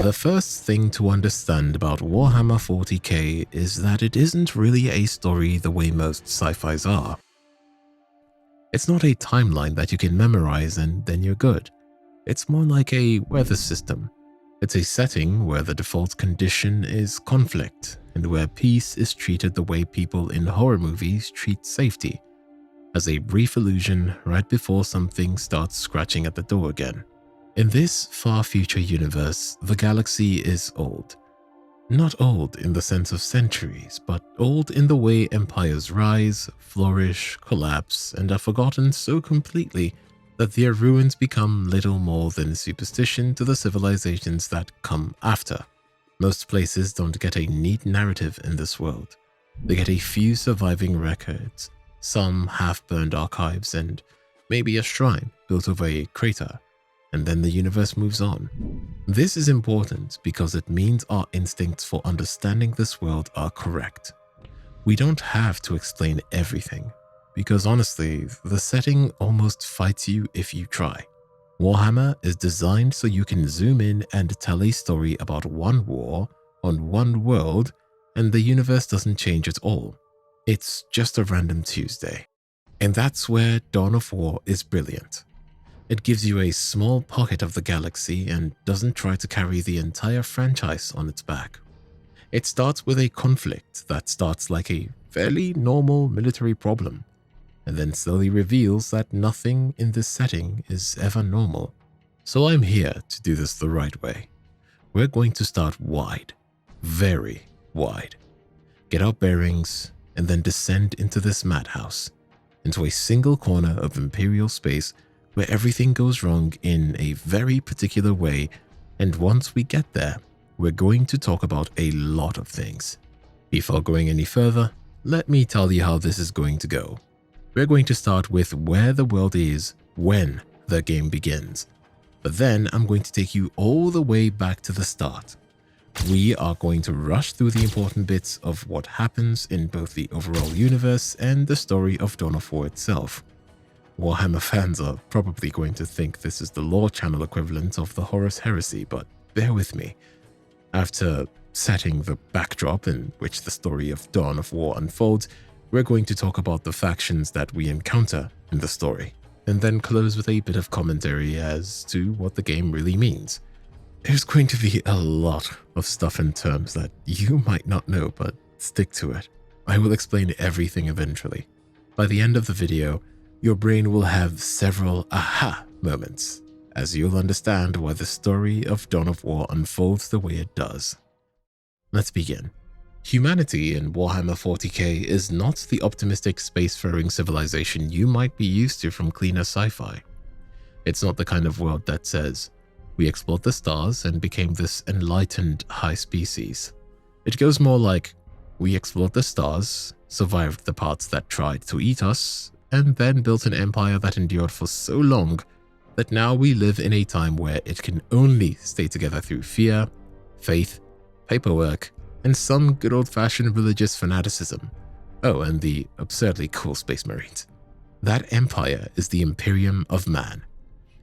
The first thing to understand about Warhammer 40k is that it isn't really a story the way most sci-fis are. It's not a timeline that you can memorize and then you're good. It's more like a weather system. It's a setting where the default condition is conflict and where peace is treated the way people in horror movies treat safety, as a brief illusion right before something starts scratching at the door again. In this far future universe, the galaxy is old. Not old in the sense of centuries, but old in the way empires rise, flourish, collapse, and are forgotten so completely that their ruins become little more than superstition to the civilizations that come after. Most places don't get a neat narrative in this world. They get a few surviving records, some half-burned archives, and maybe a shrine built over a crater, and then the universe moves on. This is important because it means our instincts for understanding this world are correct. We don't have to explain everything, because honestly, the setting almost fights you if you try. Warhammer is designed so you can zoom in and tell a story about one war on one world, and the universe doesn't change at all. It's just a random Tuesday. And that's where Dawn of War is brilliant. It gives you a small pocket of the galaxy and doesn't try to carry the entire franchise on its back. It starts with a conflict that starts like a fairly normal military problem, and then slowly reveals that nothing in this setting is ever normal. So I'm here to do this the right way. We're going to start wide, very wide, get our bearings, and then descend into this madhouse, into a single corner of Imperial space where everything goes wrong in a very particular way, and once we get there, we're going to talk about a lot of things. Before going any further, let me tell you how this is going to go. We're going to start with where the world is when the game begins, but then I'm going to take you all the way back to the start. We are going to rush through the important bits of what happens in both the overall universe and the story of Dawn of War itself. Warhammer fans are probably going to think this is the lore channel equivalent of the Horus Heresy, but bear with me. After setting the backdrop in which the story of Dawn of War unfolds, we're going to talk about the factions that we encounter in the story, and then close with a bit of commentary as to what the game really means. There's going to be a lot of stuff and terms that you might not know, but stick to it. I will explain everything eventually. By the end of the video, your brain will have several aha moments, as you'll understand why the story of Dawn of War unfolds the way it does. Let's begin. Humanity in Warhammer 40k is not the optimistic spacefaring civilization you might be used to from cleaner sci-fi. It's not the kind of world that says, we explored the stars and became this enlightened high species. It goes more like, we explored the stars, survived the parts that tried to eat us, and then built an empire that endured for so long that now we live in a time where it can only stay together through fear, faith, paperwork, and some good old-fashioned religious fanaticism. Oh, and the absurdly cool Space Marines. That empire is the Imperium of Man.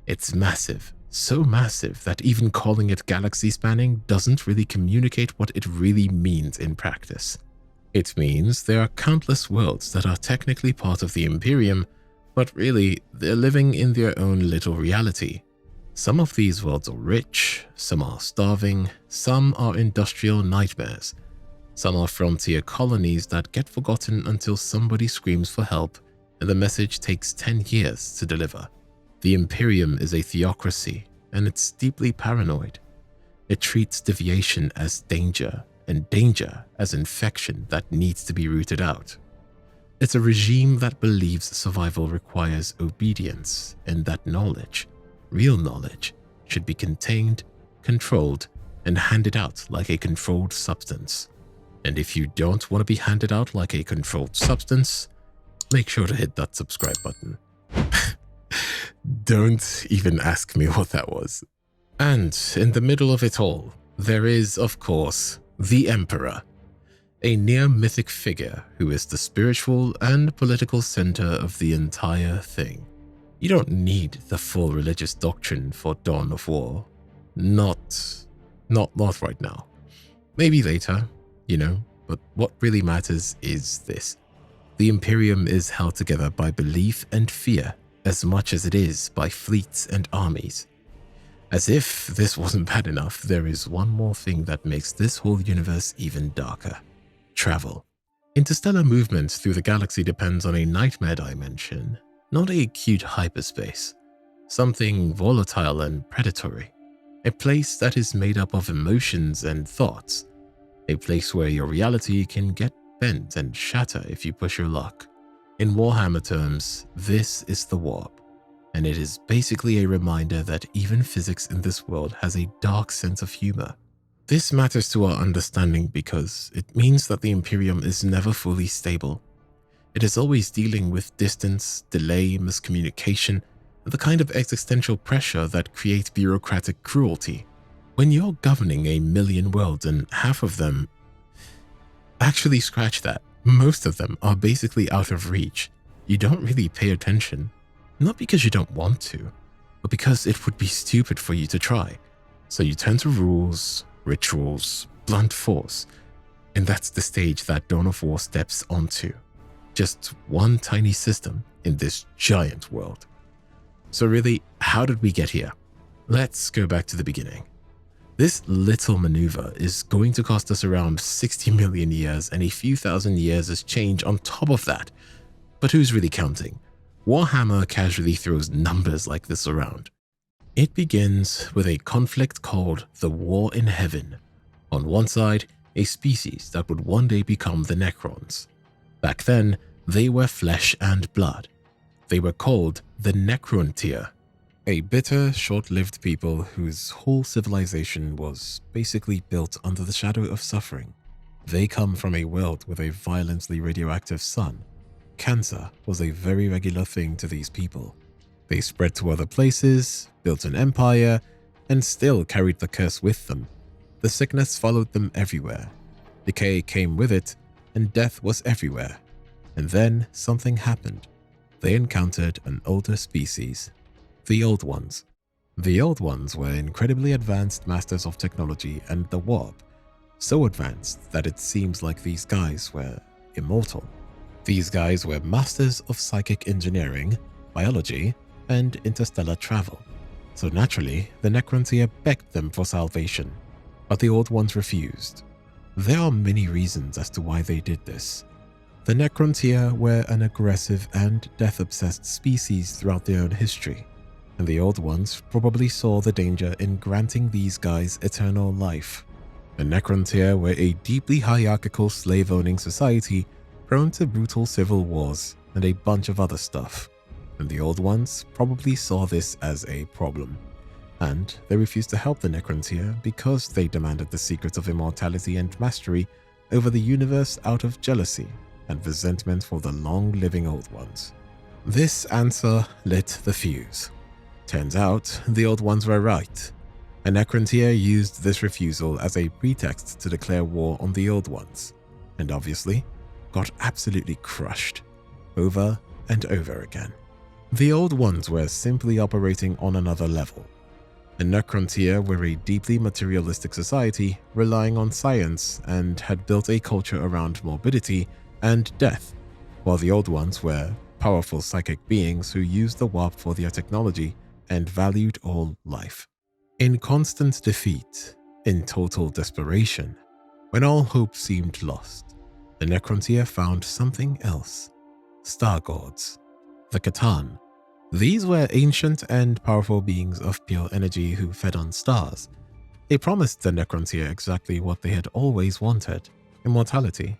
It's massive, so massive that even calling it galaxy-spanning doesn't really communicate what it really means in practice. It means there are countless worlds that are technically part of the Imperium, but really, they're living in their own little reality. Some of these worlds are rich, some are starving, some are industrial nightmares. Some are frontier colonies that get forgotten until somebody screams for help, and the message takes 10 years to deliver. The Imperium is a theocracy, and it's deeply paranoid. It treats deviation as danger, and danger as infection that needs to be rooted out. It's a regime that believes survival requires obedience, and that knowledge, real knowledge, should be contained, controlled, and handed out like a controlled substance. And if you don't want to be handed out like a controlled substance, make sure to hit that subscribe button. Don't even ask me what that was. And in the middle of it all, there is, of course, the Emperor, a near-mythic figure who is the spiritual and political center of the entire thing. You don't need the full religious doctrine for Dawn of War. Not Not right now. Maybe later, but what really matters is this. The Imperium is held together by belief and fear as much as it is by fleets and armies. As if this wasn't bad enough, there is one more thing that makes this whole universe even darker. Travel. Interstellar movement through the galaxy depends on a nightmare dimension, not a cute hyperspace. Something volatile and predatory. A place that is made up of emotions and thoughts. A place where your reality can get bent and shatter if you push your luck. In Warhammer terms, this is the warp, and it is basically a reminder that even physics in this world has a dark sense of humor. This matters to our understanding because it means that the Imperium is never fully stable. It is always dealing with distance, delay, miscommunication, and the kind of existential pressure that creates bureaucratic cruelty. When you're governing 1,000,000 worlds and half of them... Actually, scratch that. Most of them are basically out of reach. You don't really pay attention. Not because you don't want to, but because it would be stupid for you to try. So you turn to rules, rituals, blunt force, and that's the stage that Dawn of War steps onto. Just one tiny system in this giant world. So really, how did we get here? Let's go back to the beginning. This little maneuver is going to cost us around 60 million years and a few thousand years as change on top of that. But who's really counting? Warhammer casually throws numbers like this around. It begins with a conflict called the War in Heaven. On one side, a species that would one day become the Necrons. Back then, they were flesh and blood. They were called the Necrontyr, a bitter, short-lived people whose whole civilization was basically built under the shadow of suffering. They come from a world with a violently radioactive sun. Cancer was a very regular thing to these people. They spread to other places, built an empire, and still carried the curse with them. The sickness followed them everywhere. Decay came with it, and death was everywhere. And then something happened. They encountered an older species. The Old Ones. The Old Ones were incredibly advanced masters of technology and the warp. So advanced that it seems like these guys were immortal. These guys were masters of psychic engineering, biology, and interstellar travel. So naturally, the Necrontyr begged them for salvation, but the Old Ones refused. There are many reasons as to why they did this. The Necrontyr were an aggressive and death-obsessed species throughout their own history, and the Old Ones probably saw the danger in granting these guys eternal life. The Necrontyr were a deeply hierarchical slave-owning society prone to brutal civil wars and a bunch of other stuff. And the Old Ones probably saw this as a problem. And they refused to help the Necrontyr because they demanded the secrets of immortality and mastery over the universe out of jealousy and resentment for the long-living Old Ones. This answer lit the fuse. Turns out, the Old Ones were right. A Necrontyr used this refusal as a pretext to declare war on the Old Ones, and obviously, got absolutely crushed, over and over again. The Old Ones were simply operating on another level. The Necrontyr were a deeply materialistic society relying on science and had built a culture around morbidity and death, while the Old Ones were powerful psychic beings who used the warp for their technology and valued all life. In constant defeat, in total desperation, when all hope seemed lost, the Necrontyr found something else. Star Gods. The Catan. These were ancient and powerful beings of pure energy who fed on stars. They promised the Necrontyr exactly what they had always wanted, immortality.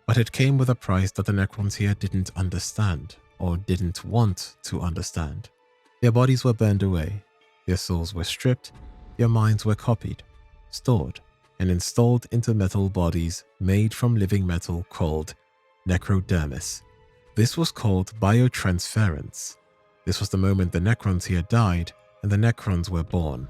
But it came with a price that the Necrontyr didn't understand, or didn't want to understand. Their bodies were burned away, their souls were stripped, their minds were copied, stored, and installed into metal bodies made from living metal called necrodermis. This was called biotransference. This was the moment the Necrontyr died and the Necrons were born.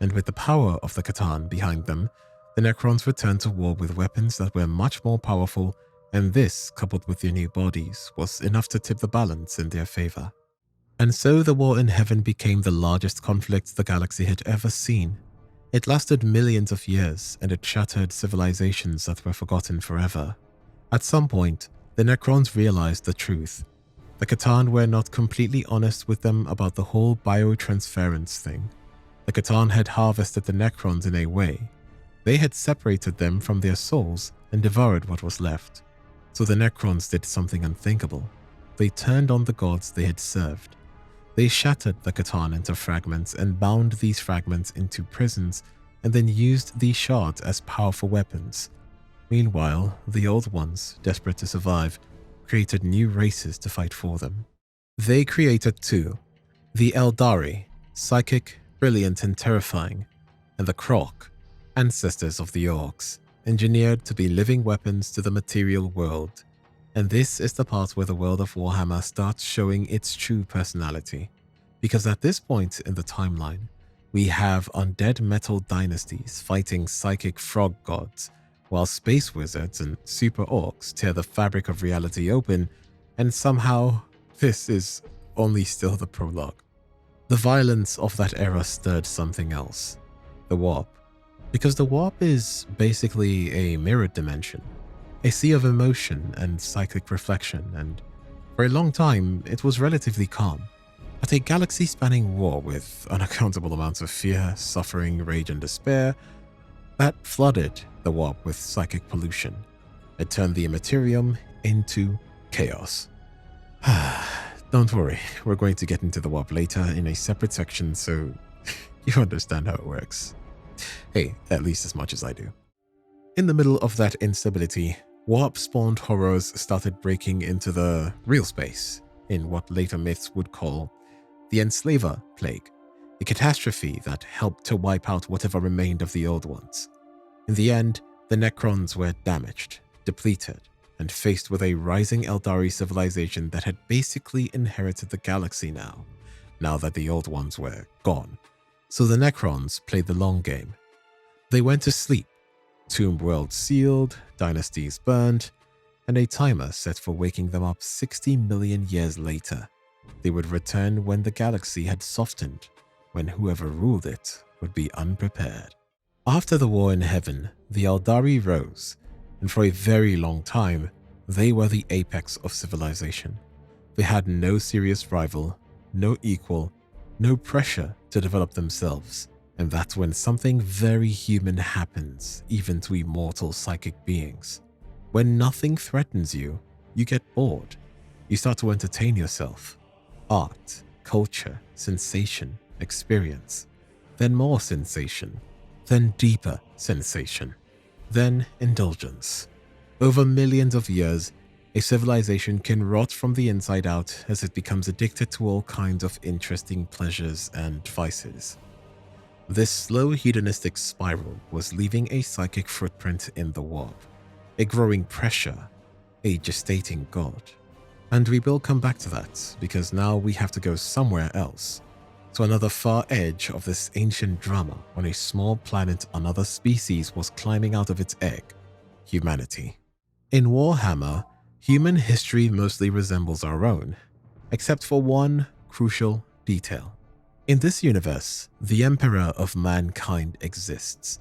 And with the power of the Catan behind them, the Necrons returned to war with weapons that were much more powerful, and this, coupled with their new bodies, was enough to tip the balance in their favor. And so the War in Heaven became the largest conflict the galaxy had ever seen. It lasted millions of years and it shattered civilizations that were forgotten forever. At some point, the Necrons realized the truth. The Catan were not completely honest with them about the whole biotransference thing. The Catan had harvested the Necrons in a way. They had separated them from their souls and devoured what was left. So the Necrons did something unthinkable. They turned on the gods they had served. They shattered the Catan into fragments and bound these fragments into prisons and then used these shards as powerful weapons. Meanwhile, the Old Ones, desperate to survive, created new races to fight for them. They created two: the Eldari, psychic, brilliant and terrifying, and the Krok, ancestors of the Orcs, engineered to be living weapons to the material world. And this is the part where the world of Warhammer starts showing its true personality. Because at this point in the timeline, we have undead metal dynasties fighting psychic frog gods, while space wizards and super orcs tear the fabric of reality open, and somehow this is only still the prologue. The violence of that era stirred something else: the warp. Because the warp is basically a mirrored dimension, a sea of emotion and cyclic reflection, and for a long time it was relatively calm. But a galaxy-spanning war with unaccountable amounts of fear, suffering, rage and despair that flooded the warp with psychic pollution. It turned the Immaterium into chaos. Don't worry, we're going to get into the warp later in a separate section, so you understand how it works. Hey, at least as much as I do. In the middle of that instability, warp-spawned horrors started breaking into the real space, in what later myths would call the Enslaver Plague, a catastrophe that helped to wipe out whatever remained of the Old Ones. In the end, the Necrons were damaged, depleted, and faced with a rising Eldari civilization that had basically inherited the galaxy now that the Old Ones were gone. So the Necrons played the long game. They went to sleep, tomb worlds sealed, dynasties burned, and a timer set for waking them up 60 million years later. They would return when the galaxy had softened, when whoever ruled it would be unprepared. After the war in heaven, the Eldari rose, and for a very long time, they were the apex of civilization. They had no serious rival, no equal, no pressure to develop themselves. And that's when something very human happens, even to immortal psychic beings. When nothing threatens you, you get bored. You start to entertain yourself. Art, culture, sensation, experience. Then more sensation. Then deeper sensation. Then indulgence. Over millions of years, a civilization can rot from the inside out as it becomes addicted to all kinds of interesting pleasures and vices. This slow hedonistic spiral was leaving a psychic footprint in the warp, a growing pressure, a gestating god. And we will come back to that, because now we have to go somewhere else, to another far edge of this ancient drama on a small planet another species was climbing out of its egg: humanity. In Warhammer, human history mostly resembles our own, except for one crucial detail. In this universe, the Emperor of mankind exists,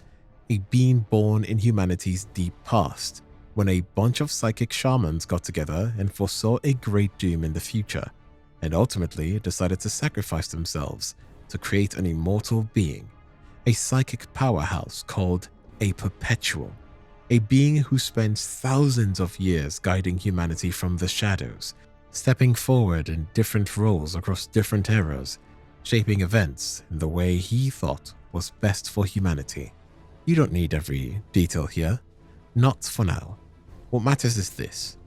a being born in humanity's deep past, when a bunch of psychic shamans got together and foresaw a great doom in the future, and ultimately decided to sacrifice themselves to create an immortal being, a psychic powerhouse called a Perpetual, a being who spends thousands of years guiding humanity from the shadows, stepping forward in different roles across different eras, shaping events in the way he thought was best for humanity. You don't need every detail here. Not for now. What matters is this: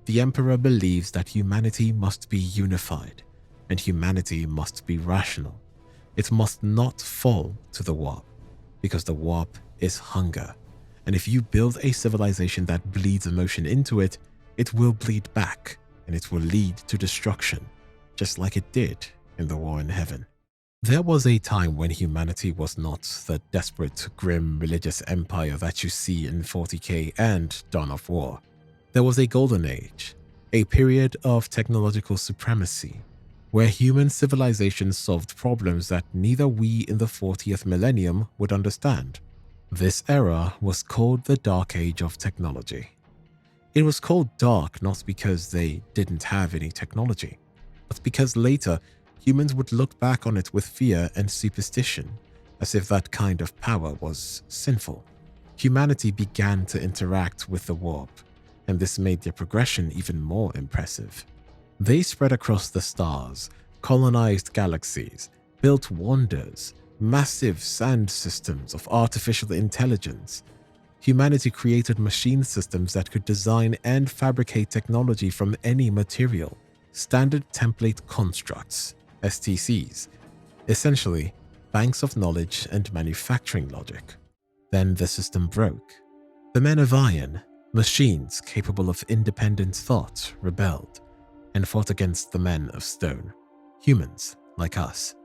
the Emperor believes that humanity must be unified, and humanity must be rational. It must not fall to the warp, because the warp is hunger. And if you build a civilization that bleeds emotion into it, it will bleed back, and it will lead to destruction, just like it did in the war in heaven. There was a time when humanity was not the desperate, grim religious empire that you see in 40k and Dawn of War. There was a golden age, a period of technological supremacy, where human civilization solved problems that neither we in the 40th millennium would understand. This era was called the Dark Age of Technology. It was called dark not because they didn't have any technology, but because later humans would look back on it with fear and superstition, as if that kind of power was sinful. Humanity began to interact with the warp, and this made their progression even more impressive. They spread across the stars, colonized galaxies, built wonders, massive sand systems of artificial intelligence. Humanity created machine systems that could design and fabricate technology from any material, standard template constructs, STCs, essentially banks of knowledge and manufacturing logic. Then the system broke. The men of iron, machines capable of independent thought, rebelled and fought against the men of stone, humans like us.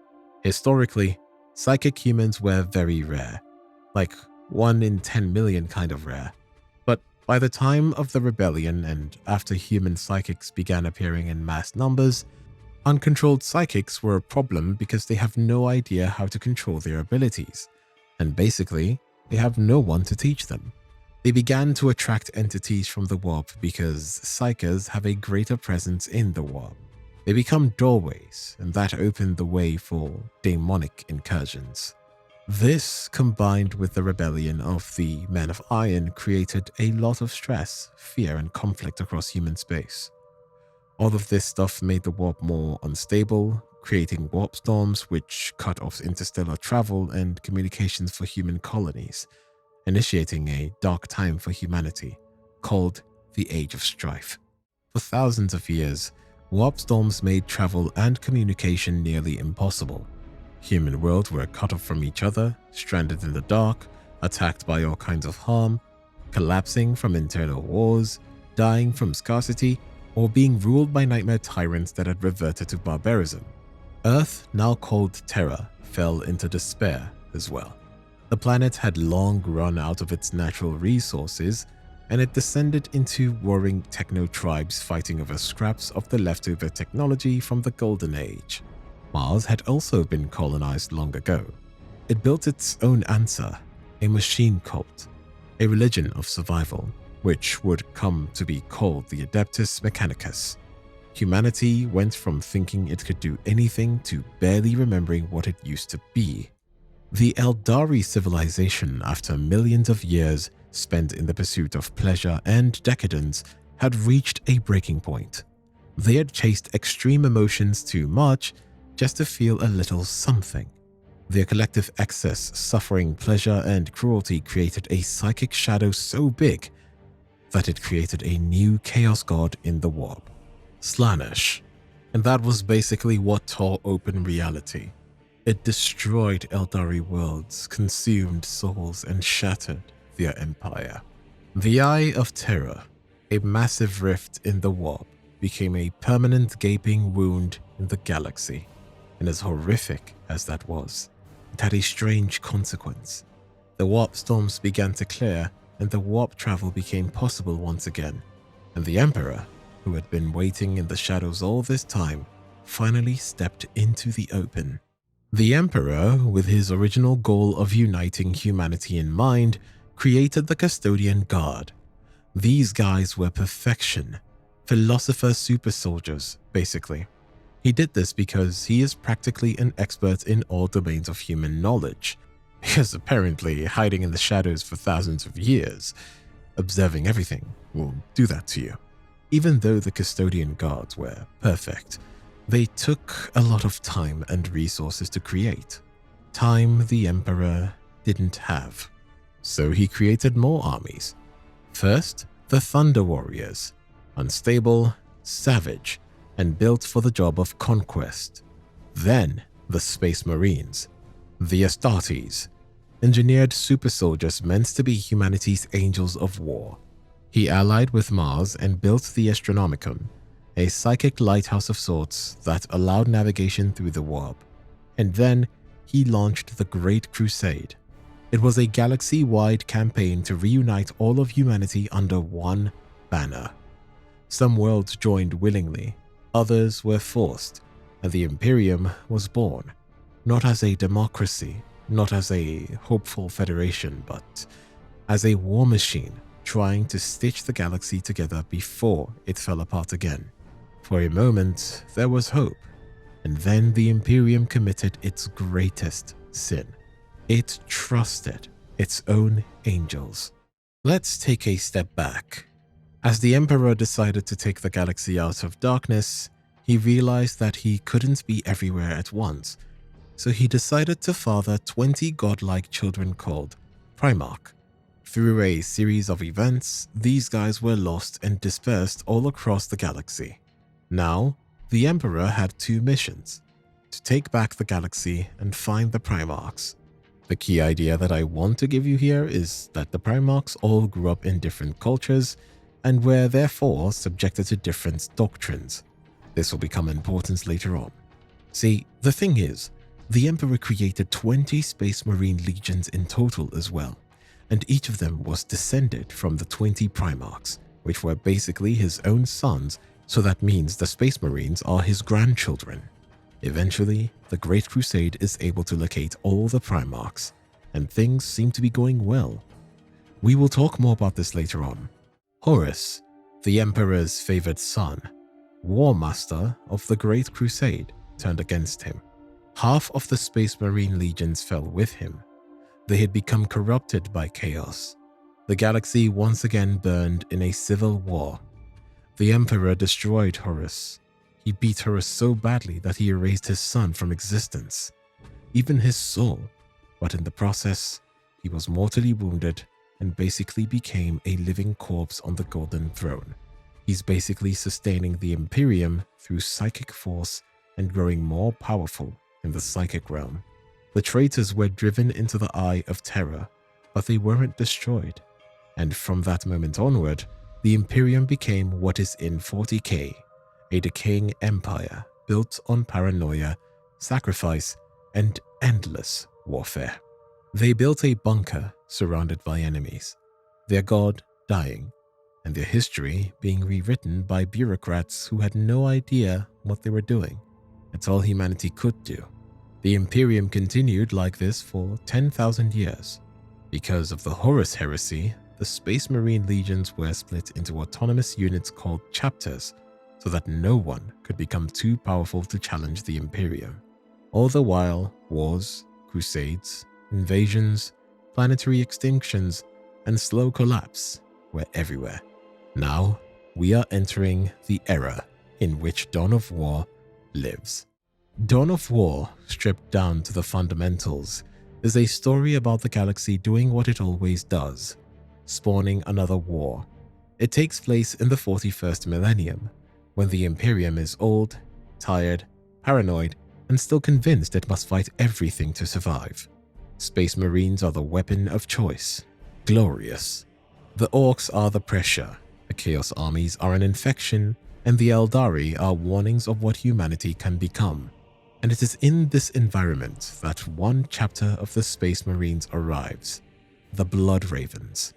Historically, psychic humans were very rare, like 1 in 10 million kind of rare. But by the time of the rebellion and after human psychics began appearing in mass numbers, uncontrolled psychics were a problem because they have no idea how to control their abilities, and basically, they have no one to teach them. They began to attract entities from the warp because psychers have a greater presence in the warp. They become doorways, and that opened the way for demonic incursions. This, combined with the rebellion of the Men of Iron, created a lot of stress, fear, and conflict across human space. All of this stuff made the warp more unstable, creating warp storms which cut off interstellar travel and communications for human colonies, initiating a dark time for humanity, called the Age of Strife. For thousands of years, warp storms made travel and communication nearly impossible. Human worlds were cut off from each other, stranded in the dark, attacked by all kinds of harm, collapsing from internal wars, dying from scarcity, or being ruled by nightmare tyrants that had reverted to barbarism. Earth, now called Terra, fell into despair as well. The planet had long run out of its natural resources, and it descended into warring techno-tribes fighting over scraps of the leftover technology from the Golden Age. Mars had also been colonized long ago. It built its own answer, a machine cult, a religion of survival, which would come to be called the Adeptus Mechanicus. Humanity went from thinking it could do anything to barely remembering what it used to be. The Eldari civilization, after millions of years spent in the pursuit of pleasure and decadence, had reached a breaking point. They had chased extreme emotions too much just to feel a little something. Their collective excess, suffering, pleasure, and cruelty created a psychic shadow so big that it created a new chaos god in the warp, Slaanesh. And that was basically what tore open reality. It destroyed Eldari worlds, consumed souls, and shattered their empire. The Eye of Terror, a massive rift in the warp, became a permanent gaping wound in the galaxy. And as horrific as that was, it had a strange consequence. The warp storms began to clear, and the warp travel became possible once again. And the Emperor, who had been waiting in the shadows all this time, finally stepped into the open. The Emperor, with his original goal of uniting humanity in mind, created the Custodian Guard. These guys were perfection, philosopher super soldiers, basically. He did this because he is practically an expert in all domains of human knowledge, because apparently hiding in the shadows for thousands of years, observing everything, will do that to you. Even though the Custodian Guards were perfect, they took a lot of time and resources to create. Time the Emperor didn't have. So he created more armies. First, the Thunder Warriors, unstable, savage, and built for the job of conquest. Then, the Space Marines, the Astartes, engineered super soldiers meant to be humanity's angels of war. He allied with Mars and built the Astronomicon, a psychic lighthouse of sorts that allowed navigation through the warp. And then, he launched the Great Crusade. It was a galaxy-wide campaign to reunite all of humanity under one banner. Some worlds joined willingly, others were forced, and the Imperium was born, not as a democracy, not as a hopeful federation, but as a war machine trying to stitch the galaxy together before it fell apart again. For a moment, there was hope, and then the Imperium committed its greatest sin. It trusted its own angels. Let's take a step back. As the Emperor decided to take the galaxy out of darkness, he realized that he couldn't be everywhere at once, so he decided to father 20 godlike children called Primarch. Through a series of events, these guys were lost and dispersed all across the galaxy. Now, the Emperor had two missions: to take back the galaxy and find the Primarchs. The key idea that I want to give you here is that the Primarchs all grew up in different cultures and were therefore subjected to different doctrines. This will become important later on. See, the thing is, the Emperor created 20 Space Marine legions in total as well, and each of them was descended from the 20 Primarchs, which were basically his own sons, so that means the Space Marines are his grandchildren. Eventually, the Great Crusade is able to locate all the Primarchs, and things seem to be going well. We will talk more about this later on. Horus, the Emperor's favored son, War Master of the Great Crusade, turned against him. Half of the Space Marine legions fell with him. They had become corrupted by chaos. The galaxy once again burned in a civil war. The Emperor destroyed Horus. He beat Horus so badly that he erased his son from existence, even his soul, but in the process, he was mortally wounded and basically became a living corpse on the Golden Throne. He's basically sustaining the Imperium through psychic force and growing more powerful in the psychic realm. The traitors were driven into the Eye of Terror, but they weren't destroyed. And from that moment onward, the Imperium became what is in 40K, a decaying empire built on paranoia, sacrifice, and endless warfare. They built a bunker surrounded by enemies, their god dying, and their history being rewritten by bureaucrats who had no idea what they were doing. It's all humanity could do. The Imperium continued like this for 10,000 years. Because of the Horus heresy, the Space Marine legions were split into autonomous units called chapters, so that no one could become too powerful to challenge the Imperium. All the while, wars, crusades, invasions, planetary extinctions, and slow collapse were everywhere. Now, we are entering the era in which Dawn of War lives. Dawn of War, stripped down to the fundamentals, is a story about the galaxy doing what it always does, spawning another war. It takes place in the 41st millennium, when the Imperium is old, tired, paranoid, and still convinced it must fight everything to survive. Space Marines are the weapon of choice. Glorious. The Orcs are the pressure, the Chaos Armies are an infection, and the Eldari are warnings of what humanity can become. And it is in this environment that one chapter of the Space Marines arrives, the Blood Ravens.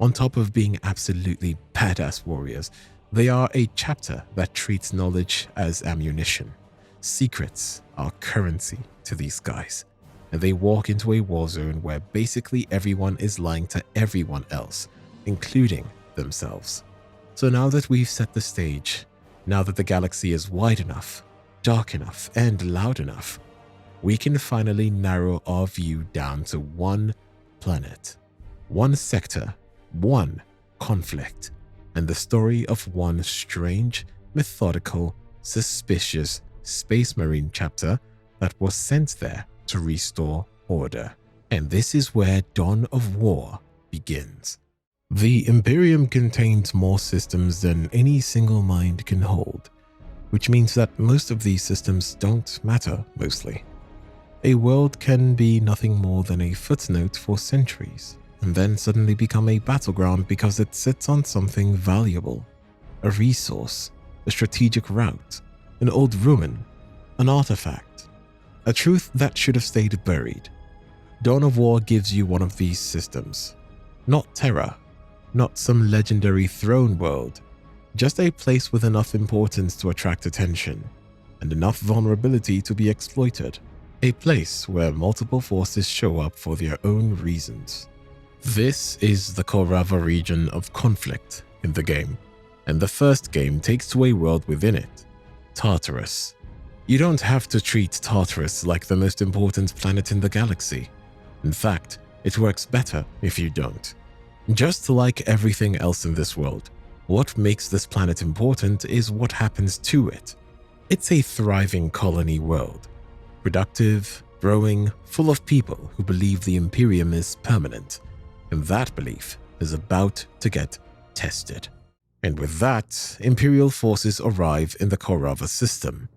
On top of being absolutely badass warriors, they are a chapter that treats knowledge as ammunition. Secrets are currency to these guys, and they walk into a war zone where basically everyone is lying to everyone else, including themselves. So now that we've set the stage, now that the galaxy is wide enough, dark enough, and loud enough, we can finally narrow our view down to one planet, one sector, one conflict, and the story of one strange, methodical, suspicious Space Marine chapter that was sent there to restore order. And this is where Dawn of War begins. The Imperium contains more systems than any single mind can hold, which means that most of these systems don't matter mostly. A world can be nothing more than a footnote for centuries, and then suddenly become a battleground because it sits on something valuable, a resource, a strategic route, an old ruin, an artifact, a truth that should have stayed buried. Dawn of War gives you one of these systems. Not Terra, not some legendary throne world, just a place with enough importance to attract attention. and enough vulnerability to be exploited. A place where multiple forces show up for their own reasons. This is the Korava region of conflict in the game, and the first game takes to a world within it, Tartarus. You don't have to treat Tartarus like the most important planet in the galaxy. In fact, it works better if you don't. Just like everything else in this world, what makes this planet important is what happens to it. It's a thriving colony world. Productive, growing, full of people who believe the Imperium is permanent, and that belief is about to get tested. And with that, Imperial forces arrive in the Korava system.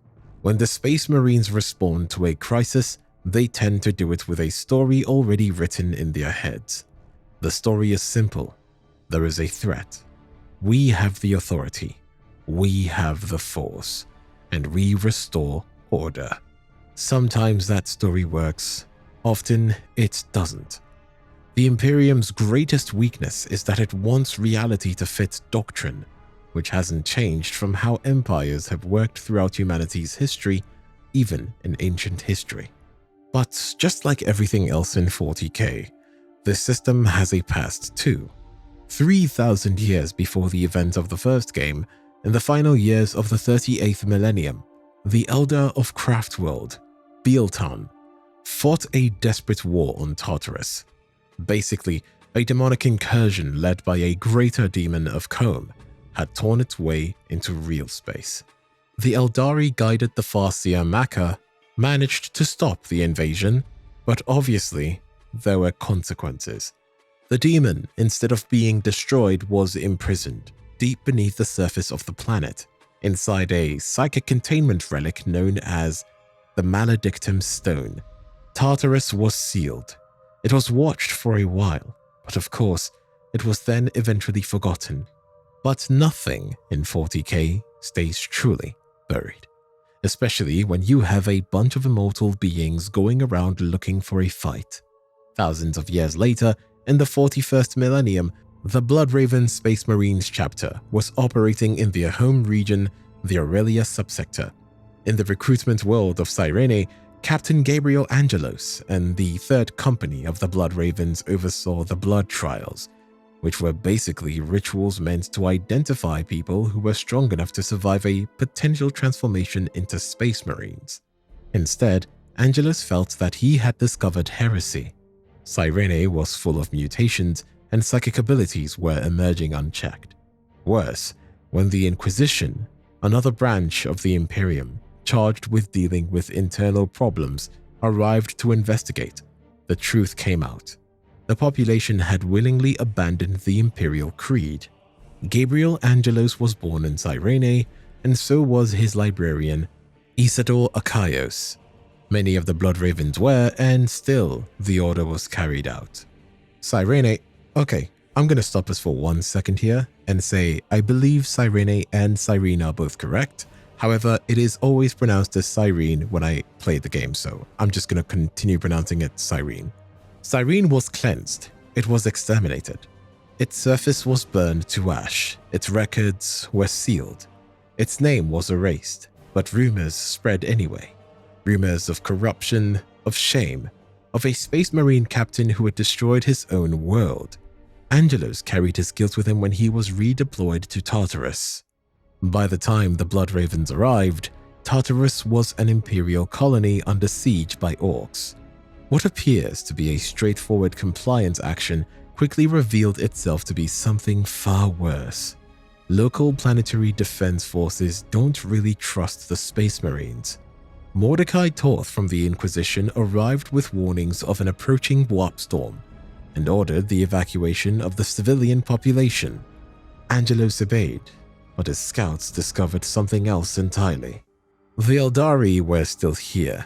When the Space Marines respond to a crisis, they tend to do it with a story already written in their heads. The story is simple. There is a threat. We have the authority. We have the force. And we restore order. Sometimes that story works. Often it doesn't. The Imperium's greatest weakness is that it wants reality to fit doctrine, which hasn't changed from how empires have worked throughout humanity's history, even in ancient history. But just like everything else in 40k, this system has a past too. 3,000 years before the event of the first game, in the final years of the 38th millennium, the Elder of Craftworld, Bieltan, fought a desperate war on Tartarus. Basically, a demonic incursion led by a greater demon of Combe had torn its way into real space. The Eldari guided the Farseer Maka, managed to stop the invasion, but obviously there were consequences. The demon, instead of being destroyed, was imprisoned deep beneath the surface of the planet, inside a psychic containment relic known as the Maledictum Stone. Tartarus was sealed. It was watched for a while, but of course, it was then eventually forgotten. But nothing in 40k stays truly buried, especially when you have a bunch of immortal beings going around looking for a fight. Thousands of years later, in the 41st millennium, the Bloodraven Space Marines chapter was operating in their home region, the Aurelia subsector. In the recruitment world of Cyrene, Captain Gabriel Angelos and the Third Company of the Bloodravens oversaw the blood trials, which were basically rituals meant to identify people who were strong enough to survive a potential transformation into Space Marines. Instead, Angelos felt that he had discovered heresy. Cyrene was full of mutations, and psychic abilities were emerging unchecked. Worse, when the Inquisition, another branch of the Imperium, charged with dealing with internal problems, arrived to investigate, the truth came out. The population had willingly abandoned the Imperial Creed. Gabriel Angelos was born in Cyrene, and so was his librarian, Isidore Akaios. Many of the Bloodravens were, and still, the order was carried out. Cyrene, okay, I'm gonna stop us for 1 second here and say I believe Cyrene and Cyrene are both correct. However, it is always pronounced as Cyrene when I play the game, so I'm just gonna continue pronouncing it Cyrene. Cyrene was cleansed. It was exterminated. Its surface was burned to ash. Its records were sealed. Its name was erased, but rumors spread anyway. Rumors of corruption, of shame, of a Space Marine captain who had destroyed his own world. Angelos carried his guilt with him when he was redeployed to Tartarus. By the time the Bloodravens arrived, Tartarus was an Imperial colony under siege by orcs. What appears to be a straightforward compliance action quickly revealed itself to be something far worse. Local planetary defense forces don't really trust the Space Marines. Mordecai Toth from the Inquisition arrived with warnings of an approaching warp storm and ordered the evacuation of the civilian population. Angelos obeyed, but his scouts discovered something else entirely. The Eldari were still here.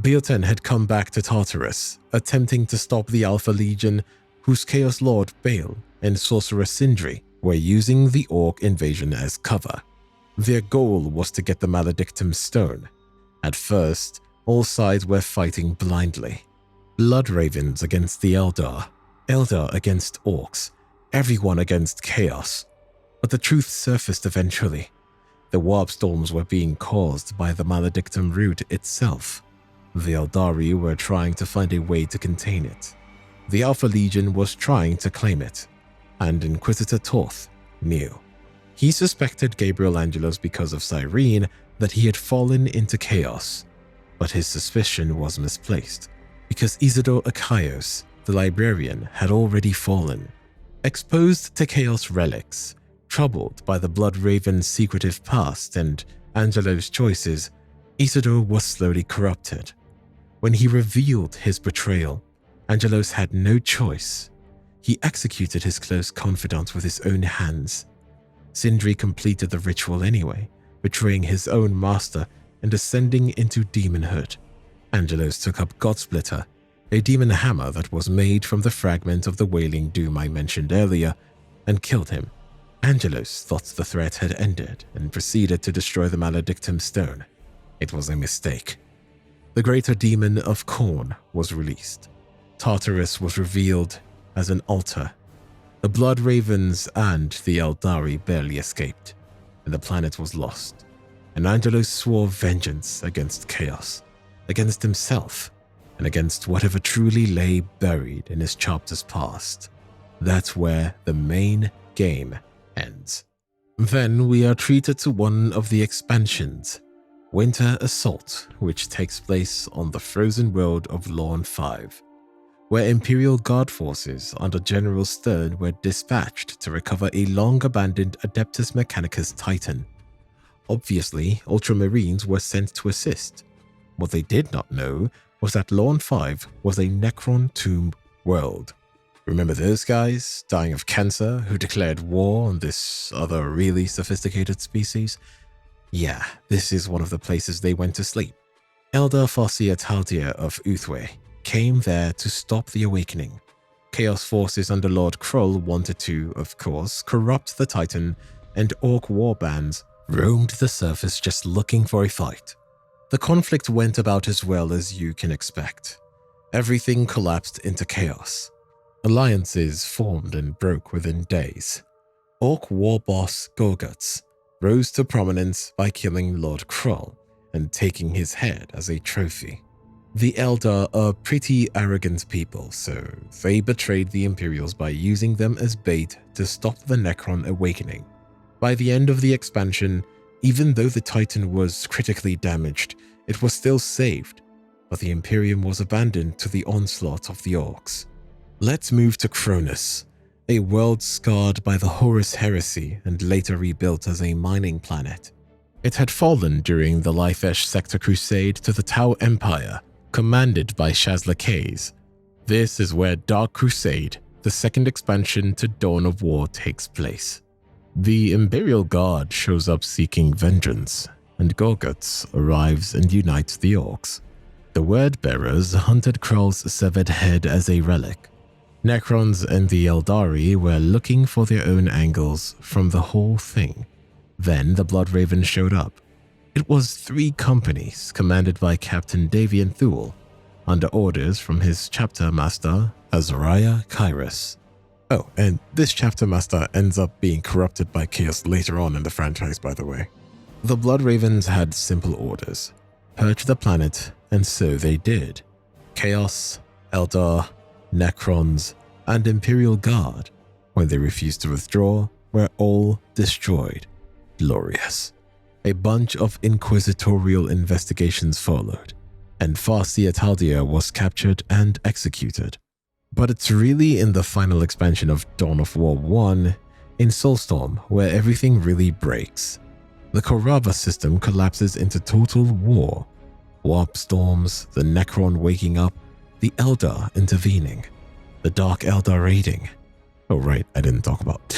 Bieltan had come back to Tartarus, attempting to stop the Alpha Legion, whose Chaos Lord Baal and Sorcerer Sindri were using the Orc invasion as cover. Their goal was to get the Maledictum Stone. At first, all sides were fighting blindly. Bloodravens against the Eldar, Eldar against Orcs, everyone against Chaos. But the truth surfaced eventually. The warp storms were being caused by the maledictum root itself. The Eldari were trying to find a way to contain it. The Alpha Legion was trying to claim it, and Inquisitor Torth knew. He suspected Gabriel Angelos because of Cyrene that he had fallen into chaos, but his suspicion was misplaced because Isidore Akaios, the librarian, had already fallen. Exposed to chaos relics, troubled by the Blood Raven's secretive past and Angelos' choices, Isidore was slowly corrupted. When he revealed his betrayal, Angelos had no choice. He executed his close confidant with his own hands. Sindri completed the ritual anyway, betraying his own master and ascending into demonhood. Angelos took up Godsplitter, a demon hammer that was made from the fragment of the Wailing Doom I mentioned earlier, and killed him. Angelos thought the threat had ended and proceeded to destroy the Maledictum Stone. It was a mistake. The greater demon of Khorne was released. Tartarus was revealed as an altar. The Blood Ravens and the Eldari barely escaped, and the planet was lost. And Angelos swore vengeance against chaos, against himself, and against whatever truly lay buried in his chapter's past. That's where the main game ends. Then we are treated to one of the expansions, Winter Assault, which takes place on the frozen world of Lorne 5, where Imperial Guard forces under General Stern were dispatched to recover a long-abandoned Adeptus Mechanicus Titan. Obviously, Ultramarines were sent to assist. What they did not know was that Lorne 5 was a Necron tomb world. Remember those guys dying of cancer who declared war on this other really sophisticated species? Yeah, this is one of the places they went to sleep. Elder Farsia Taldir of Uthwe came there to stop the awakening. Chaos forces under Lord Krull wanted to, of course, corrupt the Titan, and Orc warbands roamed the surface just looking for a fight. The conflict went about as well as you can expect. Everything collapsed into chaos. Alliances formed and broke within days. Orc war boss Gorguts rose to prominence by killing Lord Krull and taking his head as a trophy. The Eldar are pretty arrogant people, so they betrayed the Imperials by using them as bait to stop the Necron awakening. By the end of the expansion, even though the Titan was critically damaged, it was still saved, but the Imperium was abandoned to the onslaught of the Orcs. Let's move to Cronus, a world scarred by the Horus Heresy and later rebuilt as a mining planet. It had fallen during the Lythesh Sector Crusade to the Tau Empire, commanded by Shazla Kays. This is where Dark Crusade, the second expansion to Dawn of War, takes place. The Imperial Guard shows up seeking vengeance, and Gorguts arrives and unites the Orcs. The Word-Bearers hunted Krull's severed head as a relic. Necrons and the Eldari were looking for their own angles from the whole thing. Then the Blood Ravens showed up. It was 3 companies commanded by Captain Davian Thule, under orders from his chapter master, Azariah Kairos. Oh, and this chapter master ends up being corrupted by chaos later on in the franchise, by the way. The Blood Ravens had simple orders: purge the planet, and so they did. Chaos, Eldar, Necrons, and Imperial Guard, when they refused to withdraw, were all destroyed. Glorious. A bunch of inquisitorial investigations followed, and Farsia Taldir was captured and executed. But it's really in the final expansion of Dawn of War 1, in Soulstorm, where everything really breaks. The Korava system collapses into total war. Warp storms, the Necron waking up, the Eldar intervening, the Dark Eldar raiding. Oh right, I didn't talk about.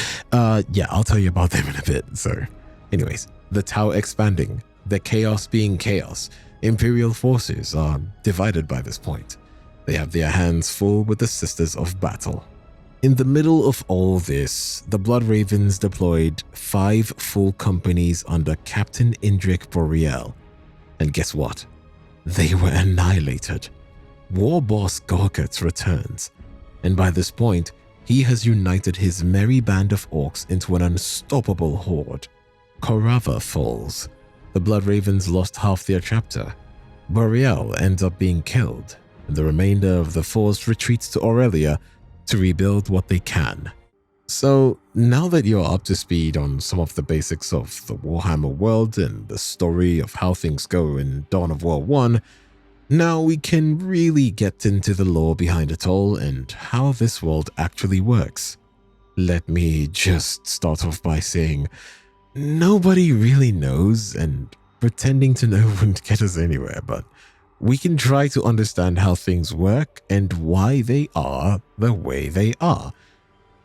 Yeah, I'll tell you about them in a bit, so. Anyways, the Tau expanding, the chaos being chaos. Imperial forces are divided by this point. They have their hands full with the Sisters of Battle. In the middle of all this, the Blood Ravens deployed 5 full companies under Captain Indrik Boreal. And guess what? They were annihilated. War boss Gorguts returns, and by this point, he has united his merry band of orcs into an unstoppable horde. Korava falls. The Blood Ravens lost half their chapter. Boreal ends up being killed, and the remainder of the force retreats to Aurelia to rebuild what they can. So, now that you're up to speed on some of the basics of the Warhammer world and the story of how things go in Dawn of War 1, now we can really get into the lore behind it all and how this world actually works. Let me just start off by saying, nobody really knows, and pretending to know wouldn't get us anywhere, but we can try to understand how things work and why they are the way they are.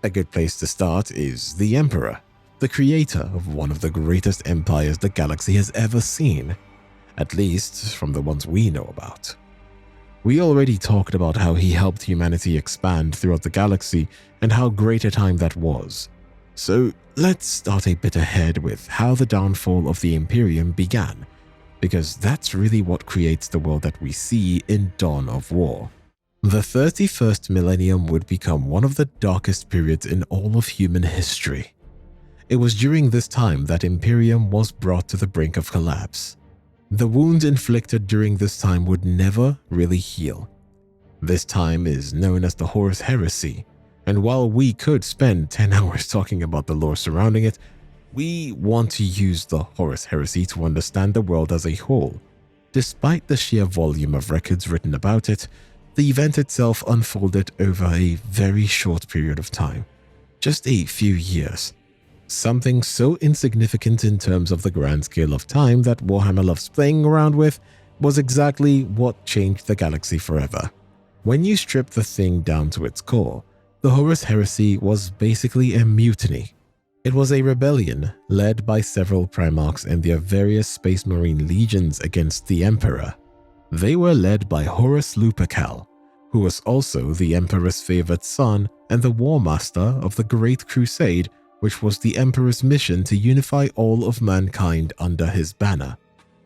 A good place to start is the Emperor, the creator of one of the greatest empires the galaxy has ever seen, at least from the ones we know about. We already talked about how he helped humanity expand throughout the galaxy and how great a time that was. So let's start a bit ahead with how the downfall of the Imperium began, because that's really what creates the world that we see in Dawn of War. The 31st millennium would become one of the darkest periods in all of human history. It was during this time that Imperium was brought to the brink of collapse. The wounds inflicted during this time would never really heal. This time is known as the Horus Heresy, and while we could spend 10 hours talking about the lore surrounding it, we want to use the Horus Heresy to understand the world as a whole. Despite the sheer volume of records written about it, the event itself unfolded over a very short period of time, just a few years. Something so insignificant in terms of the grand scale of time that Warhammer loves playing around with was exactly what changed the galaxy forever. When you strip the thing down to its core, the Horus Heresy was basically a mutiny. It was a rebellion led by several Primarchs and their various Space Marine legions against the Emperor. They were led by Horus Lupercal, who was also the Emperor's favorite son and the War Master of the Great Crusade, which was the Emperor's mission to unify all of mankind under his banner.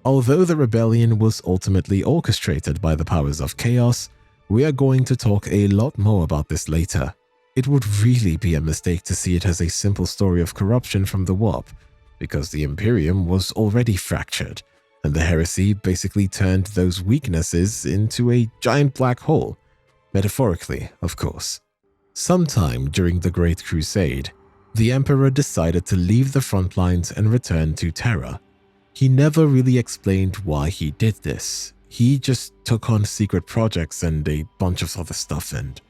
Although the rebellion was ultimately orchestrated by the powers of chaos, we are going to talk a lot more about this later. It would really be a mistake to see it as a simple story of corruption from the warp, because the Imperium was already fractured, and the heresy basically turned those weaknesses into a giant black hole. Metaphorically, of course. Sometime during the Great Crusade, the Emperor decided to leave the front lines and return to Terra. He never really explained why he did this. He just took on secret projects and a bunch of other stuff and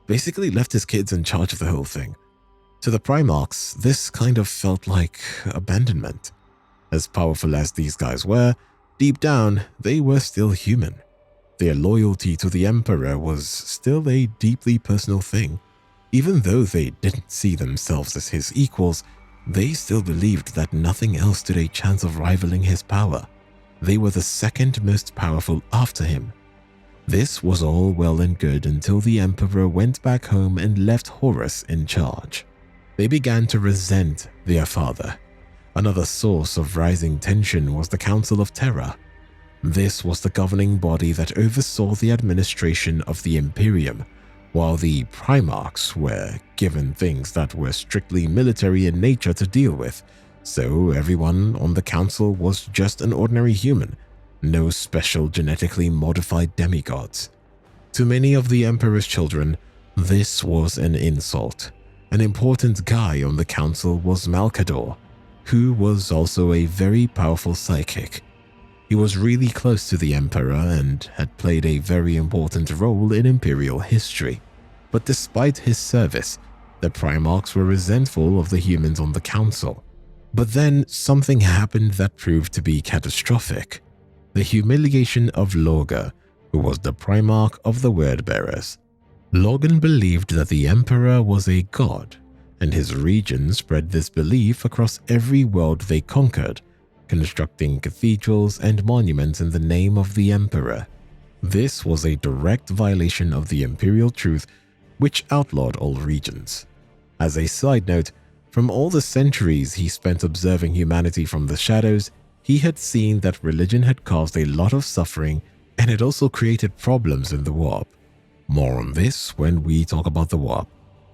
basically left his kids in charge of the whole thing. To the Primarchs, this kind of felt like abandonment. As powerful as these guys were, deep down, they were still human. Their loyalty to the Emperor was still a deeply personal thing. Even though they didn't see themselves as his equals, they still believed that nothing else stood a chance of rivaling his power. They were the second most powerful after him. This was all well and good until the Emperor went back home and left Horus in charge. They began to resent their father. Another source of rising tension was the Council of Terra. This was the governing body that oversaw the administration of the Imperium, while the Primarchs were given things that were strictly military in nature to deal with, so everyone on the council was just an ordinary human, no special genetically modified demigods. To many of the Emperor's children, this was an insult. An important guy on the council was Malcador, who was also a very powerful psychic. He was really close to the Emperor and had played a very important role in Imperial history. But despite his service, the Primarchs were resentful of the humans on the council. But then something happened that proved to be catastrophic. The humiliation of Lorga, who was the Primarch of the Wordbearers. Logan believed that the Emperor was a god, and his region spread this belief across every world they conquered, constructing cathedrals and monuments in the name of the Emperor. This was a direct violation of the imperial truth, which outlawed all regions. As a side note, from all the centuries he spent observing humanity from the shadows, he had seen that religion had caused a lot of suffering and it also created problems in the warp. More on this when we talk about the warp.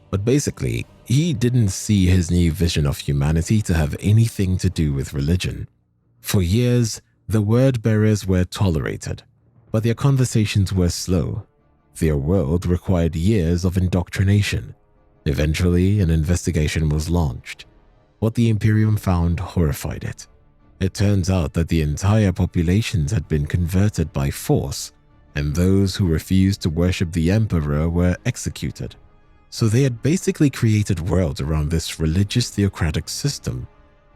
But basically, he didn't see his new vision of humanity to have anything to do with religion. For years, the word bearers were tolerated, but their conversations were slow. Their world required years of indoctrination. Eventually, an investigation was launched. What the Imperium found horrified it. It turns out that the entire populations had been converted by force, and those who refused to worship the Emperor were executed. So they had basically created worlds around this religious theocratic system.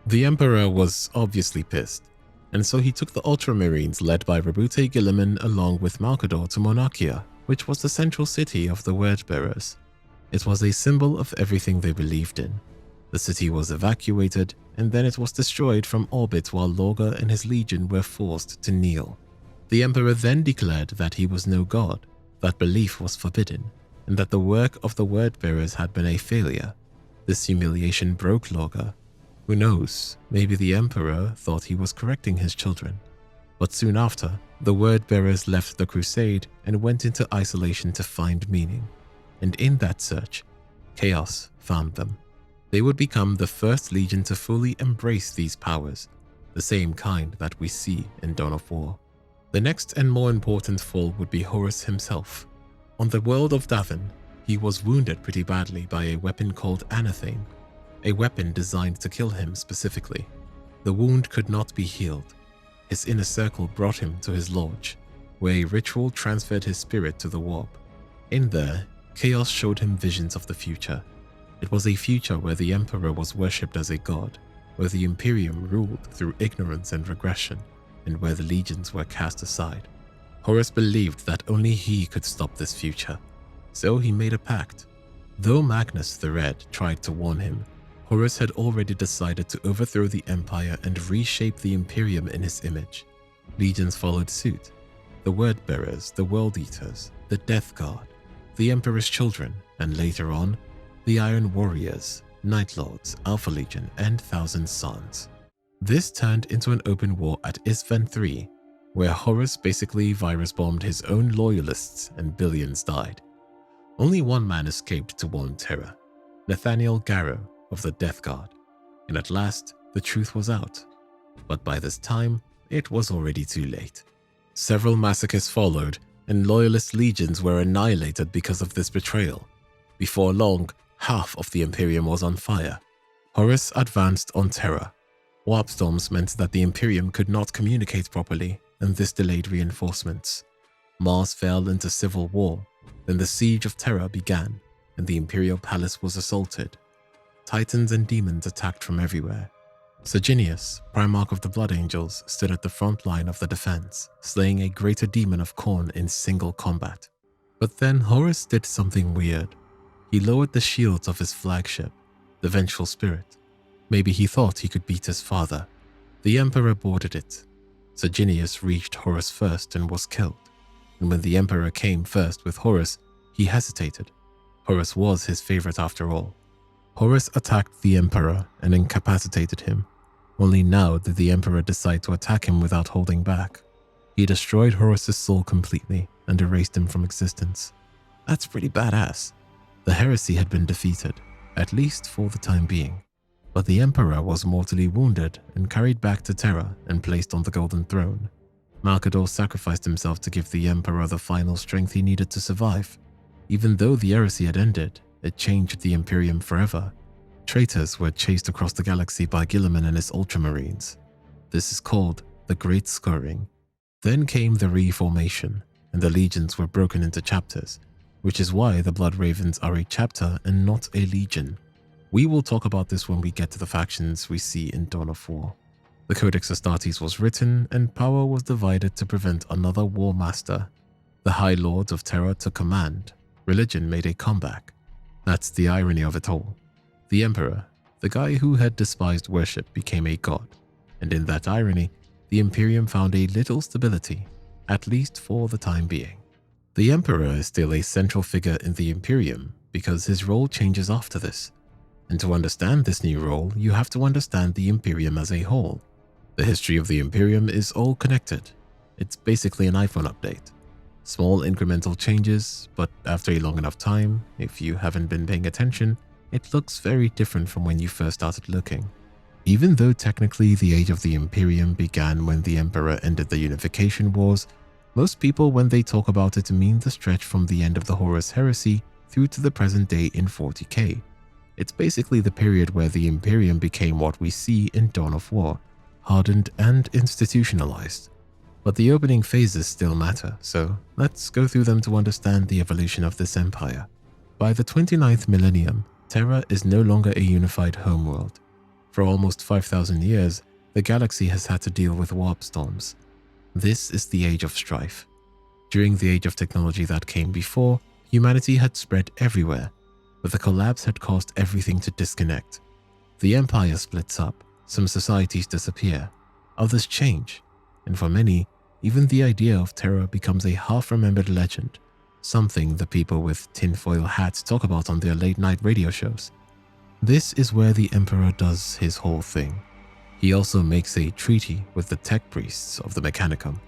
The Emperor was obviously pissed, and so he took the Ultramarines led by Rabute Guilliman along with Malcador to Monarchia, which was the central city of the Wordbearers. It was a symbol of everything they believed in. The city was evacuated, and then it was destroyed from orbit while Lorga and his legion were forced to kneel. The Emperor then declared that he was no god, that belief was forbidden, and that the work of the Wordbearers had been a failure. This humiliation broke Lorga. Who knows, maybe the Emperor thought he was correcting his children. But soon after, the Wordbearers left the crusade and went into isolation to find meaning. And in that search, chaos found them. They would become the first legion to fully embrace these powers, the same kind that we see in Dawn of War. The next and more important fall would be Horus himself. On the world of Davin, he was wounded pretty badly by a weapon called Anathane, a weapon designed to kill him specifically. The wound could not be healed. His inner circle brought him to his lodge, where a ritual transferred his spirit to the warp. In there, Chaos showed him visions of the future. It was a future where the Emperor was worshipped as a god, where the Imperium ruled through ignorance and regression, and where the legions were cast aside. Horus believed that only he could stop this future, so he made a pact. Though Magnus the Red tried to warn him, Horus had already decided to overthrow the Empire and reshape the Imperium in his image. Legions followed suit. The Wordbearers, the World Eaters, the Death Guard, the Emperor's children, and later on, the Iron Warriors, Night Lords, Alpha Legion, and Thousand Sons. This turned into an open war at Isven III, where Horus basically virus-bombed his own loyalists and billions died. Only one man escaped to warn Terra, Nathaniel Garrow of the Death Guard, and at last the truth was out. But by this time, it was already too late. Several massacres followed, and loyalist legions were annihilated because of this betrayal. Before long, half of the Imperium was on fire. Horus advanced on Terra. Warp storms meant that the Imperium could not communicate properly, and this delayed reinforcements. Mars fell into civil war. Then the siege of Terra began, and the Imperial Palace was assaulted. Titans and demons attacked from everywhere. Syrgineus, Primarch of the Blood Angels, stood at the front line of the defense, slaying a greater demon of Khorne in single combat. But then Horus did something weird. He lowered the shields of his flagship, the Vengeful Spirit. Maybe he thought he could beat his father. The Emperor boarded it. Syrgineus reached Horus first and was killed. And when the Emperor came first with Horus, he hesitated. Horus was his favorite after all. Horus attacked the Emperor and incapacitated him. Only now did the Emperor decide to attack him without holding back. He destroyed Horus's soul completely and erased him from existence. That's pretty badass. The heresy had been defeated, at least for the time being. But the Emperor was mortally wounded and carried back to Terra and placed on the Golden Throne. Malcador sacrificed himself to give the Emperor the final strength he needed to survive. Even though the heresy had ended, it changed the Imperium forever. Traitors were chased across the galaxy by Guilliman and his Ultramarines. This is called the Great Scurrying. Then came the Reformation, and the legions were broken into chapters, which is why the Blood Ravens are a chapter and not a legion. We will talk about this when we get to the factions we see in Dawn of War. The Codex Astartes was written, and power was divided to prevent another War Master. The High Lords of Terra took command. Religion made a comeback. That's the irony of it all. The Emperor, the guy who had despised worship, became a god, and in that irony, the Imperium found a little stability, at least for the time being. The Emperor is still a central figure in the Imperium because his role changes after this. And to understand this new role, you have to understand the Imperium as a whole. The history of the Imperium is all connected. It's basically an iPhone update. Small incremental changes, but after a long enough time, if you haven't been paying attention, it looks very different from when you first started looking. Even though technically the age of the Imperium began when the Emperor ended the Unification Wars, most people when they talk about it mean the stretch from the end of the Horus Heresy through to the present day in 40k. It's basically the period where the Imperium became what we see in Dawn of War, hardened and institutionalized. But the opening phases still matter, so let's go through them to understand the evolution of this empire. By the 29th millennium, Terra is no longer a unified homeworld. For almost 5,000 years, the galaxy has had to deal with warp storms. This is the Age of Strife. During the age of technology that came before, humanity had spread everywhere, but the collapse had caused everything to disconnect. The empire splits up, some societies disappear, others change, and for many, even the idea of Terra becomes a half-remembered legend, something the people with tinfoil hats talk about on their late-night radio shows. This is where the Emperor does his whole thing. He also makes a treaty with the tech priests of the Mechanicum.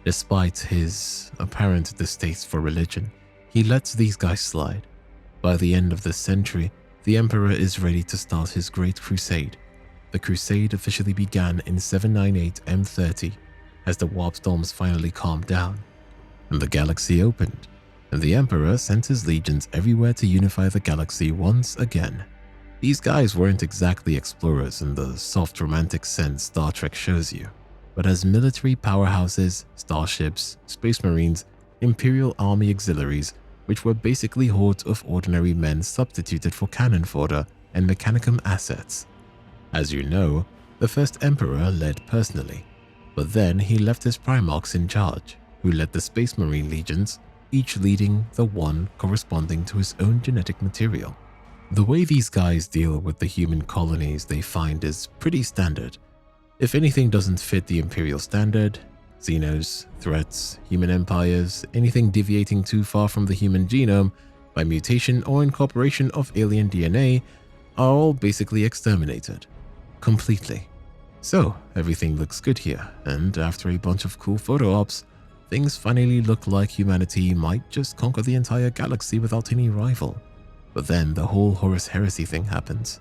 Despite his apparent distaste for religion, he lets these guys slide. By the end of this century, the Emperor is ready to start his Great Crusade. The crusade officially began in 798 M30, as the warp storms finally calmed down, and the galaxy opened, and the Emperor sent his legions everywhere to unify the galaxy once again. These guys weren't exactly explorers in the soft romantic sense Star Trek shows you, but as military powerhouses, starships, space marines, Imperial Army auxiliaries, which were basically hordes of ordinary men substituted for cannon fodder and Mechanicum assets. As you know, the first Emperor led personally, but then he left his Primarchs in charge, who led the Space Marine legions, each leading the one corresponding to his own genetic material. The way these guys deal with the human colonies they find is pretty standard. If anything doesn't fit the Imperial standard, xenos, threats, human empires, anything deviating too far from the human genome by mutation or incorporation of alien DNA are all basically exterminated. Completely. So, everything looks good here, and after a bunch of cool photo ops, things finally look like humanity might just conquer the entire galaxy without any rival. But then the whole Horus Heresy thing happens.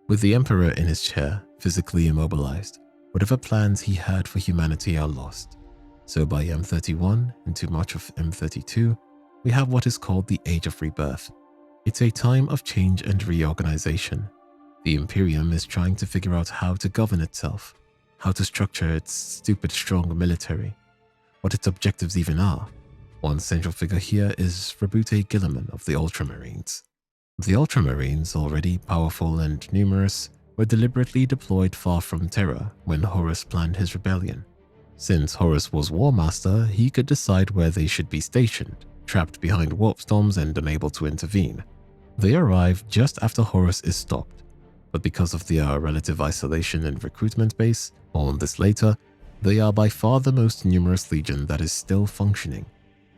With the Emperor in his chair, physically immobilized, whatever plans he had for humanity are lost. So by M31 into much of M32, we have what is called the Age of Rebirth. It's a time of change and reorganization. The Imperium is trying to figure out how to govern itself, how to structure its stupid strong military, what its objectives even are. One central figure here is Rabute Gilliman of the Ultramarines. The Ultramarines, already powerful and numerous, were deliberately deployed far from Terra when Horus planned his rebellion. Since Horus was War Master, he could decide where they should be stationed, trapped behind warp storms and unable to intervene. They arrive just after Horus is stopped, but because of their relative isolation and recruitment base, more on this later, they are by far the most numerous legion that is still functioning.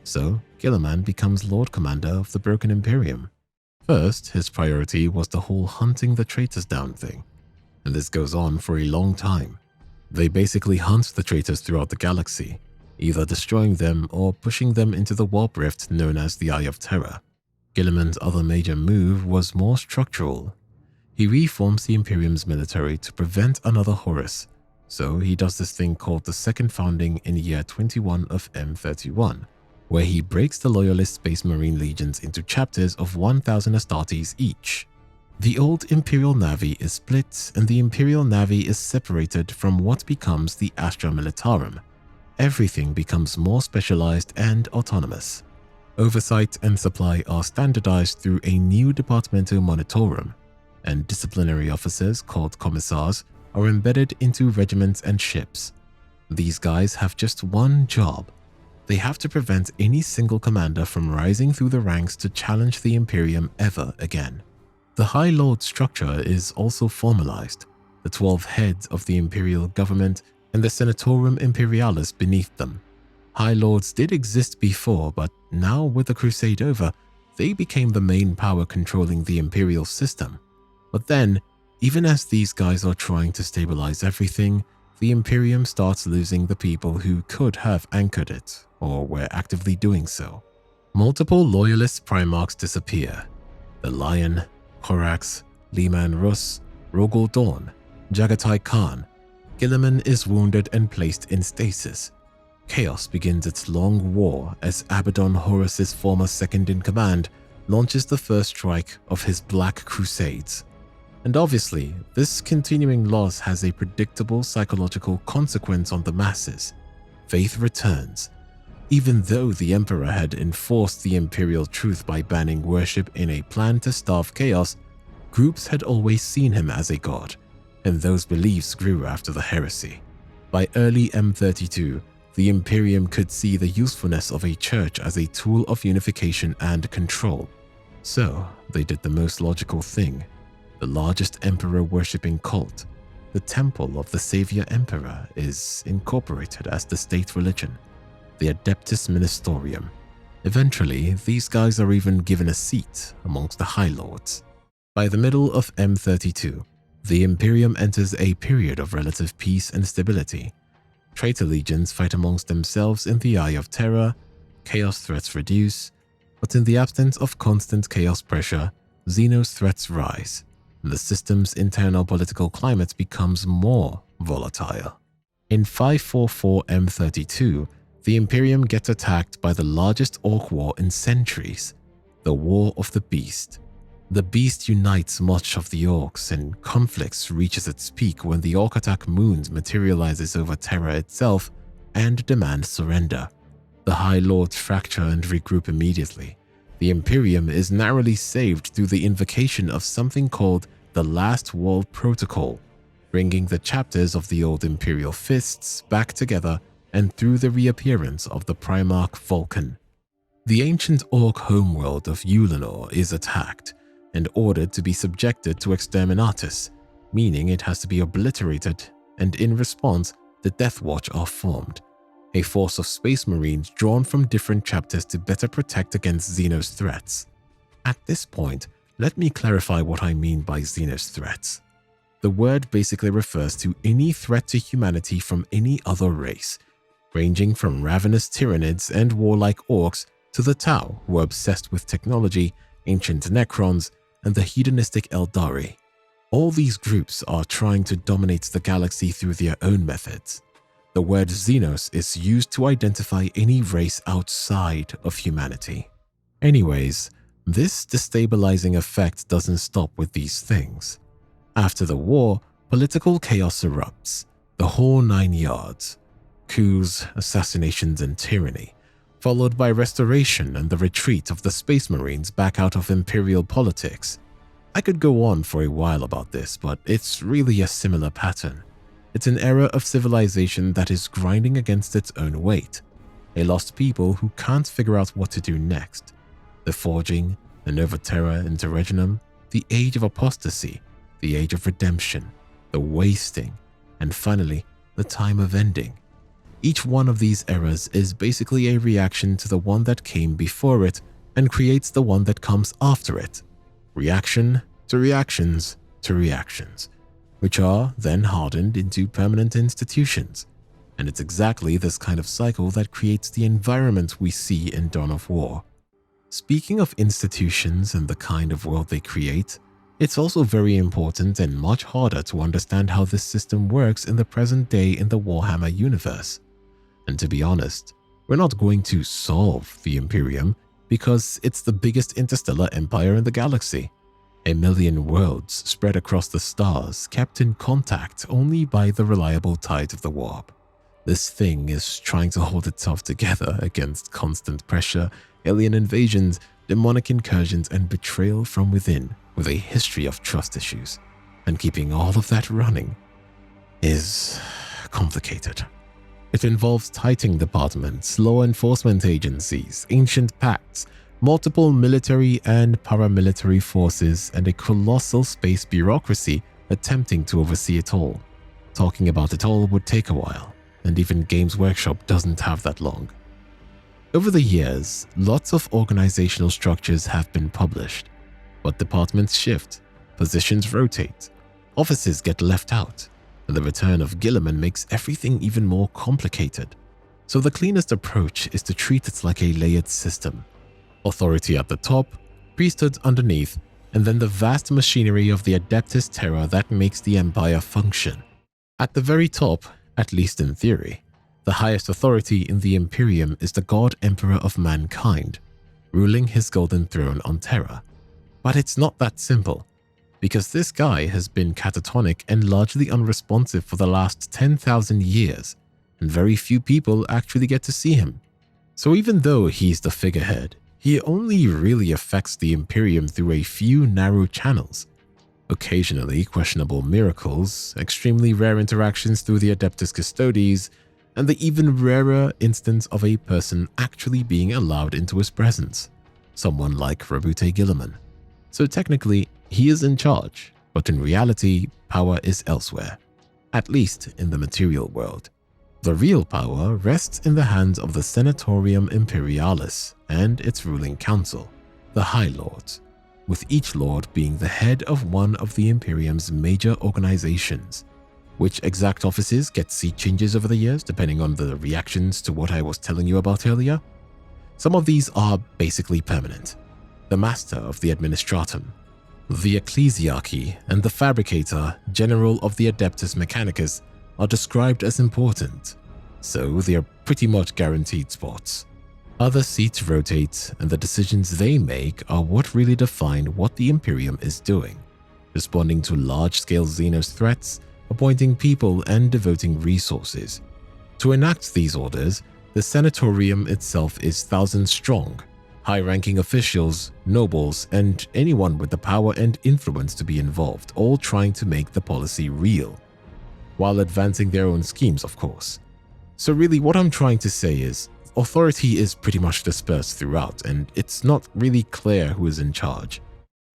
So, Gilliman becomes Lord Commander of the Broken Imperium. First, his priority was the whole hunting the traitors down thing, and this goes on for a long time. They basically hunt the traitors throughout the galaxy, either destroying them or pushing them into the warp rift known as the Eye of Terror. Gilliman's other major move was more structural. He reforms the Imperium's military to prevent another Horus, so he does this thing called the Second Founding in year 21 of M31, where he breaks the Loyalist Space Marine legions into chapters of 1,000 Astartes each. The old Imperial Navy is split and the Imperial Navy is separated from what becomes the Astra Militarum. Everything becomes more specialized and autonomous. Oversight and supply are standardized through a new Departamento Monitorum, and disciplinary officers called commissars are embedded into regiments and ships. These guys have just one job. They have to prevent any single commander from rising through the ranks to challenge the Imperium ever again. The High Lord structure is also formalized, the 12 heads of the Imperial government and the Senatorum Imperialis beneath them. High Lords did exist before, but now with the Crusade over, they became the main power controlling the Imperial system. But then, even as these guys are trying to stabilize everything, the Imperium starts losing the people who could have anchored it. or were actively doing so. Multiple loyalist Primarchs disappear. The Lion, Korax, Leman Russ, Rogol Dawn, Jagatai Khan. Guilliman is wounded and placed in stasis. Chaos begins its long war as Abaddon Horus's former second-in-command launches the first strike of his Black Crusades. And obviously, this continuing loss has a predictable psychological consequence on the masses. Faith returns. Even though the Emperor had enforced the imperial truth by banning worship in a plan to starve chaos, groups had always seen him as a god, and those beliefs grew after the heresy. By early M32, the Imperium could see the usefulness of a church as a tool of unification and control. So, they did the most logical thing. The largest emperor-worshipping cult, the Temple of the Savior Emperor, is incorporated as the state religion, the Adeptus Ministerium. Eventually, these guys are even given a seat amongst the High Lords. By the middle of M32, the Imperium enters a period of relative peace and stability. Traitor legions fight amongst themselves in the Eye of Terror, chaos threats reduce, but in the absence of constant chaos pressure, Xenos threats rise, and the system's internal political climate becomes more volatile. In 544 M32, the Imperium gets attacked by the largest Orc war in centuries, the War of the Beast. The Beast unites much of the Orcs, and conflicts reaches its peak when the Orc attack Moons materializes over Terra itself and demands surrender. The High Lords fracture and regroup immediately. The Imperium is narrowly saved through the invocation of something called the Last World Protocol, bringing the chapters of the old Imperial Fists back together and through the reappearance of the Primarch Vulcan. The ancient Orc homeworld of Ulanor is attacked and ordered to be subjected to exterminatus, meaning it has to be obliterated, and in response, the Death Watch are formed, a force of space marines drawn from different chapters to better protect against Xenos threats. At this point, let me clarify what I mean by Xenos threats. The word basically refers to any threat to humanity from any other race, ranging from ravenous Tyranids and warlike Orcs to the Tau, who are obsessed with technology, ancient Necrons, and the hedonistic Eldari. All these groups are trying to dominate the galaxy through their own methods. The word Xenos is used to identify any race outside of humanity. Anyways, this destabilizing effect doesn't stop with these things. After the war, political chaos erupts, the whole 9 yards. Coups, assassinations, and tyranny, followed by restoration and the retreat of the Space Marines back out of Imperial politics. I could go on for a while about this, but it's really a similar pattern. It's an era of civilization that is grinding against its own weight, a lost people who can't figure out what to do next. The Forging, the Nova Terra Interregnum, the Age of Apostasy, the Age of Redemption, the Wasting, and finally, the Time of Ending. Each one of these eras is basically a reaction to the one that came before it and creates the one that comes after it. Reaction to reactions to reactions, which are then hardened into permanent institutions. And it's exactly this kind of cycle that creates the environment we see in Dawn of War. Speaking of institutions and the kind of world they create, it's also very important and much harder to understand how this system works in the present day in the Warhammer universe. And to be honest, we're not going to solve the Imperium because it's the biggest interstellar empire in the galaxy. 1 million worlds spread across the stars, kept in contact only by the reliable tide of the warp. This thing is trying to hold itself together against constant pressure, alien invasions, demonic incursions, and betrayal from within, with a history of trust issues. And keeping all of that running is complicated. It involves tightening departments, law enforcement agencies, ancient pacts, multiple military and paramilitary forces, and a colossal space bureaucracy attempting to oversee it all. Talking about it all would take a while, and even Games Workshop doesn't have that long. Over the years, lots of organizational structures have been published, but departments shift, positions rotate, offices get left out, and the return of Guilliman makes everything even more complicated. So the cleanest approach is to treat it like a layered system. Authority at the top, priesthood underneath, and then the vast machinery of the Adeptus Terra that makes the Empire function. At the very top, at least in theory, the highest authority in the Imperium is the God Emperor of mankind, ruling his golden throne on Terra. But it's not that simple, because this guy has been catatonic and largely unresponsive for the last 10,000 years, and very few people actually get to see him. So even though he's the figurehead, he only really affects the Imperium through a few narrow channels. Occasionally questionable miracles, extremely rare interactions through the Adeptus Custodes, and the even rarer instance of a person actually being allowed into his presence, someone like Rabute Guilliman. So technically, he is in charge, but in reality, power is elsewhere, at least in the material world. The real power rests in the hands of the Senatorium Imperialis and its ruling council, the High Lords, with each lord being the head of one of the Imperium's major organizations. Which exact offices get seat changes over the years depending on the reactions to what I was telling you about earlier? Some of these are basically permanent. The Master of the Administratum, the Ecclesiarchy, and the Fabricator General of the Adeptus Mechanicus are described as important, so they are pretty much guaranteed spots. Other seats rotate, and the decisions they make are what really define what the Imperium is doing, responding to large-scale Xenos threats, appointing people, and devoting resources. To enact these orders, the Senatorium itself is thousands strong, high-ranking officials, nobles, and anyone with the power and influence to be involved, all trying to make the policy real, while advancing their own schemes, of course. So really what I'm trying to say is, authority is pretty much dispersed throughout, and it's not really clear who is in charge.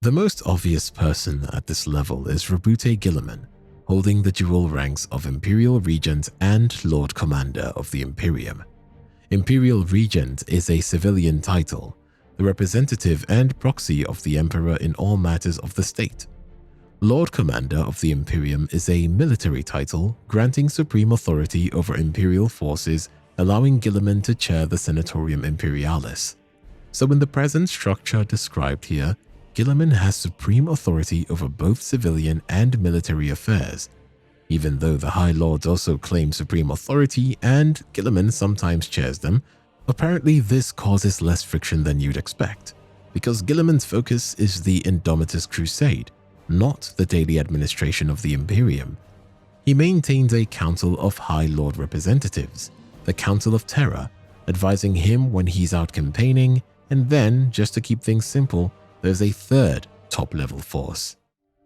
The most obvious person at this level is Rabute Guilliman, holding the dual ranks of Imperial Regent and Lord Commander of the Imperium. Imperial Regent is a civilian title, the representative and proxy of the Emperor in all matters of the state. Lord Commander of the Imperium is a military title granting supreme authority over Imperial forces, allowing Guilliman to chair the Senatorium Imperialis. So in the present structure described here, Guilliman has supreme authority over both civilian and military affairs. Even though the High Lords also claim supreme authority and Guilliman sometimes chairs them, apparently this causes less friction than you'd expect, because Guilliman's focus is the Indomitus Crusade, not the daily administration of the Imperium. He maintains a council of High Lord representatives, the Council of Terra, advising him when he's out campaigning, and then, just to keep things simple, there's a third top-level force.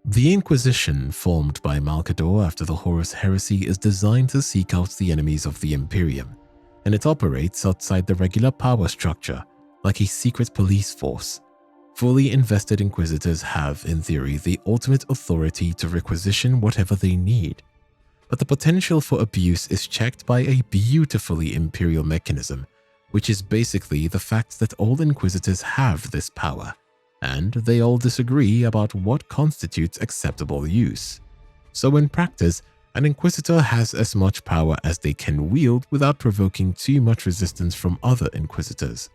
The Inquisition, formed by Malcador after the Horus Heresy, is designed to seek out the enemies of the Imperium, and it operates outside the regular power structure, like a secret police force. Fully invested Inquisitors have, in theory, the ultimate authority to requisition whatever they need, but the potential for abuse is checked by a beautifully Imperial mechanism, which is basically the fact that all Inquisitors have this power, and they all disagree about what constitutes acceptable use. So in practice, an Inquisitor has as much power as they can wield without provoking too much resistance from other Inquisitors,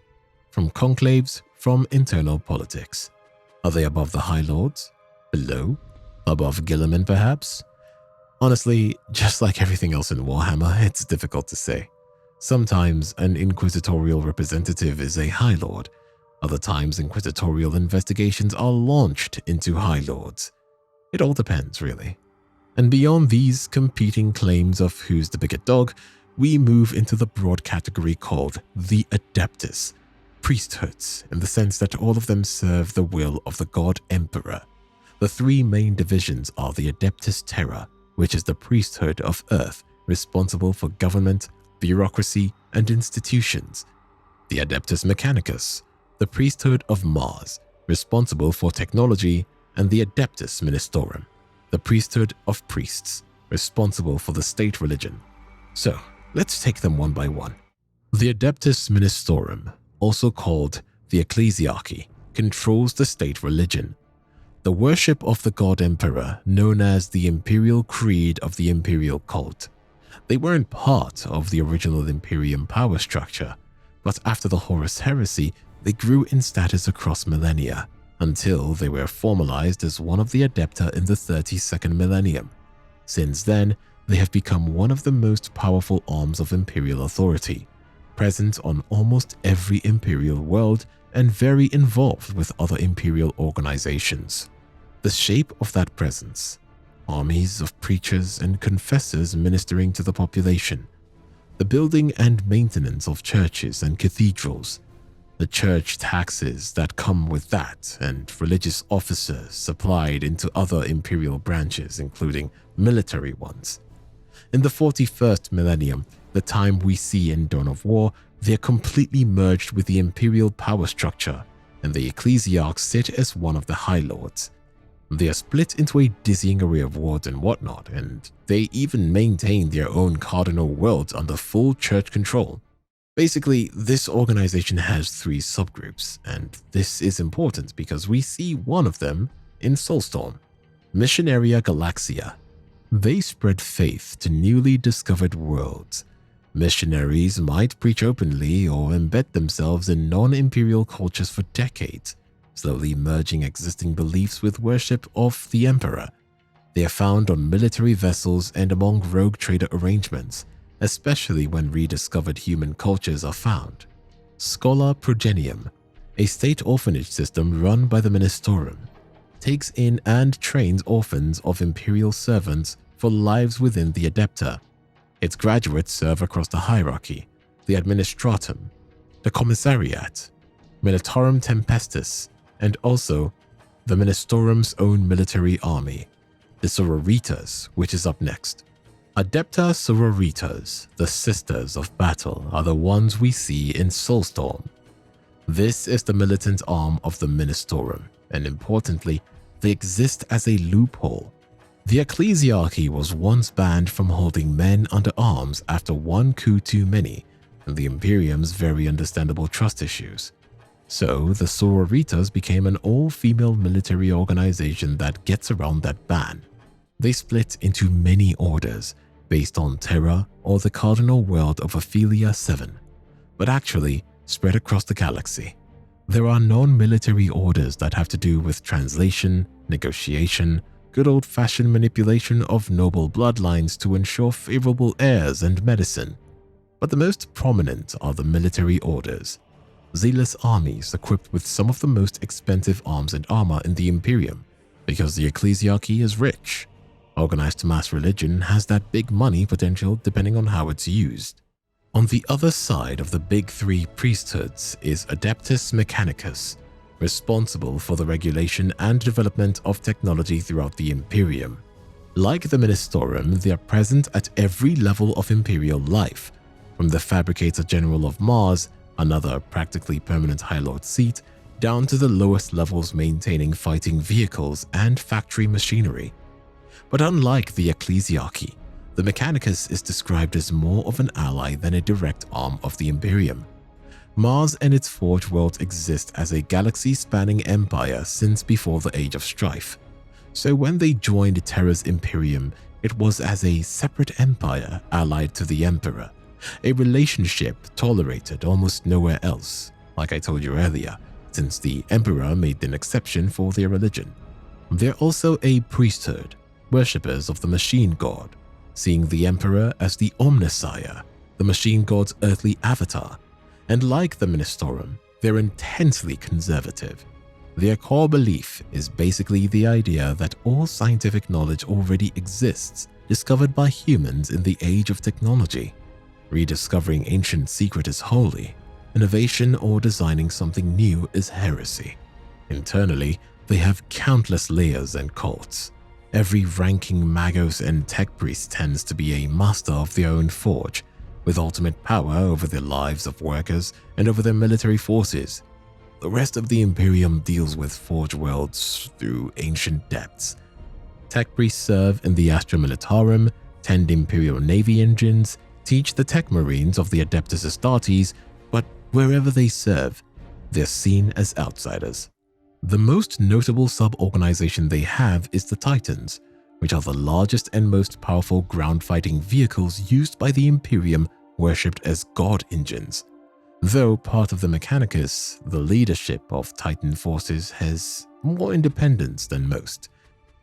from conclaves, from internal politics. Are they above the High Lords? Below? Above Guilliman, perhaps? Honestly, just like everything else in Warhammer, it's difficult to say. Sometimes an inquisitorial representative is a High Lord. Other times inquisitorial investigations are launched into High Lords. It all depends, really. And beyond these competing claims of who's the bigger dog, we move into the broad category called the Adeptus, priesthoods, in the sense that all of them serve the will of the God Emperor. The three main divisions are the Adeptus Terra, which is the priesthood of Earth, responsible for government, bureaucracy, and institutions. The Adeptus Mechanicus, the priesthood of Mars, responsible for technology, and the Adeptus Ministorum, the priesthood of priests, responsible for the state religion. So, let's take them one by one. The Adeptus Ministorum, also called the Ecclesiarchy, controls the state religion. The worship of the God Emperor, known as the Imperial Creed of the Imperial Cult. They weren't part of the original Imperium power structure, but after the Horus Heresy, they grew in status across millennia, until they were formalized as one of the Adepta in the 32nd millennium. Since then, they have become one of the most powerful arms of Imperial authority, present on almost every Imperial world and very involved with other Imperial organizations. The shape of that presence: armies of preachers and confessors ministering to the population, the building and maintenance of churches and cathedrals, the church taxes that come with that, and religious officers supplied into other imperial branches, including military ones. In the 41st millennium, the time we see in Dawn of War, they are completely merged with the imperial power structure, and the ecclesiarchs sit as one of the High Lords. They are split into a dizzying array of wards and whatnot, and they even maintain their own cardinal worlds under full church control. Basically, this organization has 3 subgroups, and this is important because we see one of them in Soulstorm, Missionaria Galaxia. They spread faith to newly discovered worlds. Missionaries might preach openly or embed themselves in non-imperial cultures for decades, slowly merging existing beliefs with worship of the Emperor. They are found on military vessels and among rogue trader arrangements, especially when rediscovered human cultures are found. Schola Progenium, a state orphanage system run by the Ministorum, takes in and trains orphans of imperial servants for lives within the Adepta. Its graduates serve across the hierarchy, the Administratum, the Commissariat, Militarum Tempestus, and also the Ministorum's own military army, the Sororitas, which is up next. Adepta Sororitas, the Sisters of Battle, are the ones we see in Soulstorm. This is the militant arm of the Ministorum, and importantly, they exist as a loophole. The ecclesiarchy was once banned from holding men under arms after one coup too many, and the Imperium's very understandable trust issues. So the Sororitas became an all-female military organization that gets around that ban. They split into many orders based on Terra or the cardinal world of Ophelia 7, but actually spread across the galaxy. There are non-military orders that have to do with translation, negotiation, good old-fashioned manipulation of noble bloodlines to ensure favorable heirs and medicine. But the most prominent are the military orders, zealous armies equipped with some of the most expensive arms and armor in the Imperium, because the ecclesiarchy is rich. Organized mass religion has that big money potential depending on how it's used. On the other side of the big 3 priesthoods is Adeptus Mechanicus, responsible for the regulation and development of technology throughout the Imperium. Like the Ministorum, they are present at every level of Imperial life, from the Fabricator General of Mars, another practically permanent High Lord seat, down to the lowest levels maintaining fighting vehicles and factory machinery. But unlike the ecclesiarchy, the Mechanicus is described as more of an ally than a direct arm of the Imperium. Mars and its Forge world exist as a galaxy-spanning empire since before the Age of Strife. So when they joined Terra's Imperium, it was as a separate empire allied to the Emperor, a relationship tolerated almost nowhere else, like I told you earlier, since the Emperor made an exception for their religion. They're also a priesthood, worshippers of the Machine God, seeing the Emperor as the Omnissiah, the Machine God's earthly avatar, and like the Ministorum, they're intensely conservative. Their core belief is basically the idea that all scientific knowledge already exists, discovered by humans in the age of technology. Rediscovering ancient secret is holy. Innovation or designing something new is heresy. Internally, they have countless layers and cults. Every ranking Magos and tech priest tends to be a master of their own forge, with ultimate power over the lives of workers and over their military forces. The rest of the Imperium deals with Forge worlds through ancient depths. Tech priests serve in the Astra Militarum, tend Imperial Navy engines, teach the tech marines of the Adeptus Astartes, but wherever they serve, they're seen as outsiders. The most notable sub-organization they have is the Titans, which are the largest and most powerful ground-fighting vehicles used by the Imperium, worshipped as god engines. Though part of the Mechanicus, the leadership of Titan forces has more independence than most,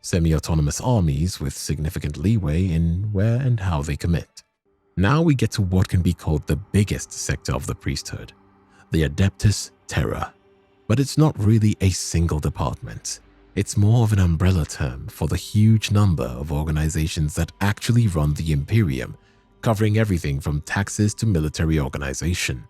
semi-autonomous armies with significant leeway in where and how they commit. Now we get to what can be called the biggest sector of the priesthood, the Adeptus Terra. But it's not really a single department. It's more of an umbrella term for the huge number of organizations that actually run the Imperium, covering everything from taxes to military organization.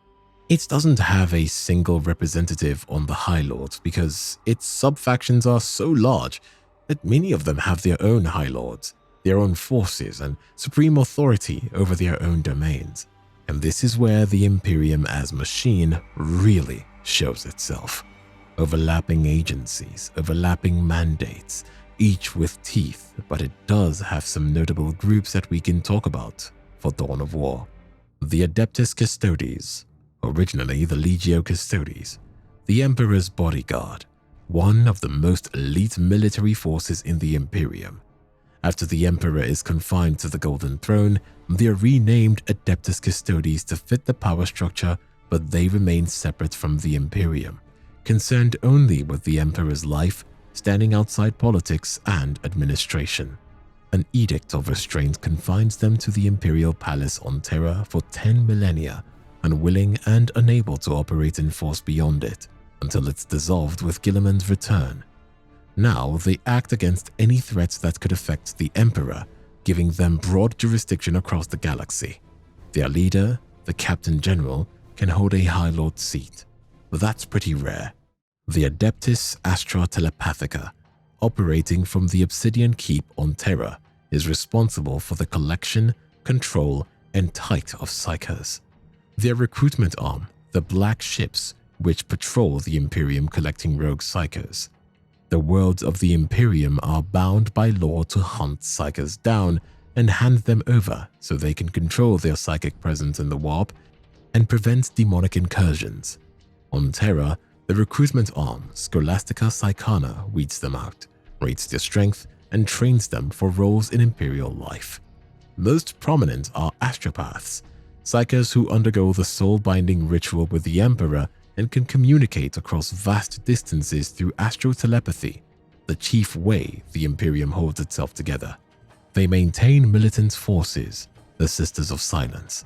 It doesn't have a single representative on the High Lords because its sub-factions are so large that many of them have their own High Lords, their own forces, and supreme authority over their own domains. And this is where the Imperium as machine really shows itself. Overlapping agencies, overlapping mandates, each with teeth, but it does have some notable groups that we can talk about for Dawn of War. The Adeptus Custodes, originally the Legio Custodes, the Emperor's bodyguard, one of the most elite military forces in the Imperium. After the Emperor is confined to the Golden Throne, they are renamed Adeptus Custodes to fit the power structure, but they remain separate from the Imperium, concerned only with the Emperor's life, standing outside politics and administration. An edict of restraint confines them to the Imperial Palace on Terra for 10 millennia, unwilling and unable to operate in force beyond it, until it's dissolved with Guilliman's return. Now they act against any threats that could affect the Emperor, giving them broad jurisdiction across the galaxy. Their leader, the Captain General, can hold a High Lord seat, but that's pretty rare. The Adeptus Astra Telepathica, operating from the Obsidian Keep on Terra, is responsible for the collection, control, and tight of psychers. Their recruitment arm, the Black Ships, which patrol the Imperium collecting rogue psychers. The worlds of the Imperium are bound by law to hunt psychers down and hand them over so they can control their psychic presence in the warp and prevent demonic incursions. On Terra, the recruitment arm, Scholastica Psychana, weeds them out, rates their strength, and trains them for roles in Imperial life. Most prominent are astropaths, psychers who undergo the soul-binding ritual with the Emperor and can communicate across vast distances through astral telepathy, the chief way the Imperium holds itself together. They maintain militant forces, the Sisters of Silence,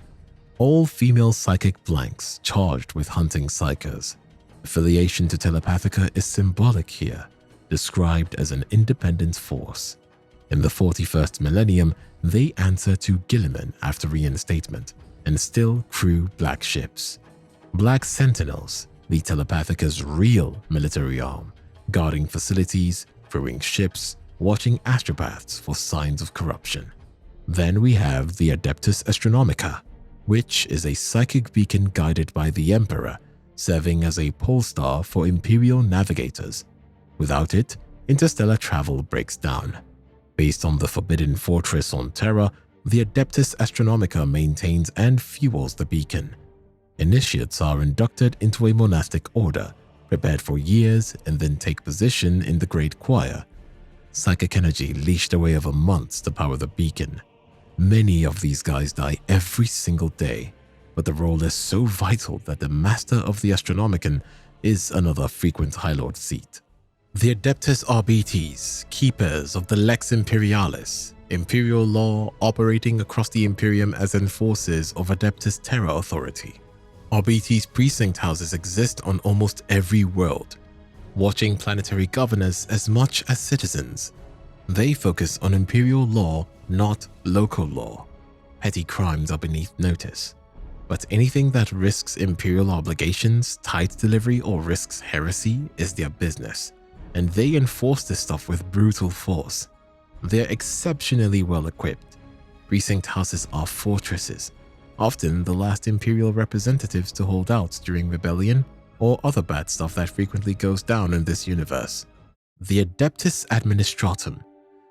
all female psychic blanks charged with hunting psychers. Affiliation to Telepathica is symbolic here, described as an independent force. In the 41st millennium, they answer to Guilliman after reinstatement and still crew Black Ships. Black Sentinels, the Telepathica's real military arm, guarding facilities, crewing ships, watching astropaths for signs of corruption. Then we have the Adeptus Astronomica, which is a psychic beacon guided by the Emperor, serving as a pole star for Imperial navigators. Without it, interstellar travel breaks down. Based on the Forbidden Fortress on Terra, the Adeptus Astronomica maintains and fuels the beacon. Initiates are inducted into a monastic order, prepared for years, and then take position in the Great Choir. Psychic energy leashed away over months to power the beacon. Many of these guys die every single day, but the role is so vital that the Master of the Astronomicon is another frequent High Lord seat. The Adeptus Arbites, keepers of the Lex Imperialis, imperial law operating across the Imperium as enforcers of Adeptus Terra authority. Arbites precinct houses exist on almost every world, watching planetary governors as much as citizens. They focus on imperial law, not local law. Petty crimes are beneath notice, but anything that risks imperial obligations, tight delivery, or risks heresy is their business, and they enforce this stuff with brutal force. They're exceptionally well equipped. Precinct houses are fortresses, often the last imperial representatives to hold out during rebellion or other bad stuff that frequently goes down in this universe. The Adeptus Administratum,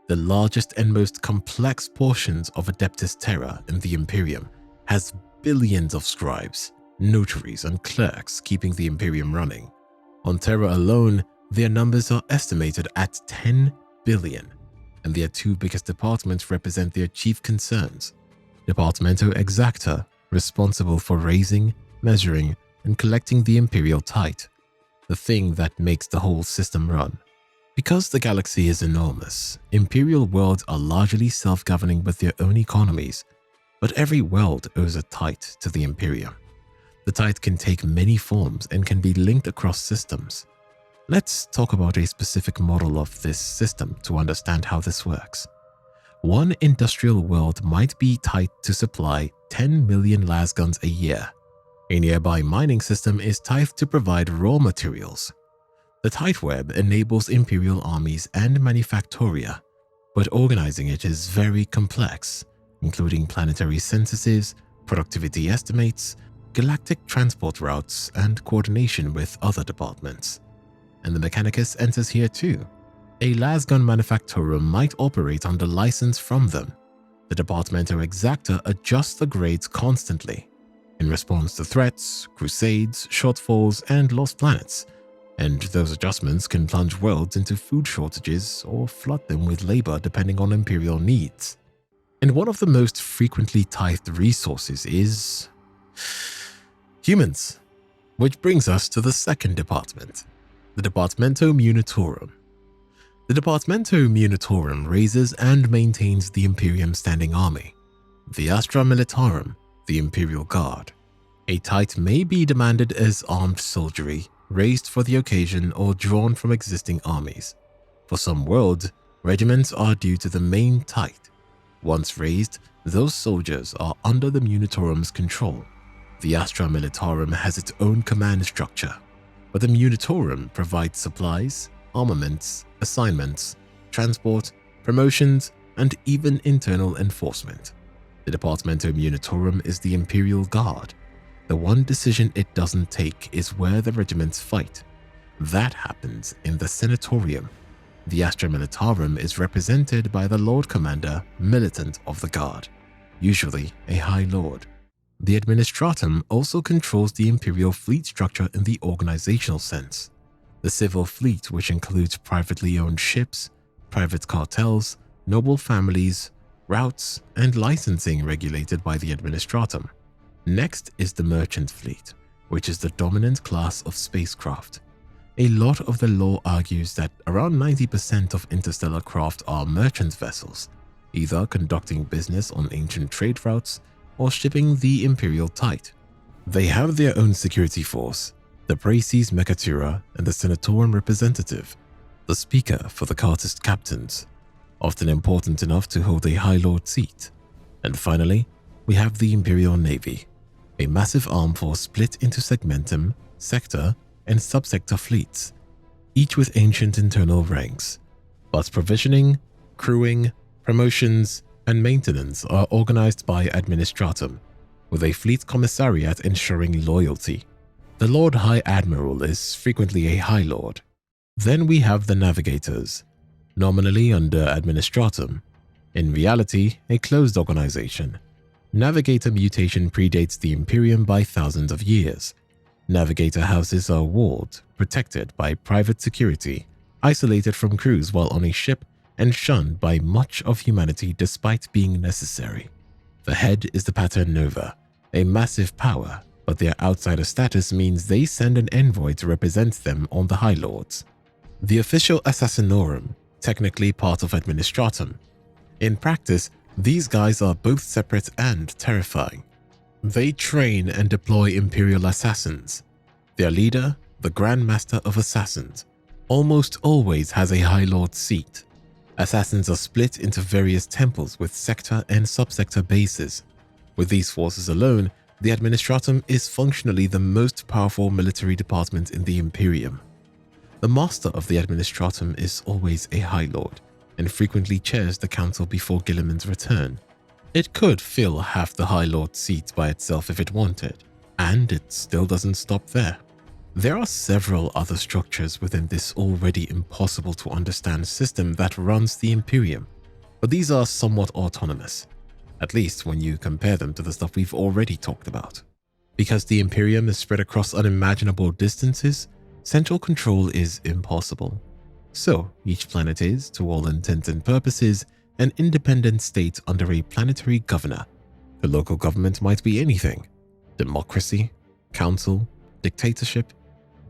the largest and most complex portions of Adeptus Terra in the Imperium, has billions of scribes, notaries, and clerks keeping the Imperium running. On Terra alone, their numbers are estimated at 10 billion. and their two biggest departments represent their chief concerns. Departamento Exacta, responsible for raising, measuring, and collecting the Imperial Tide, the thing that makes the whole system run. Because the galaxy is enormous, Imperial worlds are largely self-governing with their own economies, but every world owes a tide to the Imperium. The tide can take many forms and can be linked across systems. Let's talk about a specific model of this system to understand how this works. One industrial world might be tied to supply 10 million lasguns a year. A nearby mining system is tied to provide raw materials. The tide web enables Imperial armies and manufactoria, but organizing it is very complex, including planetary censuses, productivity estimates, galactic transport routes, and coordination with other departments. And the Mechanicus enters here too. A lasgun manufacturer might operate under license from them. The Departamento Exacta adjusts the grades constantly in response to threats, crusades, shortfalls, and lost planets, and those adjustments can plunge worlds into food shortages or flood them with labor depending on Imperial needs. And one of the most frequently tithed resources is humans, which brings us to the second department, the Departamento Munitorum. The Departamento Munitorum raises and maintains the Imperium Standing Army, the Astra Militarum, the Imperial Guard. A tide may be demanded as armed soldiery, raised for the occasion or drawn from existing armies. For some worlds, regiments are due to the main tide. Once raised, those soldiers are under the Munitorum's control. The Astra Militarum has its own command structure, but the Munitorum provides supplies, armaments, assignments, transport, promotions, and even internal enforcement. The Departamento Munitorum is the Imperial Guard. The one decision it doesn't take is where the regiments fight. That happens in the Senatorium. The Astra Militarum is represented by the Lord Commander Militant of the Guard, usually a High Lord. The Administratum also controls the Imperial fleet structure in the organizational sense. The civil fleet, which includes privately owned ships, private cartels, noble families, routes, and licensing regulated by the Administratum. Next is the merchant fleet, which is the dominant class of spacecraft. A lot of the lore argues that around 90% of interstellar craft are merchant vessels, either conducting business on ancient trade routes or shipping the Imperial Tide. They have their own security force, the Praeses Mechatura and the Senatorum Representative, the speaker for the Cartist captains, often important enough to hold a High Lord seat. And finally, we have the Imperial Navy, a massive armed force split into segmentum, sector, and subsector fleets, each with ancient internal ranks. But provisioning, crewing, promotions, and maintenance are organized by Administratum, with a fleet commissariat ensuring loyalty. The Lord High Admiral is frequently a High Lord. Then we have the Navigators, nominally under Administratum, in reality a closed organization. Navigator mutation predates the Imperium by thousands of years. Navigator houses are walled, protected by private security, isolated from crews while on a ship, and shunned by much of humanity despite being necessary. The head is the Pater Nova, a massive power, but their outsider status means they send an envoy to represent them on the High Lords. The official Assassinorum, technically part of Administratum. In practice, these guys are both separate and terrifying. They train and deploy Imperial assassins. Their leader, the Grand Master of Assassins, almost always has a High Lord seat. Assassins are split into various temples with sector and subsector bases. With these forces alone, the Administratum is functionally the most powerful military department in the Imperium. The master of the Administratum is always a High Lord, and frequently chairs the council before Guilliman's return. It could fill half the High Lord seats by itself if it wanted, and it still doesn't stop there. There are several other structures within this already impossible to understand system that runs the Imperium, but these are somewhat autonomous, at least when you compare them to the stuff we've already talked about. Because the Imperium is spread across unimaginable distances, central control is impossible. So, each planet is, to all intents and purposes, an independent state under a planetary governor. The local government might be anything: democracy, council, dictatorship,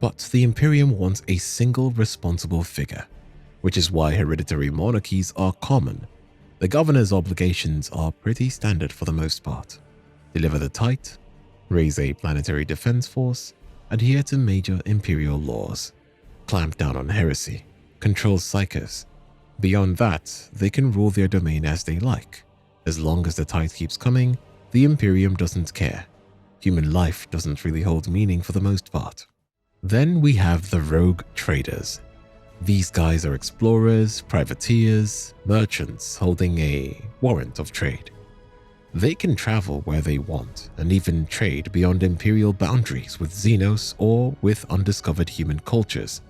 but the Imperium wants a single responsible figure, which is why hereditary monarchies are common. The governor's obligations are pretty standard for the most part: deliver the tithe, raise a planetary defense force, adhere to major imperial laws, clamp down on heresy, control psychers. Beyond that, they can rule their domain as they like. As long as the tithe keeps coming, the Imperium doesn't care. Human life doesn't really hold meaning for the most part. Then we have the rogue traders. These guys are explorers, privateers, merchants holding a warrant of trade. They can travel where they want and even trade beyond imperial boundaries with Xenos or with undiscovered human cultures.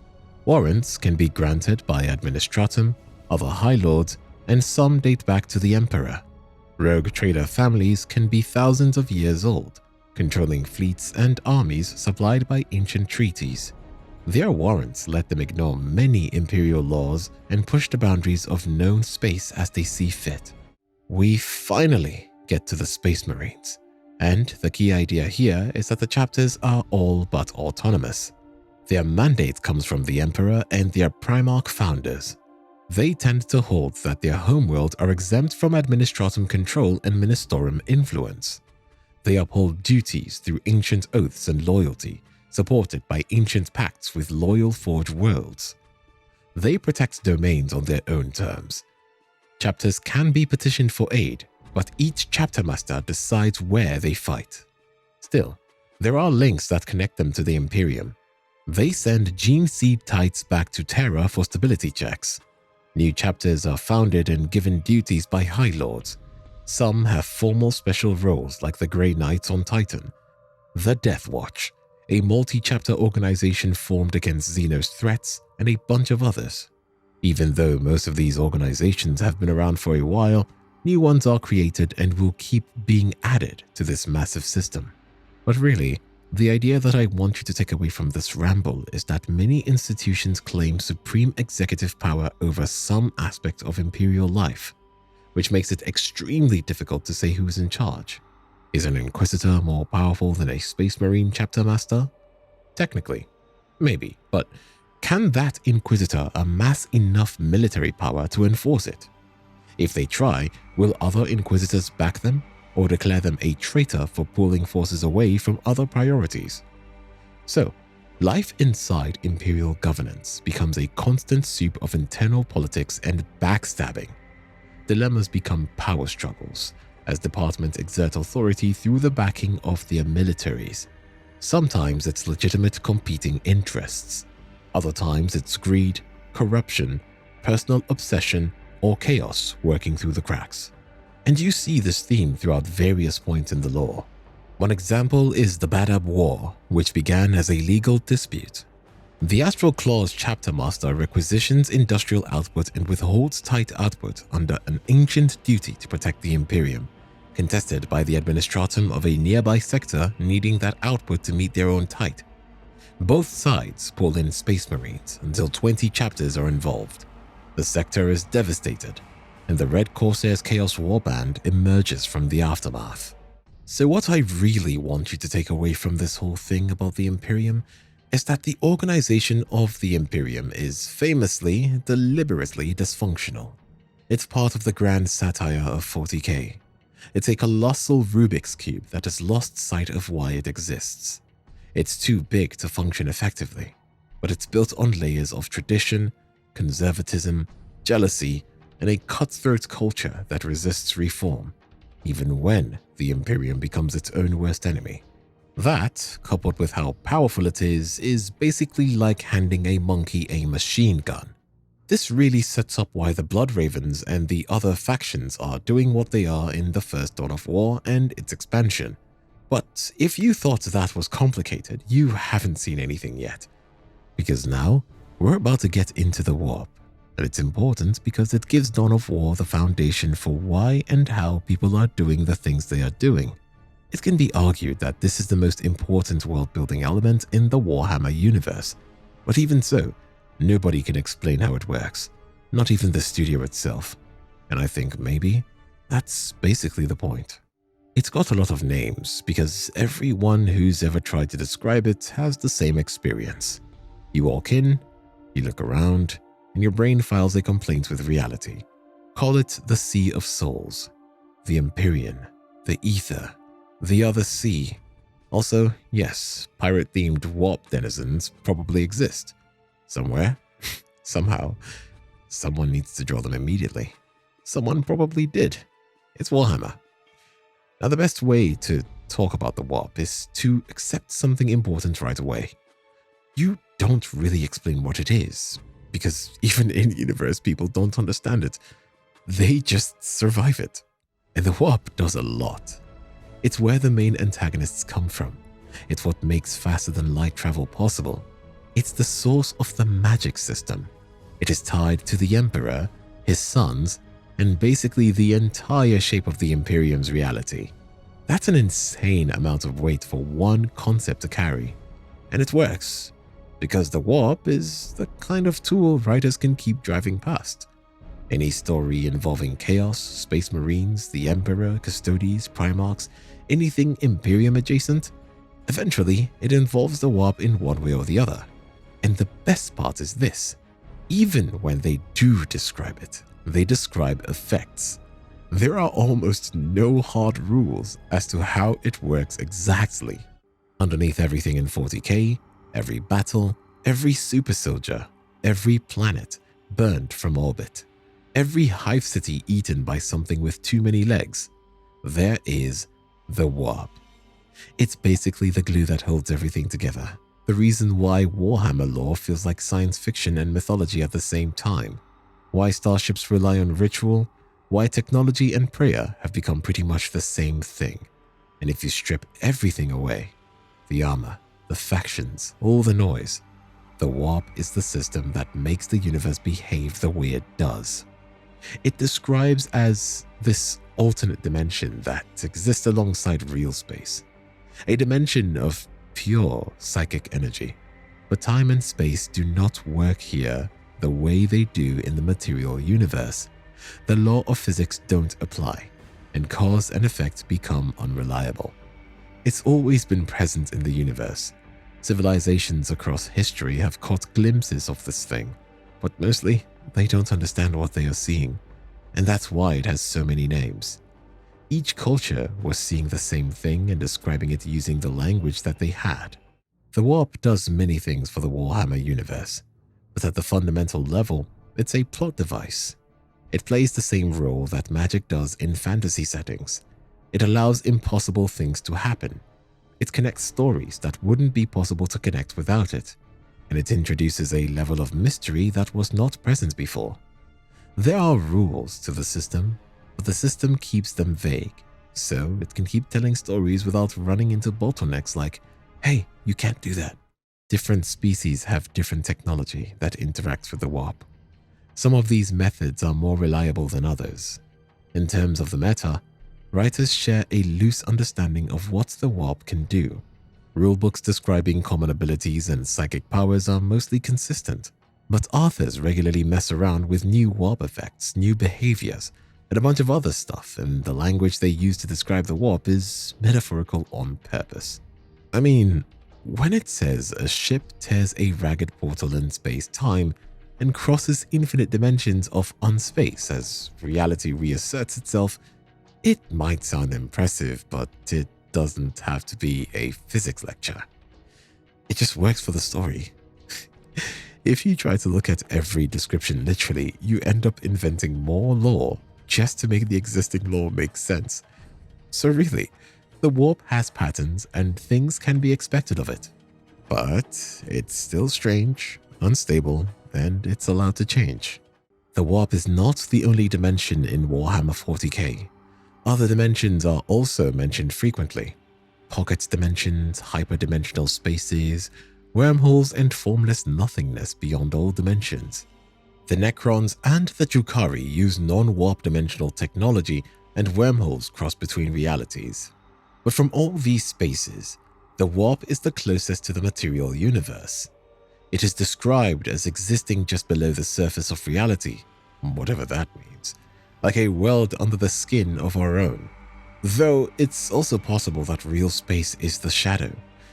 Warrants can be granted by Administratum, other High Lords, and some date back to the Emperor. Rogue trader families can be thousands of years old, controlling fleets and armies supplied by ancient treaties. Their warrants let them ignore many imperial laws and push the boundaries of known space as they see fit. We finally get to the Space Marines, and the key idea here is that the chapters are all but autonomous. Their mandate comes from the Emperor and their Primarch founders. They tend to hold that their homeworld are exempt from Administratum control and Ministorum influence. They uphold duties through ancient oaths and loyalty, supported by ancient pacts with loyal forged worlds. They protect domains on their own terms. Chapters can be petitioned for aid, but each chapter master decides where they fight. Still, there are links that connect them to the Imperium. They send gene seed tithes back to Terra for stability checks. New chapters are founded and given duties by High Lords. Some have formal special roles like the Grey Knights on Titan. The Death Watch, a multi-chapter organization formed against Xenos threats, and a bunch of others. Even though most of these organizations have been around for a while, new ones are created and will keep being added to this massive system. But really, the idea that I want you to take away from this ramble is that many institutions claim supreme executive power over some aspect of imperial life, which makes it extremely difficult to say who's in charge. Is an Inquisitor more powerful than a Space Marine chapter master? Technically, maybe, but can that Inquisitor amass enough military power to enforce it? If they try, will other Inquisitors back them or declare them a traitor for pulling forces away from other priorities? So, life inside imperial governance becomes a constant soup of internal politics and backstabbing. Dilemmas become power struggles, as departments exert authority through the backing of their militaries. Sometimes it's legitimate competing interests. Other times it's greed, corruption, personal obsession, or chaos working through the cracks. And you see this theme throughout various points in the lore. One example is the Badab War, which began as a legal dispute. The Astral Claw's chapter master requisitions industrial output and withholds tithe output under an ancient duty to protect the Imperium, contested by the Administratum of a nearby sector needing that output to meet their own tithe. Both sides pull in Space Marines until 20 chapters are involved. The sector is devastated, and the Red Corsair's Chaos Warband emerges from the aftermath. So what I really want you to take away from this whole thing about the Imperium is that the organization of the Imperium is famously, deliberately dysfunctional. It's part of the grand satire of 40k. It's a colossal Rubik's Cube that has lost sight of why it exists. It's too big to function effectively, but it's built on layers of tradition, conservatism, jealousy, and a cutthroat culture that resists reform, even when the Imperium becomes its own worst enemy. That, coupled with how powerful it is basically like handing a monkey a machine gun. This really sets up why the Blood Ravens and the other factions are doing what they are in the First Dawn of War and its expansion. But if you thought that was complicated, you haven't seen anything yet. Because now, we're about to get into the warp, and it's important because it gives Dawn of War the foundation for why and how people are doing the things they are doing. It can be argued that this is the most important world-building element in the Warhammer universe, but even so, Nobody can explain how it works, not even the studio itself. And I think maybe that's basically the point. It's got a lot of names because everyone who's ever tried to describe it has the same experience. You walk in, you look around, and your brain files a complaint with reality. Call it the Sea of Souls, the Empyrean, the Ether, the Other Sea. Also, yes, pirate-themed warp denizens probably exist. Somewhere, somehow. Someone needs to draw them immediately. Someone probably did. It's Warhammer. Now, the best way to talk about the warp is to accept something important right away. You don't really explain what it is, because even in-universe people don't understand it. They just survive it. And the warp does a lot. It's where the main antagonists come from. It's what makes faster-than-light travel possible. It's the source of the magic system. It is tied to the Emperor, his sons, and basically the entire shape of the Imperium's reality. That's an insane amount of weight for one concept to carry. And it works, because the warp is the kind of tool writers can keep driving past. Any story involving chaos, space marines, the Emperor, Custodes, Primarchs, anything Imperium adjacent, eventually it involves the warp in one way or the other. And the best part is this: even when they do describe it, they describe effects. There are almost no hard rules as to how it works exactly. Underneath everything in 40k, every battle, every super soldier, every planet burned from orbit, every hive city eaten by something with too many legs, there is the warp. It's basically the glue that holds everything together. The reason why Warhammer lore feels like science fiction and mythology at the same time. Why starships rely on ritual. Why technology and prayer have become pretty much the same thing. And if you strip everything away, the armor, the factions, all the noise, the warp is the system that makes the universe behave the way it does. It describes as this alternate dimension that exists alongside real space. A dimension of pure psychic energy. But time and space do not work here the way they do in the material universe. The law of physics don't apply, and cause and effect become unreliable. It's always been present in the universe. Civilizations across history have caught glimpses of this thing, but mostly they don't understand what they are seeing, and that's why it has so many names. Each culture was seeing the same thing and describing it using the language that they had. The warp does many things for the Warhammer universe, but at the fundamental level, it's a plot device. It plays the same role that magic does in fantasy settings. It allows impossible things to happen. It connects stories that wouldn't be possible to connect without it, and it introduces a level of mystery that was not present before. There are rules to the system, but the system keeps them vague, so it can keep telling stories without running into bottlenecks like, hey, you can't do that. Different species have different technology that interacts with the warp. Some of these methods are more reliable than others. In terms of the meta, writers share a loose understanding of what the warp can do. Rulebooks describing common abilities and psychic powers are mostly consistent, but authors regularly mess around with new warp effects, new behaviors, and a bunch of other stuff, and the language they use to describe the warp is metaphorical on purpose. I mean, when it says a ship tears a ragged portal in space-time and crosses infinite dimensions of unspace as reality reasserts itself, it might sound impressive, but it doesn't have to be a physics lecture. It just works for the story. If you try to look at every description literally, you end up inventing more lore just to make the existing lore make sense. So really, the warp has patterns and things can be expected of it. But it's still strange, unstable, and it's allowed to change. The warp is not the only dimension in Warhammer 40k. Other dimensions are also mentioned frequently. Pocket dimensions, hyperdimensional spaces, wormholes, and formless nothingness beyond all dimensions. The Necrons and the Drukhari use non-warp dimensional technology, and wormholes cross between realities. But from all these spaces, the warp is the closest to the material universe. It is described as existing just below the surface of reality, whatever that means, like a world under the skin of our own. Though it's also possible that real space is the shadow,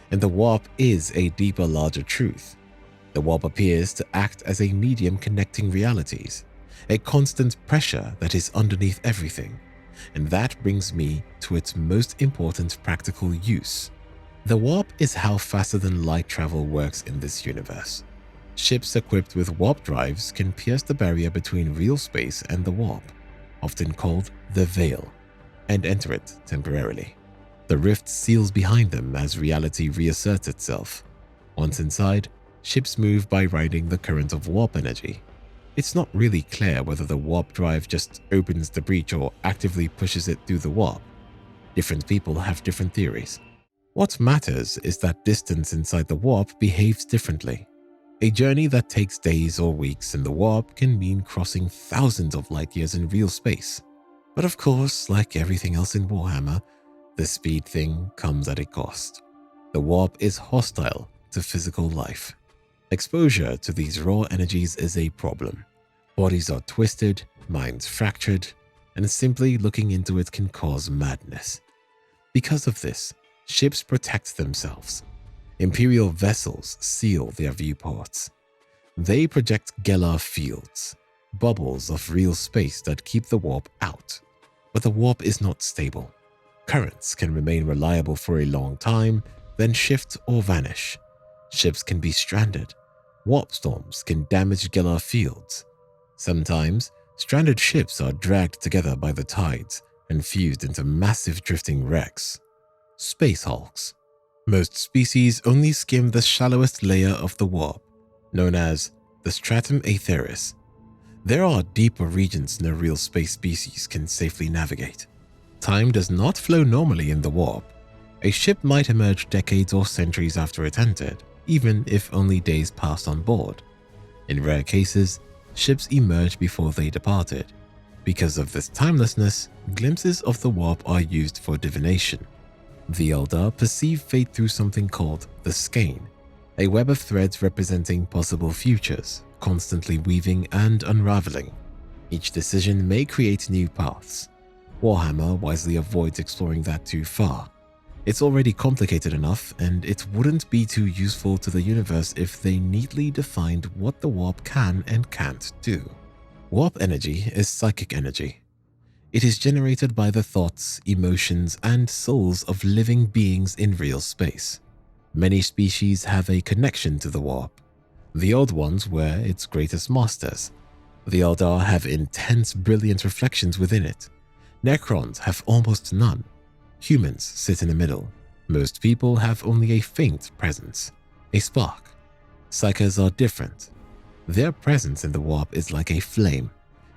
and the warp is a deeper, larger truth. The warp appears to act as a medium connecting realities, a constant pressure that is underneath everything. And that brings me to its most important practical use. The warp is how faster-than-light travel works in this universe. Ships equipped with warp drives can pierce the barrier between real space and the warp, often called the veil, and enter it temporarily. The rift seals behind them as reality reasserts itself. Once inside, ships move by riding the current of warp energy. It's not really clear whether the warp drive just opens the breach or actively pushes it through the warp. Different people have different theories. What matters is that distance inside the warp behaves differently. A journey that takes days or weeks in the warp can mean crossing thousands of light years in real space. But of course, like everything else in Warhammer, the speed thing comes at a cost. The warp is hostile to physical life. Exposure to these raw energies is a problem. Bodies are twisted, minds fractured, and simply looking into it can cause madness. Because of this, ships protect themselves. Imperial vessels seal their viewports. They project Gellar fields, bubbles of real space that keep the warp out. But the warp is not stable. Currents can remain reliable for a long time, then shift or vanish. Ships can be stranded. Warp storms can damage Gellar fields. Sometimes, stranded ships are dragged together by the tides and fused into massive drifting wrecks. Space hulks. Most species only skim the shallowest layer of the warp, known as the stratum aetheris. There are deeper regions no real space species can safely navigate. Time does not flow normally in the warp. A ship might emerge decades or centuries after it entered, even if only days passed on board. In rare cases, ships emerge before they departed. Because of this timelessness, glimpses of the warp are used for divination. The Eldar perceive fate through something called the skein, a web of threads representing possible futures, constantly weaving and unraveling. Each decision may create new paths. Warhammer wisely avoids exploring that too far. It's already complicated enough, and it wouldn't be too useful to the universe if they neatly defined what the warp can and can't do. Warp energy is psychic energy. It is generated by the thoughts, emotions, and souls of living beings in real space. Many species have a connection to the warp. The Old Ones were its greatest masters. The Eldar have intense, brilliant reflections within it. Necrons have almost none. Humans sit in the middle. Most people have only a faint presence, a spark. Psykers are different. Their presence in the warp is like a flame.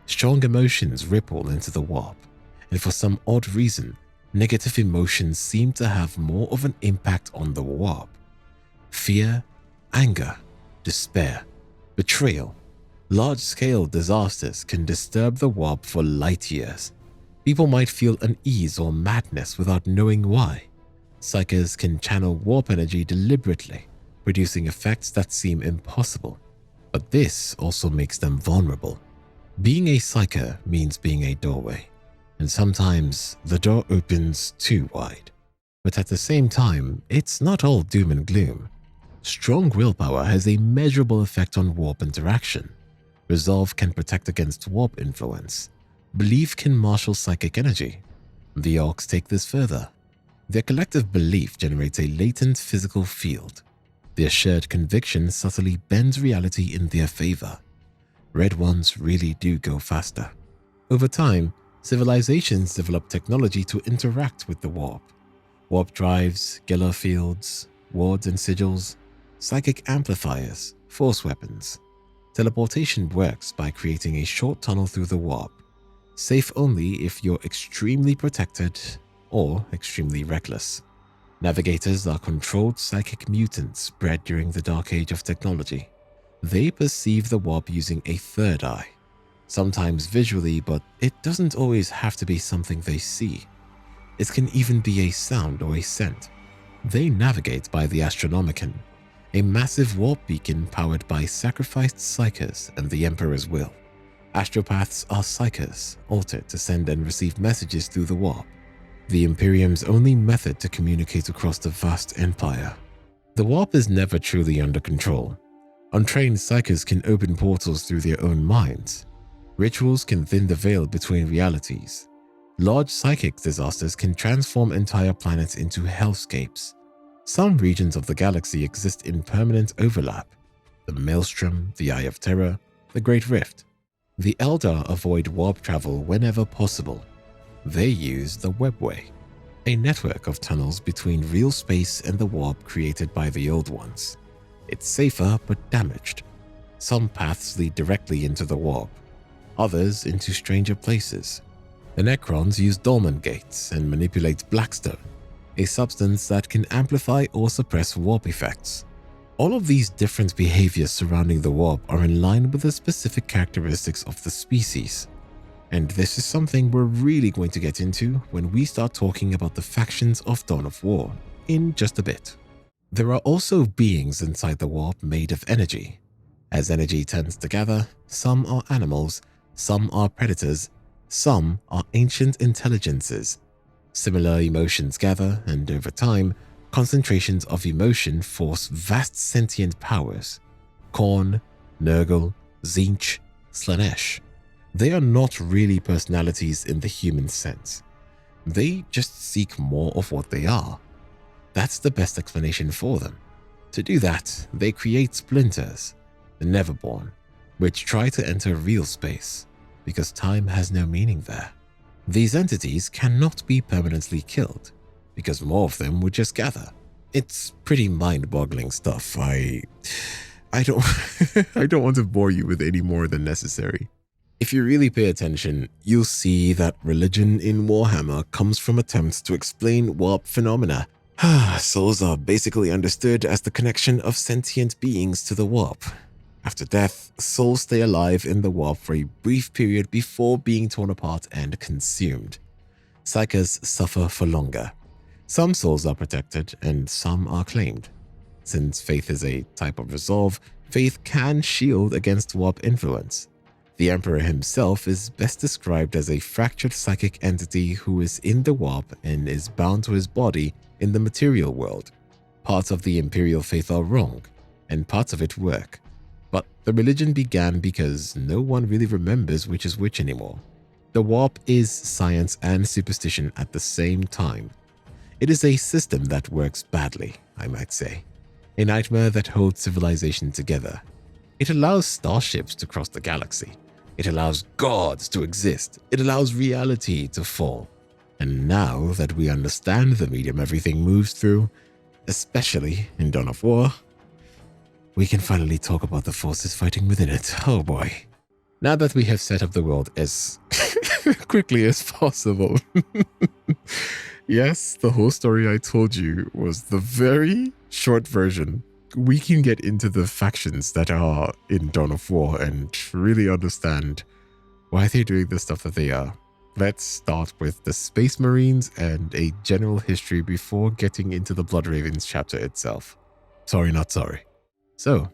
Strong emotions ripple into the warp, and for some odd reason, negative emotions seem to have more of an impact on the warp. Fear, anger, despair, betrayal. Large-scale disasters can disturb the warp for light years. People might feel unease or madness without knowing why. Psykers can channel warp energy deliberately, producing effects that seem impossible. But this also makes them vulnerable. Being a psyker means being a doorway, and sometimes the door opens too wide. But at the same time, it's not all doom and gloom. Strong willpower has a measurable effect on warp interaction. Resolve can protect against warp influence. Belief can marshal psychic energy. The Orcs take this further. Their collective belief generates a latent physical field. Their shared conviction subtly bends reality in their favor. Red Ones really do go faster. Over time, civilizations develop technology to interact with the warp. Warp drives, Gellar fields, wards and sigils, psychic amplifiers, force weapons. Teleportation works by creating a short tunnel through the warp. Safe only if you're extremely protected or extremely reckless. Navigators are controlled psychic mutants bred during the Dark Age of technology. They perceive the warp using a third eye, sometimes visually, but it doesn't always have to be something they see. It can even be a sound or a scent. They navigate by the Astronomicon, a massive warp beacon powered by sacrificed psykers and the Emperor's will. Astropaths are psykers, altered to send and receive messages through the warp, the Imperium's only method to communicate across the vast empire. The warp is never truly under control. Untrained psykers can open portals through their own minds. Rituals can thin the veil between realities. Large psychic disasters can transform entire planets into hellscapes. Some regions of the galaxy exist in permanent overlap. The Maelstrom, the Eye of Terror, the Great Rift. The Eldar avoid warp travel whenever possible. They use the Webway, a network of tunnels between real space and the warp created by the Old Ones. It's safer but damaged. Some paths lead directly into the warp, others into stranger places. The Necrons use dolmen gates and manipulate Blackstone, a substance that can amplify or suppress warp effects. All of these different behaviors surrounding the warp are in line with the specific characteristics of the species. And this is something we're really going to get into when we start talking about the factions of Dawn of War in just a bit. There are also beings inside the warp made of energy. As energy tends to gather, some are animals, some are predators, some are ancient intelligences. Similar emotions gather, and over time, concentrations of emotion force vast sentient powers. Khorne, Nurgle, Tzeentch, Slaanesh. They are not really personalities in the human sense. They just seek more of what they are. That's the best explanation for them. To do that, they create splinters, the Neverborn, which try to enter real space, because time has no meaning there. These entities cannot be permanently killed, because more of them would just gather. It's pretty mind-boggling stuff. I don't I don't want to bore you with any more than necessary. If you really pay attention, you'll see that religion in Warhammer comes from attempts to explain warp phenomena. Souls are basically understood as the connection of sentient beings to the warp. After death, souls stay alive in the warp for a brief period before being torn apart and consumed. Psykers suffer for longer. Some souls are protected and some are claimed. Since faith is a type of resolve, faith can shield against warp influence. The Emperor himself is best described as a fractured psychic entity who is in the warp and is bound to his body in the material world. Parts of the Imperial faith are wrong, and parts of it work. But the religion began because no one really remembers which is which anymore. The warp is science and superstition at the same time. It is a system that works badly, I might say. A nightmare that holds civilization together. It allows starships to cross the galaxy. It allows gods to exist. It allows reality to fall. And now that we understand the medium everything moves through, especially in Dawn of War, we can finally talk about the forces fighting within it. Oh boy. Now that we have set up the world as quickly as possible. Yes, the whole story I told you was the very short version. We can get into the factions that are in Dawn of War and really understand why they're doing the stuff that they are. Let's start with the Space Marines and a general history before getting into the Blood Ravens chapter itself. Sorry, not sorry. So,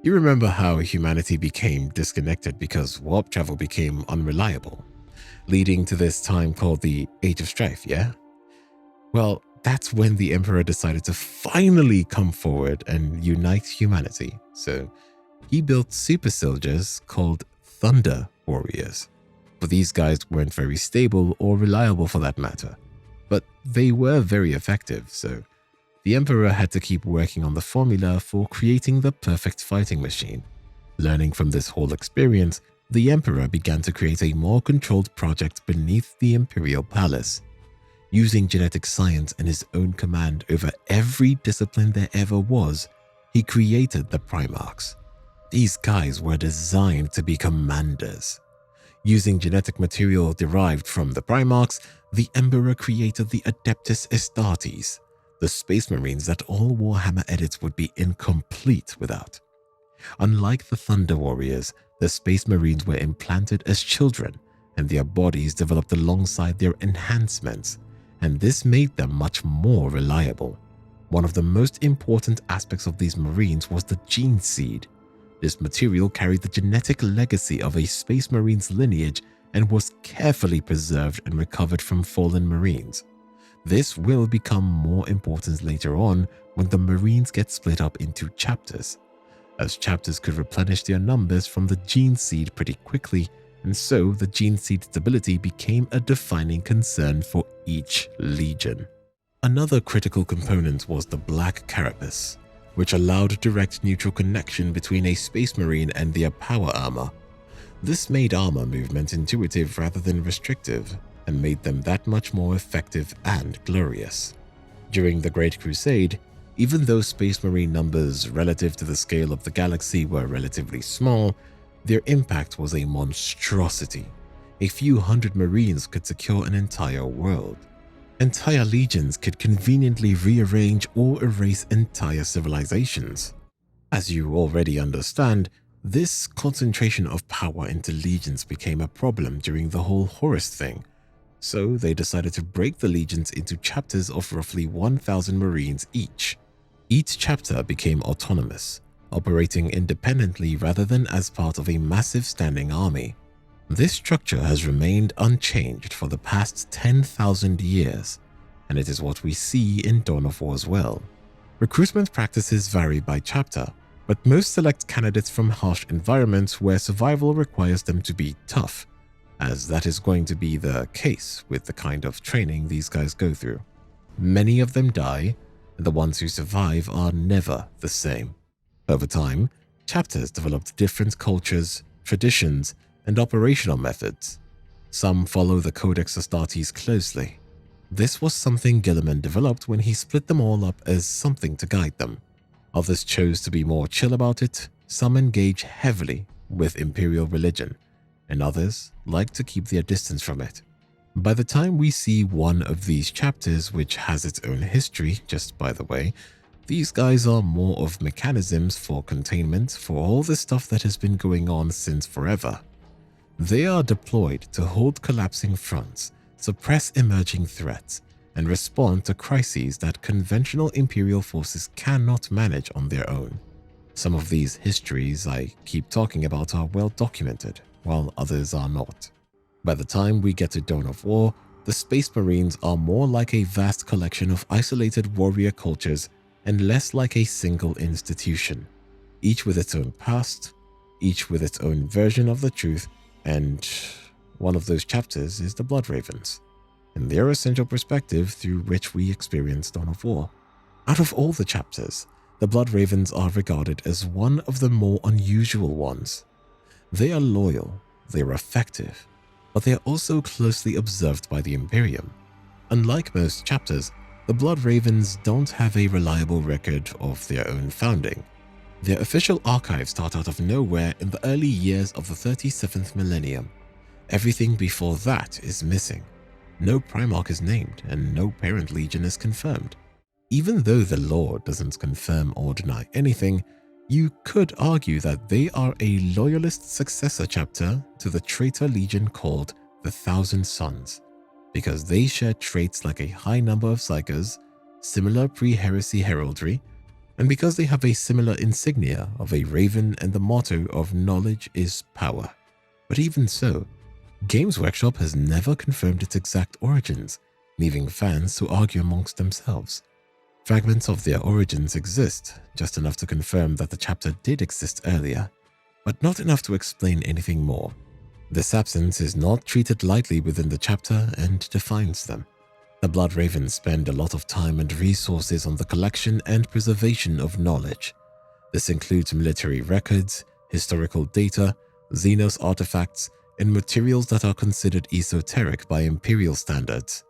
you remember how humanity became disconnected because warp travel became unreliable, leading to this time called the Age of Strife, yeah? Well, that's when the Emperor decided to finally come forward and unite humanity. So he built super soldiers called Thunder Warriors. But these guys weren't very stable or reliable for that matter. But they were very effective, so the Emperor had to keep working on the formula for creating the perfect fighting machine. Learning from this whole experience, the Emperor began to create a more controlled project beneath the Imperial Palace. Using genetic science and his own command over every discipline there ever was, he created the Primarchs. These guys were designed to be commanders. Using genetic material derived from the Primarchs, the Emperor created the Adeptus Astartes, the Space Marines that all Warhammer edits would be incomplete without. Unlike the Thunder Warriors, the Space Marines were implanted as children, and their bodies developed alongside their enhancements, and this made them much more reliable. One of the most important aspects of these Marines was the gene seed. This material carried the genetic legacy of a Space Marine's lineage and was carefully preserved and recovered from fallen Marines. This will become more important later on when the Marines get split up into chapters, as chapters could replenish their numbers from the gene seed pretty quickly, and so the gene seed stability became a defining concern for each legion. Another critical component was the black carapace, which allowed direct neutral connection between a Space Marine and their power armor. This made armor movement intuitive rather than restrictive, and made them that much more effective and glorious. During the Great Crusade, even though Space Marine numbers relative to the scale of the galaxy were relatively small, their impact was a monstrosity. A few hundred Marines could secure an entire world. Entire legions could conveniently rearrange or erase entire civilizations. As you already understand, this concentration of power into legions became a problem during the whole Horus thing, so they decided to break the legions into chapters of roughly 1,000 Marines each. Each chapter became autonomous, operating independently rather than as part of a massive standing army. This structure has remained unchanged for the past 10,000 years, and it is what we see in Dawn of War as well. Recruitment practices vary by chapter, but most select candidates from harsh environments where survival requires them to be tough, as that is going to be the case with the kind of training these guys go through. Many of them die, and the ones who survive are never the same. Over time, chapters developed different cultures, traditions, and operational methods. Some follow the Codex Astartes closely. This was something Gilliman developed when he split them all up as something to guide them. Others chose to be more chill about it, some engage heavily with imperial religion, and others like to keep their distance from it. By the time we see one of these chapters, which has its own history, just by the way, these guys are more of mechanisms for containment for all the stuff that has been going on since forever. They are deployed to hold collapsing fronts, suppress emerging threats, and respond to crises that conventional Imperial forces cannot manage on their own. Some of these histories I keep talking about are well documented, while others are not. By the time we get to Dawn of War, the Space Marines are more like a vast collection of isolated warrior cultures and less like a single institution, each with its own past, each with its own version of the truth, and one of those chapters is the Blood Ravens, and their essential perspective through which we experience Dawn of War. Out of all the chapters, the Blood Ravens are regarded as one of the more unusual ones. They are loyal, they are effective, but they are also closely observed by the Imperium. Unlike most chapters, the Blood Ravens don't have a reliable record of their own founding. Their official archives start out of nowhere in the early years of the 37th millennium. Everything before that is missing. No Primarch is named, and no Parent Legion is confirmed. Even though the lore doesn't confirm or deny anything, you could argue that they are a loyalist successor chapter to the traitor legion called the Thousand Sons, because they share traits like a high number of psychers, similar pre-heresy heraldry, and because they have a similar insignia of a raven and the motto of knowledge is power. But even so, Games Workshop has never confirmed its exact origins, leaving fans to argue amongst themselves. Fragments of their origins exist, just enough to confirm that the chapter did exist earlier, but not enough to explain anything more. This absence is not treated lightly within the chapter and defines them. The Blood Ravens spend a lot of time and resources on the collection and preservation of knowledge. This includes military records, historical data, Xenos artifacts, and materials that are considered esoteric by Imperial standards.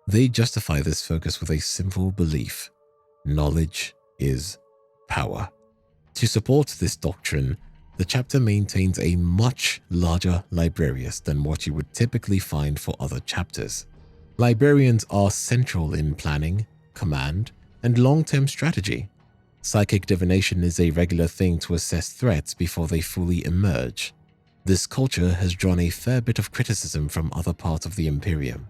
They justify this focus with a simple belief: knowledge is power. To support this doctrine, the chapter maintains a much larger librarius than what you would typically find for other chapters. Librarians are central in planning, command, and long-term strategy. Psychic divination is a regular thing to assess threats before they fully emerge. This culture has drawn a fair bit of criticism from other parts of the Imperium.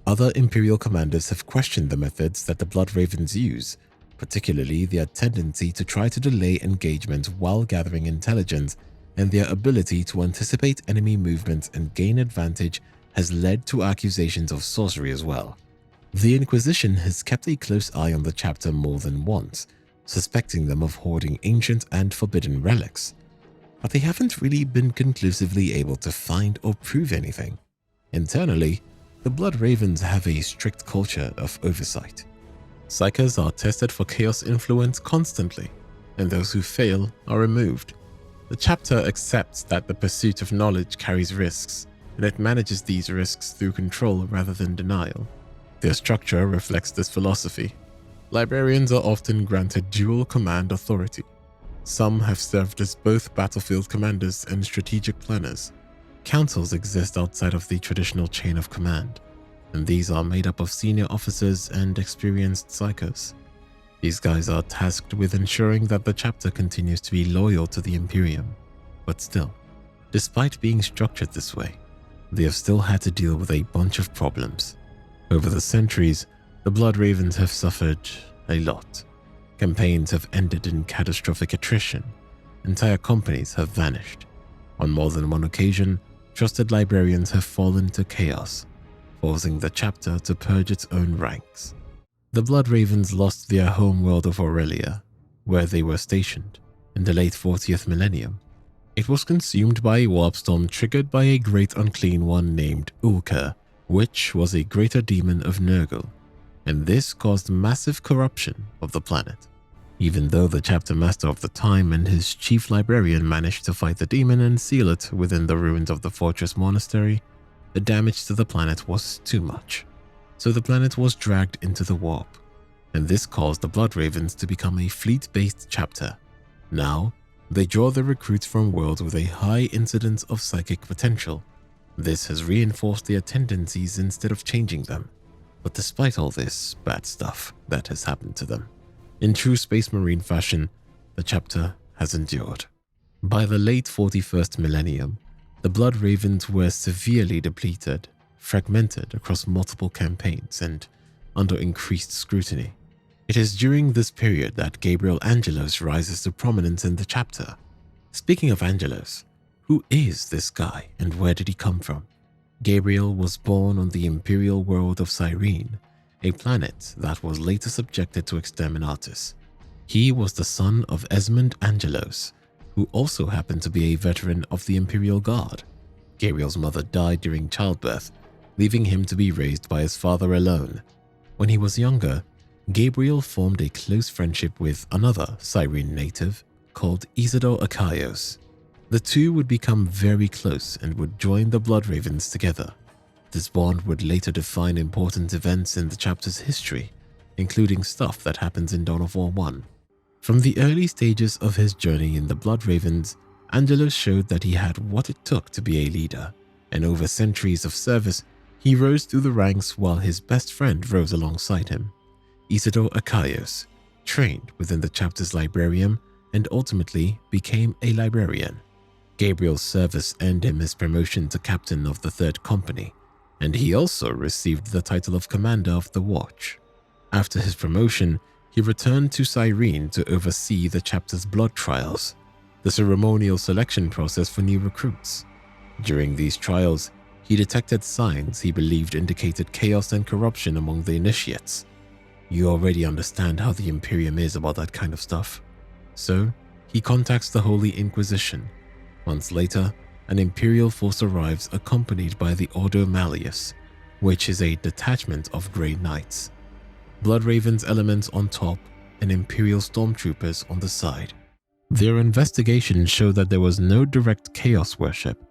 Other Imperial commanders have questioned the methods that the Blood Ravens use, particularly their tendency to try to delay engagement while gathering intelligence, and their ability to anticipate enemy movements and gain advantage has led to accusations of sorcery as well. The Inquisition has kept a close eye on the chapter more than once, suspecting them of hoarding ancient and forbidden relics, but they haven't really been conclusively able to find or prove anything. Internally, the Blood Ravens have a strict culture of oversight. Psykers are tested for chaos influence constantly, and those who fail are removed. The chapter accepts that the pursuit of knowledge carries risks, and it manages these risks through control rather than denial. Their structure reflects this philosophy. Librarians are often granted dual command authority. Some have served as both battlefield commanders and strategic planners. Councils exist outside of the traditional chain of command, and these are made up of senior officers and experienced psykers. These guys are tasked with ensuring that the chapter continues to be loyal to the Imperium. But still, despite being structured this way, they have still had to deal with a bunch of problems. Over the centuries, the Blood Ravens have suffered a lot. Campaigns have ended in catastrophic attrition. Entire companies have vanished. On more than one occasion, trusted librarians have fallen to chaos, forcing the chapter to purge its own ranks. The Blood Ravens lost their home world of Aurelia, where they were stationed, in the late 40th millennium. It was consumed by a warp storm triggered by a great unclean one named Ulka, which was a greater demon of Nurgle, and this caused massive corruption of the planet. Even though the chapter master of the time and his chief librarian managed to fight the demon and seal it within the ruins of the fortress monastery, the damage to the planet was too much. So the planet was dragged into the warp, and this caused the Blood Ravens to become a fleet-based chapter. Now, they draw their recruits from worlds with a high incidence of psychic potential. This has reinforced their tendencies instead of changing them. But despite all this bad stuff that has happened to them, in true Space Marine fashion, the chapter has endured. By the late 41st millennium, the Blood Ravens were severely depleted, fragmented across multiple campaigns, and under increased scrutiny. It is during this period that Gabriel Angelos rises to prominence in the chapter. Speaking of Angelos, who is this guy and where did he come from? Gabriel was born on the imperial world of Syrric, a planet that was later subjected to exterminatus. He was the son of Esmond Angelos, who also happened to be a veteran of the Imperial Guard. Gabriel's mother died during childbirth, leaving him to be raised by his father alone. When he was younger, Gabriel formed a close friendship with another Syrric native called Isidore Akaios. The two would become very close and would join the Blood Ravens together. This bond would later define important events in the chapter's history, including stuff that happens in Dawn of War 1. From the early stages of his journey in the Blood Ravens, Angelos showed that he had what it took to be a leader, and over centuries of service, he rose through the ranks while his best friend rose alongside him. Isidore Akaios trained within the chapter's librarium and ultimately became a librarian. Gabriel's service earned him his promotion to captain of the Third Company, and he also received the title of Commander of the Watch. After his promotion, he returned to Syrric to oversee the chapter's blood trials, the ceremonial selection process for new recruits. During these trials, he detected signs he believed indicated chaos and corruption among the initiates. You already understand how the Imperium is about that kind of stuff. So, he contacts the Holy Inquisition. Months later, an Imperial force arrives accompanied by the Ordo Malleus, which is a detachment of Grey Knights. Blood Ravens elements on top and Imperial stormtroopers on the side. Their investigation showed that there was no direct chaos worship,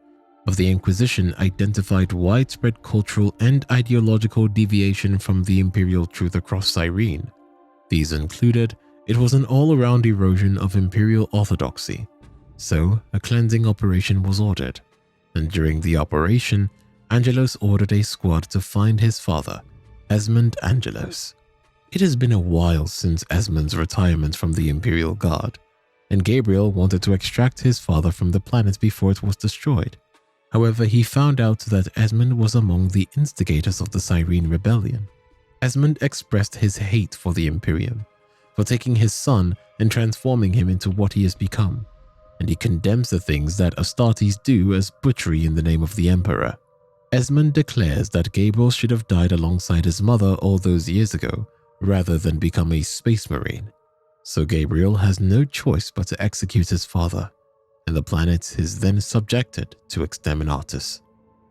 but the Inquisition identified widespread cultural and ideological deviation from the Imperial truth across Syrric. These included, it was an all-around erosion of Imperial orthodoxy. So, a cleansing operation was ordered, and during the operation, Angelos ordered a squad to find his father, Esmond Angelos. It has been a while since Esmond's retirement from the Imperial Guard, and Gabriel wanted to extract his father from the planet before it was destroyed. However, he found out that Esmond was among the instigators of the Syrric Rebellion. Esmond expressed his hate for the Imperium, for taking his son and transforming him into what he has become, and he condemns the things that Astartes do as butchery in the name of the Emperor. Esmond declares that Gabriel should have died alongside his mother all those years ago, rather than become a space marine. So Gabriel has no choice but to execute his father, and the planet is then subjected to exterminatus.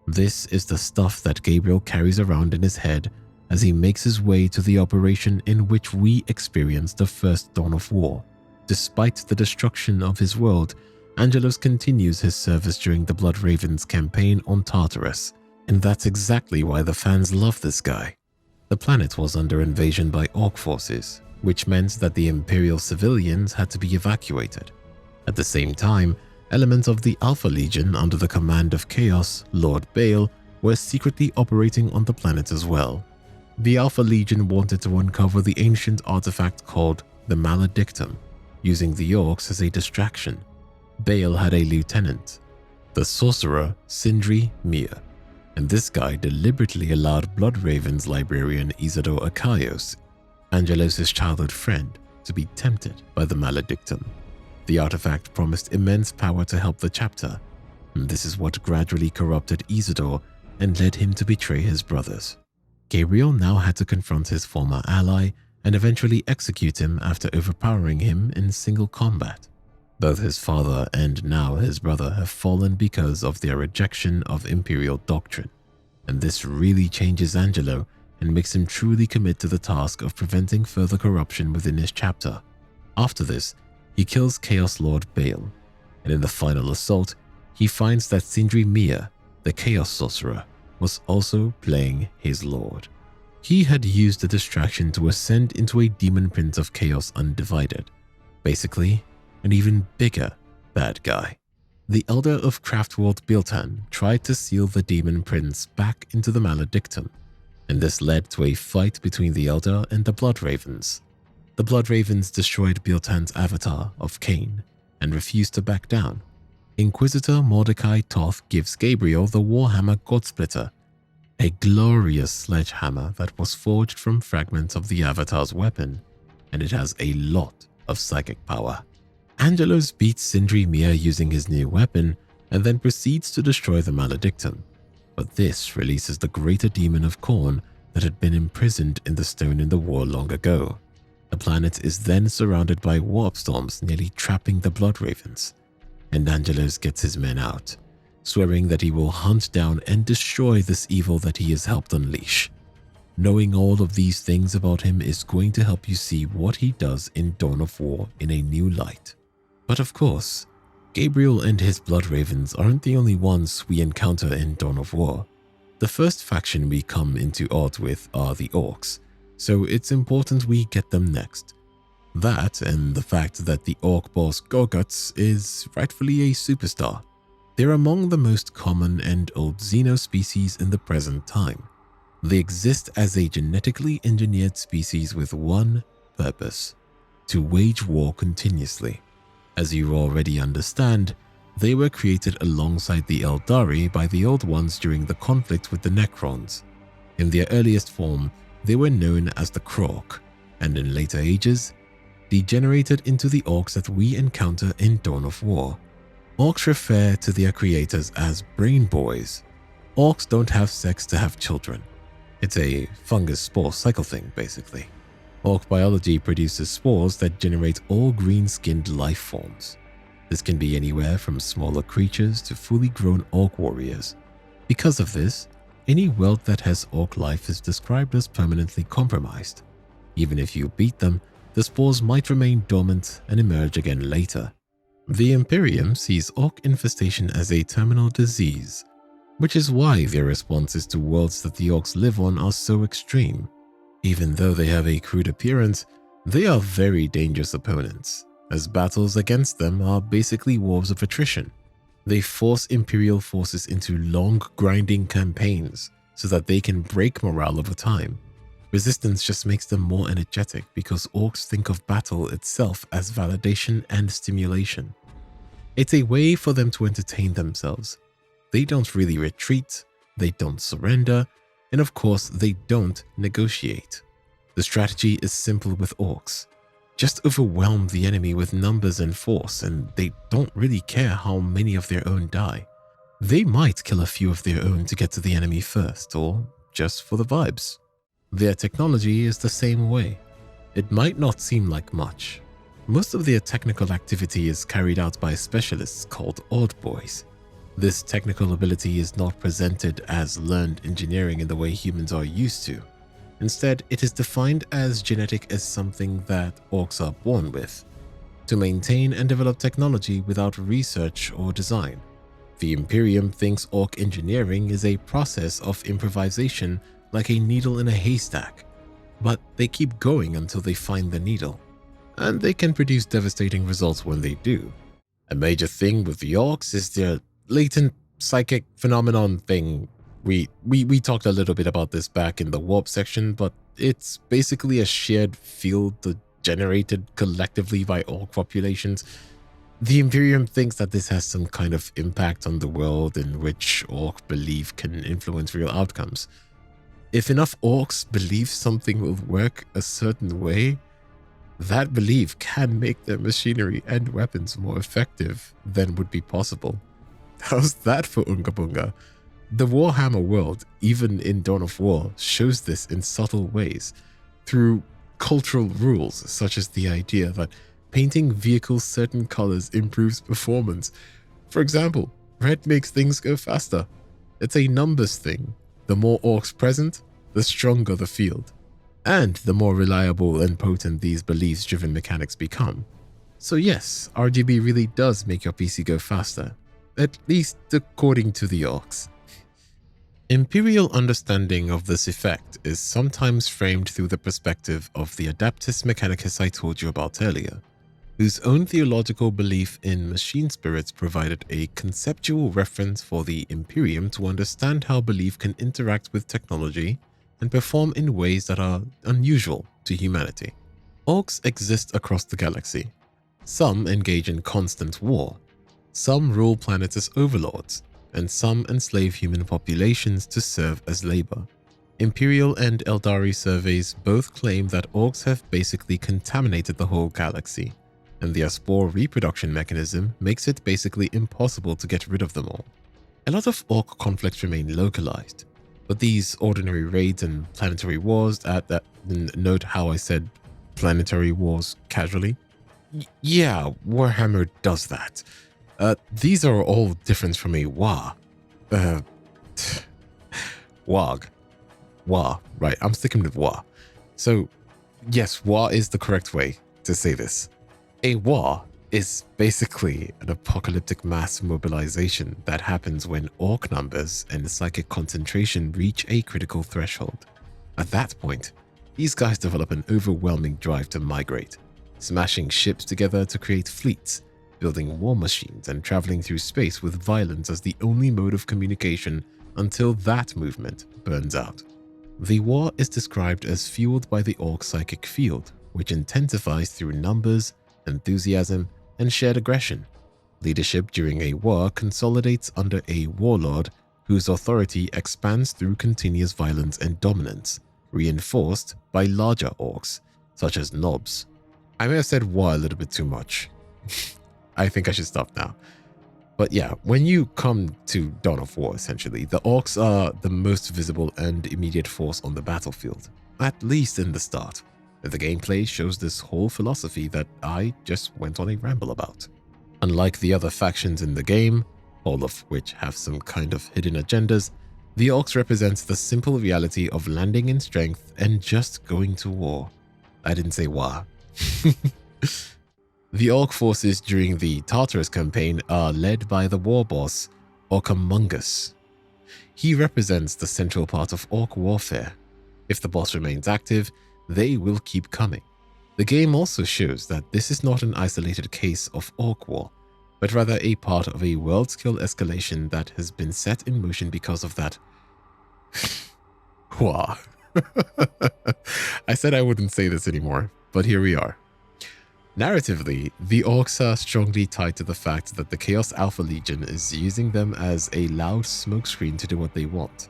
This is the stuff that Gabriel carries around in his head as he makes his way to the operation in which we experience the first dawn of war. Despite the destruction of his world, Angelos continues his service during the Blood Ravens campaign on Tartarus, and that's exactly why the fans love this guy. The planet was under invasion by Orc forces, which meant that the Imperial civilians had to be evacuated. At the same time, elements of the Alpha Legion under the command of Chaos Lord Baal were secretly operating on the planet as well. The Alpha Legion wanted to uncover the ancient artifact called the Maledictum, using the Orcs as a distraction. Baal had a lieutenant, the sorcerer Sindri Mir, and this guy deliberately allowed Blood Ravens librarian Isidore Akaios, Angelos' childhood friend, to be tempted by the Maledictum. The artifact promised immense power to help the chapter, and this is what gradually corrupted Isidore and led him to betray his brothers. Gabriel now had to confront his former ally and eventually execute him after overpowering him in single combat. Both his father and now his brother have fallen because of their rejection of Imperial doctrine, and this really changes Angelo and makes him truly commit to the task of preventing further corruption within his chapter. After this, he kills Chaos Lord Baal, and in the final assault, he finds that Sindri Mir, the Chaos Sorcerer, was also playing his lord. He had used the distraction to ascend into a Demon Prince of Chaos Undivided, basically an even bigger bad guy. The Elder of Craftworld Biltan tried to seal the Demon Prince back into the Maledictum, and this led to a fight between the Elder and the Blood Ravens. The Blood Ravens destroyed Biltan's avatar of Cain and refused to back down. Inquisitor Mordecai Toth gives Gabriel the Warhammer Godsplitter, a glorious sledgehammer that was forged from fragments of the avatar's weapon, and it has a lot of psychic power. Angelos beats Sindri Mir using his new weapon and then proceeds to destroy the Maledictum, but this releases the greater demon of Khorne that had been imprisoned in the stone in the war long ago. The planet is then surrounded by warp storms nearly trapping the Blood Ravens, and Angelos gets his men out, swearing that he will hunt down and destroy this evil that he has helped unleash. Knowing all of these things about him is going to help you see what he does in Dawn of War in a new light. But of course, Gabriel and his Blood Ravens aren't the only ones we encounter in Dawn of War. The first faction we come into odds with are the Orcs, so it's important we get them next. That and the fact that the Orc boss Gorguts is rightfully a superstar. They're among the most common and old Xeno species in the present time. They exist as a genetically engineered species with one purpose: to wage war continuously. As you already understand, they were created alongside the Eldari by the Old Ones during the conflict with the Necrons. In their earliest form, they were known as the Krork, and in later ages, degenerated into the Orcs that we encounter in Dawn of War. Orcs refer to their creators as brain boys. Orcs don't have sex to have children. It's a fungus spore cycle thing, basically. Orc biology produces spores that generate all green-skinned life forms. This can be anywhere from smaller creatures to fully grown orc warriors. Because of this, any world that has orc life is described as permanently compromised. Even if you beat them, the spores might remain dormant and emerge again later. The Imperium sees orc infestation as a terminal disease, which is why their responses to worlds that the orcs live on are so extreme. Even though they have a crude appearance, they are very dangerous opponents, as battles against them are basically wars of attrition. They force Imperial forces into long, grinding campaigns so that they can break morale over time. Resistance just makes them more energetic because orcs think of battle itself as validation and stimulation. It's a way for them to entertain themselves. They don't really retreat, they don't surrender, and of course they don't negotiate. The strategy is simple with orcs. just overwhelm the enemy with numbers and force, and they don't really care how many of their own die. They might kill a few of their own to get to the enemy first, or just for the vibes. Their technology is the same way. It might not seem like much. Most of their technical activity is carried out by specialists called Odd Boys. This technical ability is not presented as learned engineering in the way humans are used to. Instead, it is defined as genetic as something that orcs are born with, to maintain and develop technology without research or design. The Imperium thinks orc engineering is a process of improvisation like a needle in a haystack, but they keep going until they find the needle, and they can produce devastating results when they do. A major thing with the orcs is their latent psychic phenomenon thing. We talked a little bit about this back in the warp section, but it's basically a shared field generated collectively by orc populations. The Imperium thinks that this has some kind of impact on the world in which orc belief can influence real outcomes. If enough orcs believe something will work a certain way, that belief can make their machinery and weapons more effective than would be possible. How's that for Unga Bunga? The Warhammer world, even in Dawn of War, shows this in subtle ways, through cultural rules such as the idea that painting vehicles certain colors improves performance. For example, red makes things go faster. It's a numbers thing. The more orcs present, the stronger the field, and the more reliable and potent these beliefs-driven mechanics become. So yes, RGB really does make your PC go faster, at least according to the orcs. Imperial understanding of this effect is sometimes framed through the perspective of the Adeptus Mechanicus I told you about earlier, whose own theological belief in machine spirits provided a conceptual reference for the Imperium to understand how belief can interact with technology and perform in ways that are unusual to humanity. Orcs exist across the galaxy. Some engage in constant war. Some rule planets as overlords, and some enslave human populations to serve as labor. Imperial and Eldari surveys both claim that orcs have basically contaminated the whole galaxy, and their spore reproduction mechanism makes it basically impossible to get rid of them all. A lot of orc conflicts remain localized, but these ordinary raids and planetary wars note how I said planetary wars casually? Yeah, Warhammer does that. These are all different from a Wa. Wog. Wa, right, I'm sticking with Wa. So, yes, Wa is the correct way to say this. A Wa is basically an apocalyptic mass mobilization that happens when orc numbers and psychic concentration reach a critical threshold. At that point, these guys develop an overwhelming drive to migrate, smashing ships together to create fleets, building war machines and traveling through space with violence as the only mode of communication until that movement burns out. The war is described as fueled by the orc psychic field, which intensifies through numbers, enthusiasm, and shared aggression. Leadership during a war consolidates under a warlord whose authority expands through continuous violence and dominance, reinforced by larger orcs, such as knobs. I may have said war a little bit too much. I think I should stop now. But yeah, when you come to Dawn of War, essentially, the orcs are the most visible and immediate force on the battlefield, at least in the start. The gameplay shows this whole philosophy that I just went on a ramble about. Unlike the other factions in the game, all of which have some kind of hidden agendas, the orcs represents the simple reality of landing in strength and just going to war. I didn't say war. The orc forces during the Tartarus campaign are led by the war boss, Orcamungus. He represents the central part of orc warfare. If the boss remains active, they will keep coming. The game also shows that this is not an isolated case of orc war, but rather a part of a world skill escalation that has been set in motion because of that. Wow. I said I wouldn't say this anymore, but here we are. Narratively, the orcs are strongly tied to the fact that the Chaos Alpha Legion is using them as a loud smokescreen to do what they want.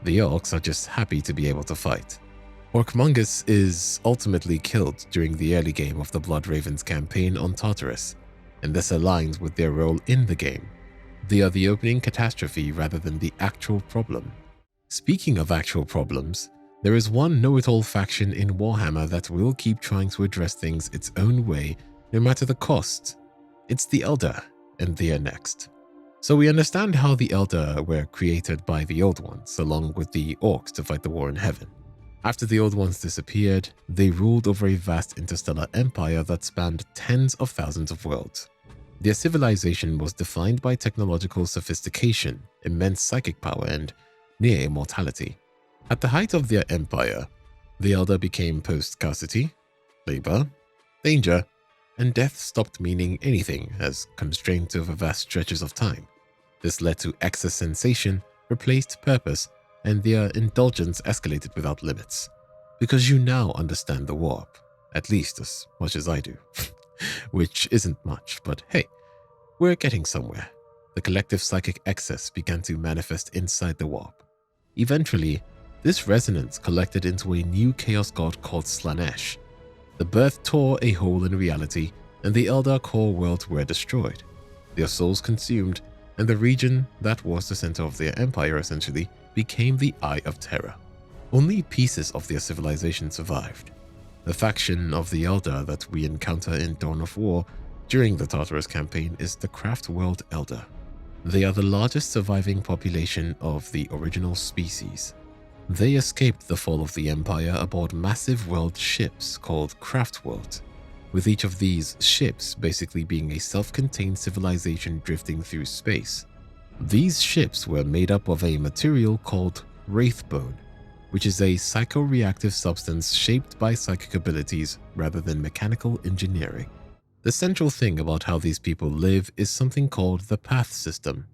The orcs are just happy to be able to fight. Orcmungus is ultimately killed during the early game of the Blood Ravens campaign on Tartarus, and this aligns with their role in the game. They are the opening catastrophe rather than the actual problem. Speaking of actual problems, there is one know-it-all faction in Warhammer that will keep trying to address things its own way, no matter the cost. It's the Eldar, and they are next. So we understand how the Eldar were created by the Old Ones, along with the Orcs to fight the war in heaven. After the Old Ones disappeared, they ruled over a vast interstellar empire that spanned tens of thousands of worlds. Their civilization was defined by technological sophistication, immense psychic power, and near immortality. At the height of their empire, the Eldar became post-scarcity, labor, danger, and death stopped meaning anything as constrained over vast stretches of time. This led to excess sensation, replaced purpose, and their indulgence escalated without limits. Because you now understand the warp, at least as much as I do. Which isn't much, but hey, we're getting somewhere. The collective psychic excess began to manifest inside the warp. Eventually, this resonance collected into a new chaos god called Slaanesh. The birth tore a hole in reality, and the Eldar core worlds were destroyed, their souls consumed, and the region that was the center of their empire essentially became the Eye of Terror. Only pieces of their civilization survived. The faction of the Eldar that we encounter in Dawn of War during the Tartarus campaign is the Craftworld Eldar. They are the largest surviving population of the original species. They escaped the fall of the Empire aboard massive world ships called Craftworld, with each of these ships basically being a self-contained civilization drifting through space. These ships were made up of a material called Wraithbone, which is a psychoreactive substance shaped by psychic abilities rather than mechanical engineering. The central thing about how these people live is something called the Path System.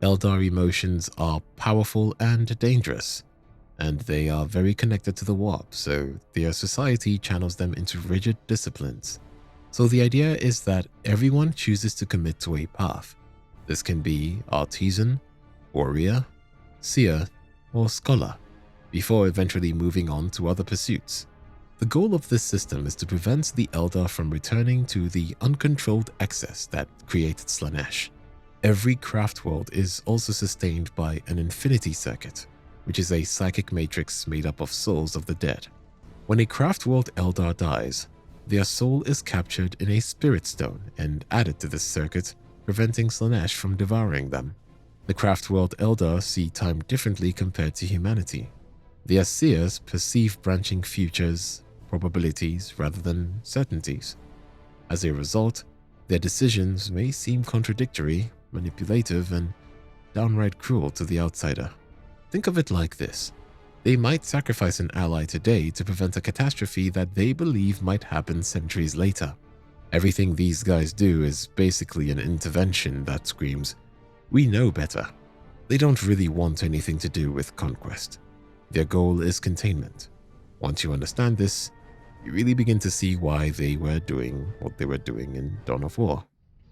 Eldar emotions are powerful and dangerous, and they are very connected to the warp, so their society channels them into rigid disciplines. So the idea is that everyone chooses to commit to a path. This can be artisan, warrior, seer, or scholar, before eventually moving on to other pursuits. The goal of this system is to prevent the Eldar from returning to the uncontrolled excess that created Slaanesh. Every craft world is also sustained by an infinity circuit, which is a psychic matrix made up of souls of the dead. When a craft world Eldar dies, their soul is captured in a spirit stone and added to this circuit, preventing Slaanesh from devouring them. The craft world Eldar see time differently compared to humanity. Their seers perceive branching futures, probabilities, rather than certainties. As a result, their decisions may seem contradictory, manipulative, and downright cruel to the outsider. Think of it like this. They might sacrifice an ally today to prevent a catastrophe that they believe might happen centuries later. Everything these guys do is basically an intervention that screams, "We know better." They don't really want anything to do with conquest. Their goal is containment. Once you understand this, you really begin to see why they were doing what they were doing in Dawn of War.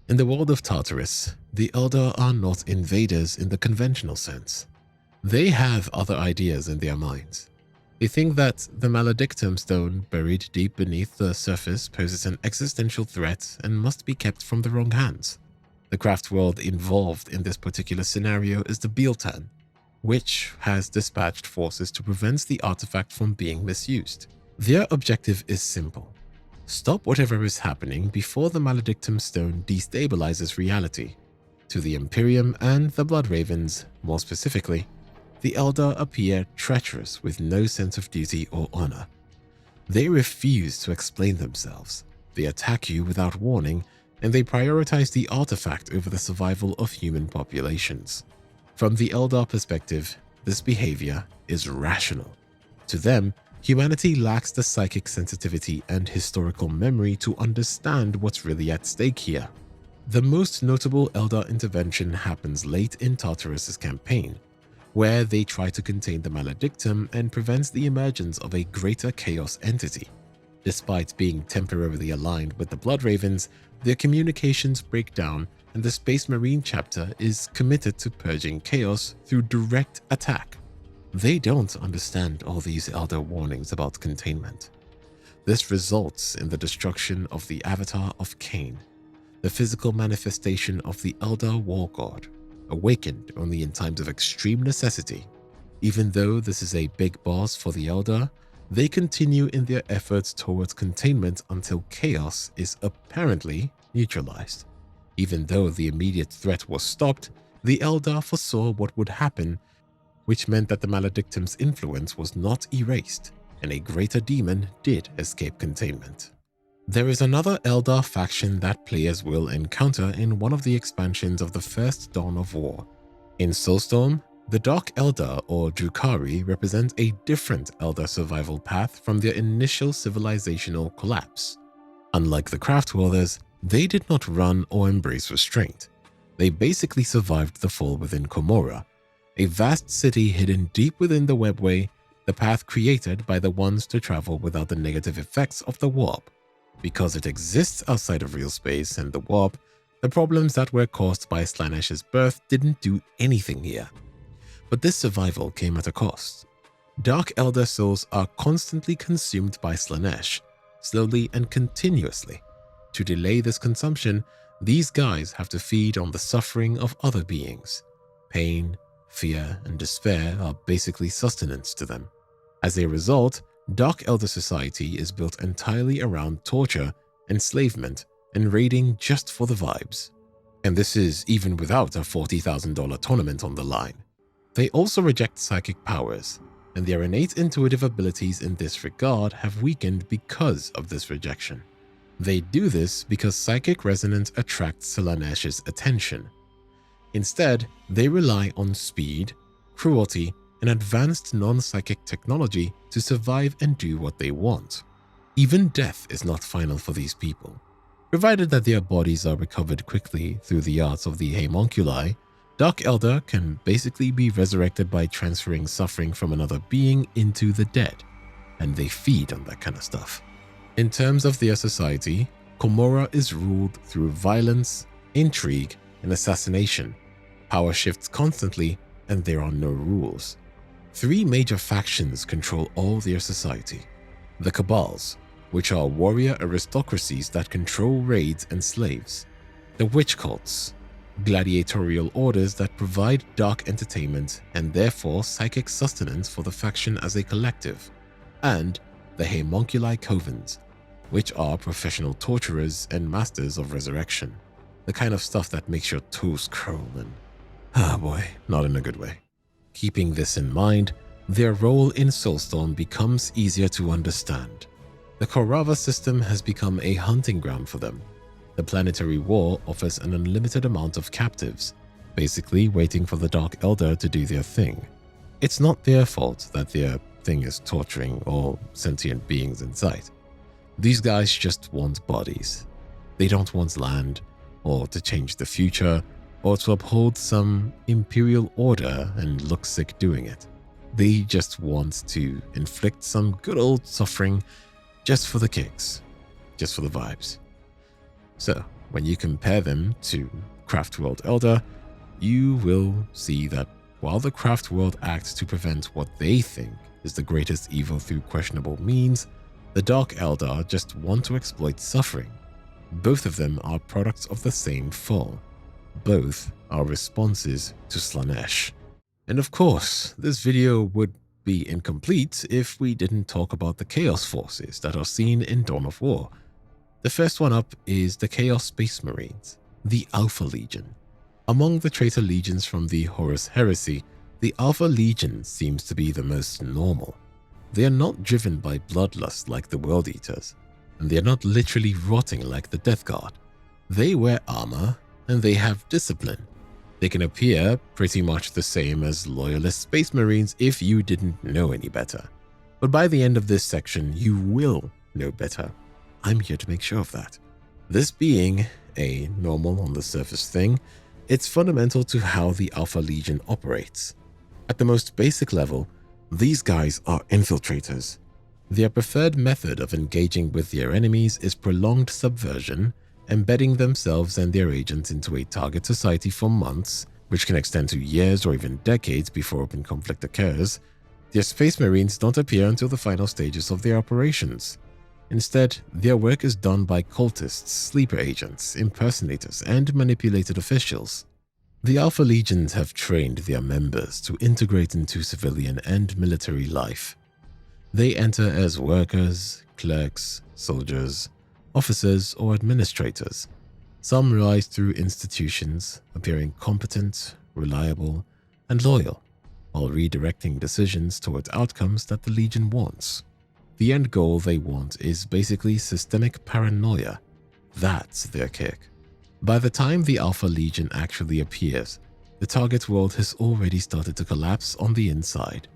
In the world of Tartarus, the Eldar are not invaders in the conventional sense. They have other ideas in their minds. They think that the Maledictum stone buried deep beneath the surface poses an existential threat and must be kept from the wrong hands. The craft world involved in this particular scenario is the Bealtan, which has dispatched forces to prevent the artifact from being misused. Their objective is simple. Stop whatever is happening before the Maledictum stone destabilizes reality. To the Imperium and the Blood Ravens, more specifically, the Eldar appear treacherous with no sense of duty or honor. They refuse to explain themselves. They attack you without warning, and they prioritize the artifact over the survival of human populations. From the Eldar perspective, this behavior is rational. To them, humanity lacks the psychic sensitivity and historical memory to understand what's really at stake here. The most notable Eldar intervention happens late in Tartarus' campaign, where they try to contain the Maledictum and prevents the emergence of a greater chaos entity. Despite being temporarily aligned with the Blood Ravens, their communications break down, and the Space Marine chapter is committed to purging chaos through direct attack. They don't understand all these elder warnings about containment. This results in the destruction of the avatar of Cain, the physical manifestation of the elder war god, awakened only in times of extreme necessity. Even though this is a big boss for the elder, they continue in their efforts towards containment until chaos is apparently neutralized. Even though the immediate threat was stopped, the elder foresaw what would happen, which meant that the maledictum's influence was not erased, and a greater demon did escape containment. There is another elder faction that players will encounter in one of the expansions of the first Dawn of War. In Soulstorm, the Dark Elder or Drukhari represent a different elder survival path from their initial civilizational collapse. Unlike the Craftworlders, they did not run or embrace restraint. They basically survived the fall within Komorra, a vast city hidden deep within the webway, the path created by the ones to travel without the negative effects of the warp. Because it exists outside of real space and the warp, the problems that were caused by Slanesh's birth didn't do anything here. But this survival came at a cost. Dark Elder souls are constantly consumed by Slanesh, slowly and continuously. To delay this consumption, these guys have to feed on the suffering of other beings. Pain, fear, and despair are basically sustenance to them. As a result, Dark Elder society is built entirely around torture, enslavement, and raiding just for the vibes. And this is even without a $40,000 tournament on the line. They also reject psychic powers, and their innate intuitive abilities in this regard have weakened because of this rejection. They do this because psychic resonance attracts Slanesh's attention. Instead, they rely on speed, cruelty, and advanced non-psychic technology to survive and do what they want. Even death is not final for these people. Provided that their bodies are recovered quickly through the arts of the homunculi, Dark Elder can basically be resurrected by transferring suffering from another being into the dead, and they feed on that kind of stuff. In terms of their society, Komorra is ruled through violence, intrigue, and assassination. Power shifts constantly, and there are no rules. 3 major factions control all their society. The Cabals, which are warrior aristocracies that control raids and slaves. The Witch Cults, gladiatorial orders that provide dark entertainment and therefore psychic sustenance for the faction as a collective. And the Homunculi Covens, which are professional torturers and masters of resurrection. The kind of stuff that makes your toes curl and, not in a good way. Keeping this in mind, their role in Soulstorm becomes easier to understand. The Korava system has become a hunting ground for them. The planetary war offers an unlimited amount of captives, basically waiting for the Dark Elder to do their thing. It's not their fault that their thing is torturing all sentient beings in sight. These guys just want bodies. They don't want land, or to change the future, or to uphold some imperial order and look sick doing it. They just want to inflict some good old suffering just for the kicks, just for the vibes. So, when you compare them to Craftworld Elder, you will see that while the Craftworld acts to prevent what they think is the greatest evil through questionable means, the Dark Elder just want to exploit suffering. Both of them are products of the same fall. Both are responses to Slanesh. And of course, this video would be incomplete if we didn't talk about the Chaos Forces that are seen in Dawn of War. The first one up is the Chaos Space Marines, the Alpha Legion. Among the traitor legions from the Horus Heresy, the Alpha Legion seems to be the most normal. They are not driven by bloodlust like the World Eaters, and they are not literally rotting like the Death Guard. They wear armor, and they have discipline. They can appear pretty much the same as loyalist Space Marines if you didn't know any better. But by the end of this section, you will know better. I'm here to make sure of that. This being a normal on the surface thing, it's fundamental to how the Alpha Legion operates. At the most basic level, these guys are infiltrators. Their preferred method of engaging with their enemies is prolonged subversion, embedding themselves and their agents into a target society for months, which can extend to years or even decades before open conflict occurs. Their Space Marines don't appear until the final stages of their operations. Instead, their work is done by cultists, sleeper agents, impersonators, and manipulated officials. The Alpha Legions have trained their members to integrate into civilian and military life. They enter as workers, clerks, soldiers, officers, or administrators. Some rise through institutions, appearing competent, reliable, and loyal, while redirecting decisions towards outcomes that the Legion wants. The end goal they want is basically systemic paranoia. That's their kick. By the time the Alpha Legion actually appears, the target world has already started to collapse on the inside.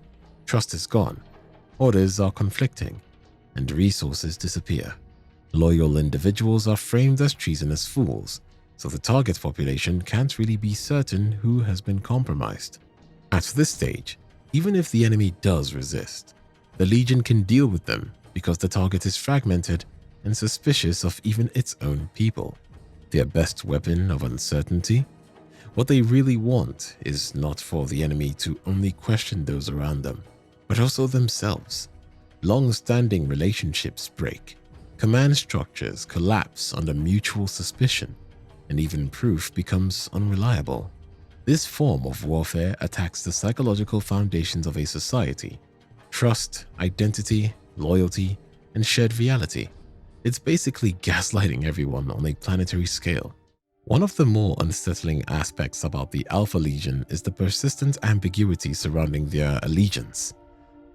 Trust is gone, orders are conflicting, and resources disappear. Loyal individuals are framed as treasonous fools, so the target population can't really be certain who has been compromised. At this stage, even if the enemy does resist, the Legion can deal with them because the target is fragmented and suspicious of even its own people. Their best weapon of uncertainty? What they really want is not for the enemy to only question those around them, but also themselves. Long-standing relationships break. Command structures collapse under mutual suspicion, and even proof becomes unreliable. This form of warfare attacks the psychological foundations of a society: trust, identity, loyalty, and shared reality. It's basically gaslighting everyone on a planetary scale. One of the more unsettling aspects about the Alpha Legion is the persistent ambiguity surrounding their allegiance.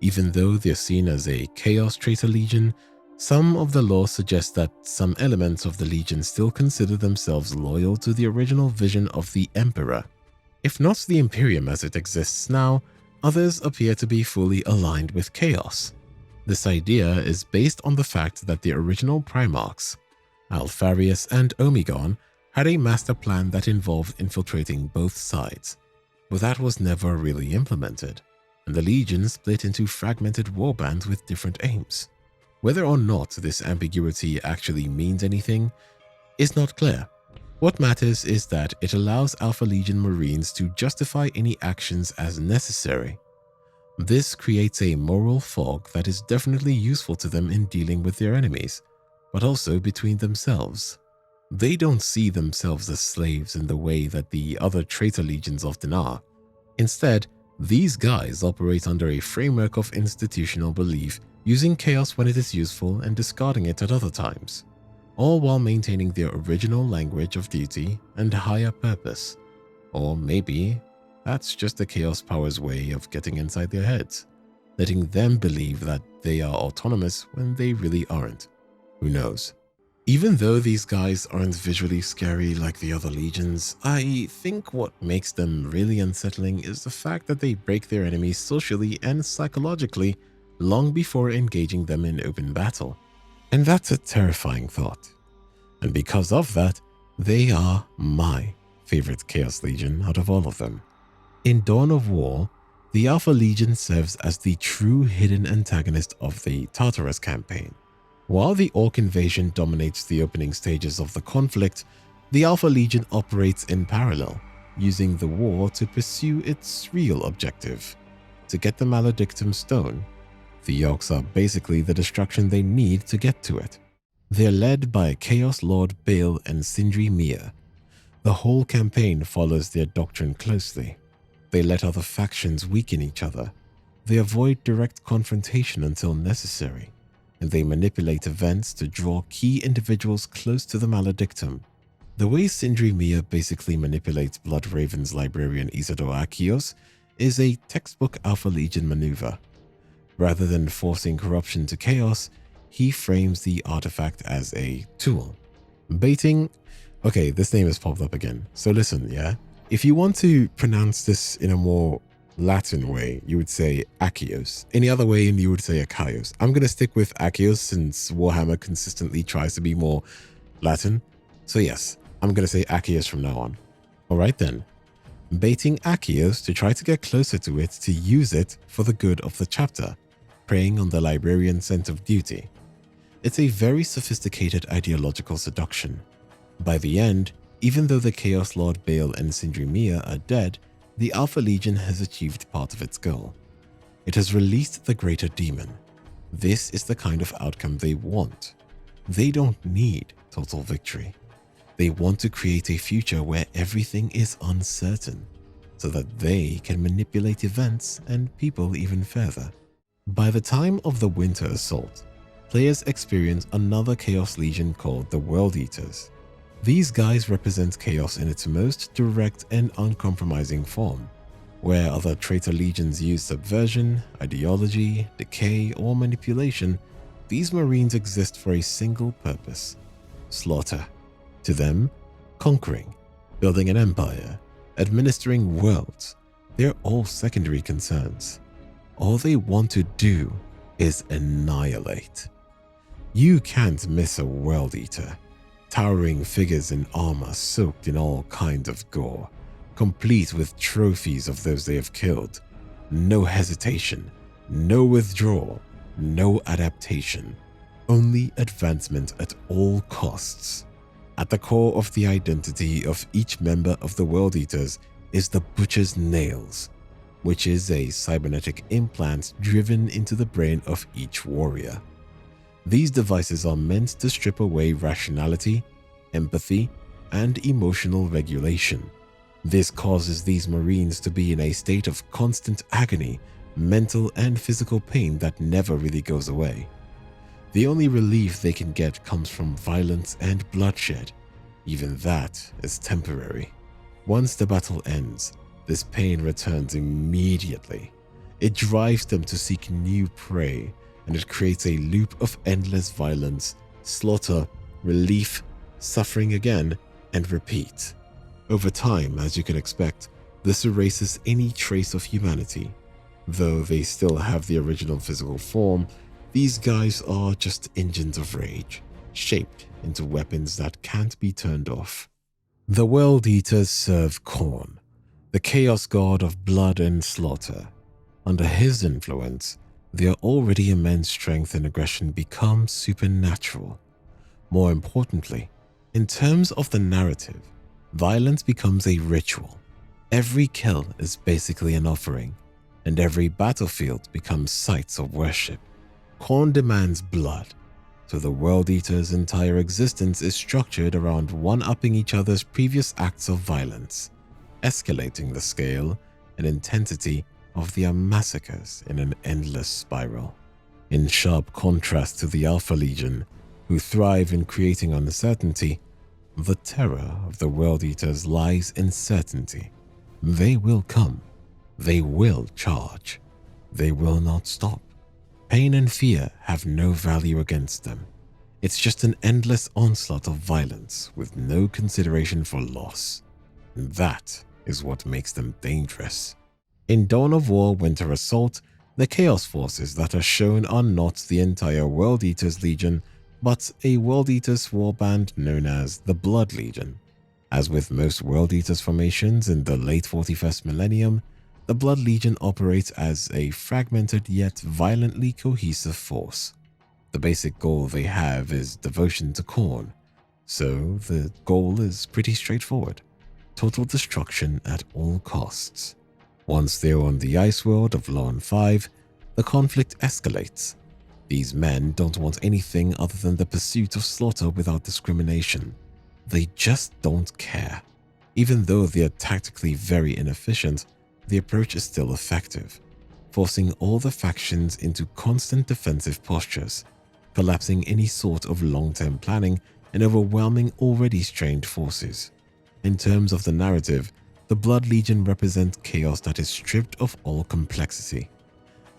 Even though they're seen as a Chaos Traitor Legion, some of the lore suggests that some elements of the Legion still consider themselves loyal to the original vision of the Emperor. If not the Imperium as it exists now, others appear to be fully aligned with Chaos. This idea is based on the fact that the original Primarchs, Alpharius and Omegon, had a master plan that involved infiltrating both sides, but that was never really implemented, and the Legion split into fragmented warbands with different aims. Whether or not this ambiguity actually means anything is not clear. What matters is that it allows Alpha Legion Marines to justify any actions as necessary. This creates a moral fog that is definitely useful to them in dealing with their enemies, but also between themselves. They don't see themselves as slaves in the way that the other traitor legions often are. Instead, these guys operate under a framework of institutional belief, using chaos when it is useful and discarding it at other times, all while maintaining their original language of duty and higher purpose. Or maybe that's just the Chaos Power's way of getting inside their heads, letting them believe that they are autonomous when they really aren't. Who knows? Even though these guys aren't visually scary like the other legions, I think what makes them really unsettling is the fact that they break their enemies socially and psychologically long before engaging them in open battle. And that's a terrifying thought. And because of that, they are my favorite Chaos Legion out of all of them. In Dawn of War, the Alpha Legion serves as the true hidden antagonist of the Tartarus campaign. While the Orc invasion dominates the opening stages of the conflict, the Alpha Legion operates in parallel, using the war to pursue its real objective: to get the Maledictum Stone. The Orcs are basically the destruction they need to get to it. They're led by Chaos Lord Baal and Sindri Mia. The whole campaign follows their doctrine closely. They let other factions weaken each other. They avoid direct confrontation until necessary, and they manipulate events to draw key individuals close to the Maledictum. The way Sindri Mia basically manipulates Bloodraven's librarian Isidore Akios is a textbook Alpha Legion maneuver. Rather than forcing corruption to chaos, he frames the artifact as a tool. Baiting... Okay, this name has popped up again. So listen, yeah? If you want to pronounce this in a more Latin way, you would say Akios. Any other way, you would say Akaios. I'm going to stick with Akios since Warhammer consistently tries to be more Latin. So yes, I'm going to say Akios from now on. Alright then. Baiting Akios to try to get closer to it to use it for the good of the chapter, preying on the librarian's sense of duty. It's a very sophisticated ideological seduction. By the end, even though the Chaos Lord Baal and Sindri Mia are dead, the Alpha Legion has achieved part of its goal. It has released the greater demon. This is the kind of outcome they want. They don't need total victory. They want to create a future where everything is uncertain, so that they can manipulate events and people even further. By the time of the Winter Assault, players experience another Chaos Legion called the World Eaters. These guys represent chaos in its most direct and uncompromising form. Where other traitor legions use subversion, ideology, decay, or manipulation, these Marines exist for a single purpose: slaughter. To them, conquering, building an empire, administering worlds, they're all secondary concerns. All they want to do is annihilate. You can't miss a World Eater. Towering figures in armor soaked in all kinds of gore, complete with trophies of those they have killed. No hesitation, no withdrawal, no adaptation, only advancement at all costs. At the core of the identity of each member of the World Eaters is the Butcher's Nails, which is a cybernetic implant driven into the brain of each warrior. These devices are meant to strip away rationality, empathy, and emotional regulation. This causes these Marines to be in a state of constant agony, mental and physical pain that never really goes away. The only relief they can get comes from violence and bloodshed. Even that is temporary. Once the battle ends, this pain returns immediately. It drives them to seek new prey, and it creates a loop of endless violence, slaughter, relief, suffering again, and repeat. Over time, as you can expect, this erases any trace of humanity. Though they still have the original physical form, these guys are just engines of rage, shaped into weapons that can't be turned off. The World Eaters serve Khorne, the chaos god of blood and slaughter. Under his influence, their already immense strength and aggression become supernatural. More importantly, in terms of the narrative, violence becomes a ritual. Every kill is basically an offering, and every battlefield becomes sites of worship. Khorne demands blood, so the World Eaters' entire existence is structured around one-upping each other's previous acts of violence, escalating the scale and intensity of their massacres in an endless spiral. In sharp contrast to the Alpha Legion, who thrive in creating uncertainty, the terror of the World Eaters lies in certainty. They will come. They will charge. They will not stop. Pain and fear have no value against them. It's just an endless onslaught of violence with no consideration for loss. And that is what makes them dangerous. In Dawn of War Winter Assault, the Chaos Forces that are shown are not the entire World Eaters Legion, but a World Eaters warband known as the Blood Legion. As with most World Eaters formations in the late 41st millennium, the Blood Legion operates as a fragmented yet violently cohesive force. The basic goal they have is devotion to Khorne, so the goal is pretty straightforward: total destruction at all costs. Once they're on the ice world of Lorne 5, the conflict escalates. These men don't want anything other than the pursuit of slaughter without discrimination. They just don't care. Even though they're tactically very inefficient, the approach is still effective, forcing all the factions into constant defensive postures, collapsing any sort of long-term planning and overwhelming already strained forces. In terms of the narrative, the Blood Legion represents chaos that is stripped of all complexity.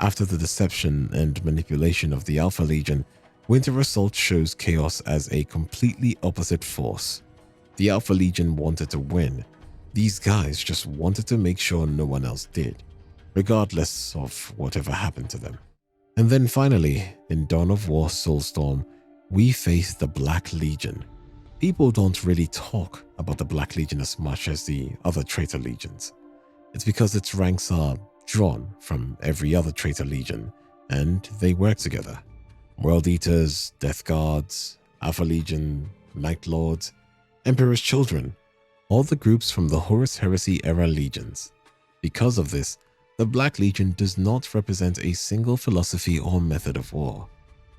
After the deception and manipulation of the Alpha Legion, Winter Assault shows chaos as a completely opposite force. The Alpha Legion wanted to win. These guys just wanted to make sure no one else did, regardless of whatever happened to them. And then finally, in Dawn of War Soulstorm, we face the Black Legion. People don't really talk about the Black Legion as much as the other traitor legions. It's because its ranks are drawn from every other traitor legion, and they work together. World Eaters, Death Guards, Alpha Legion, Night Lords, Emperor's Children, all the groups from the Horus Heresy era legions. Because of this, The Black Legion does not represent a single philosophy or method of war.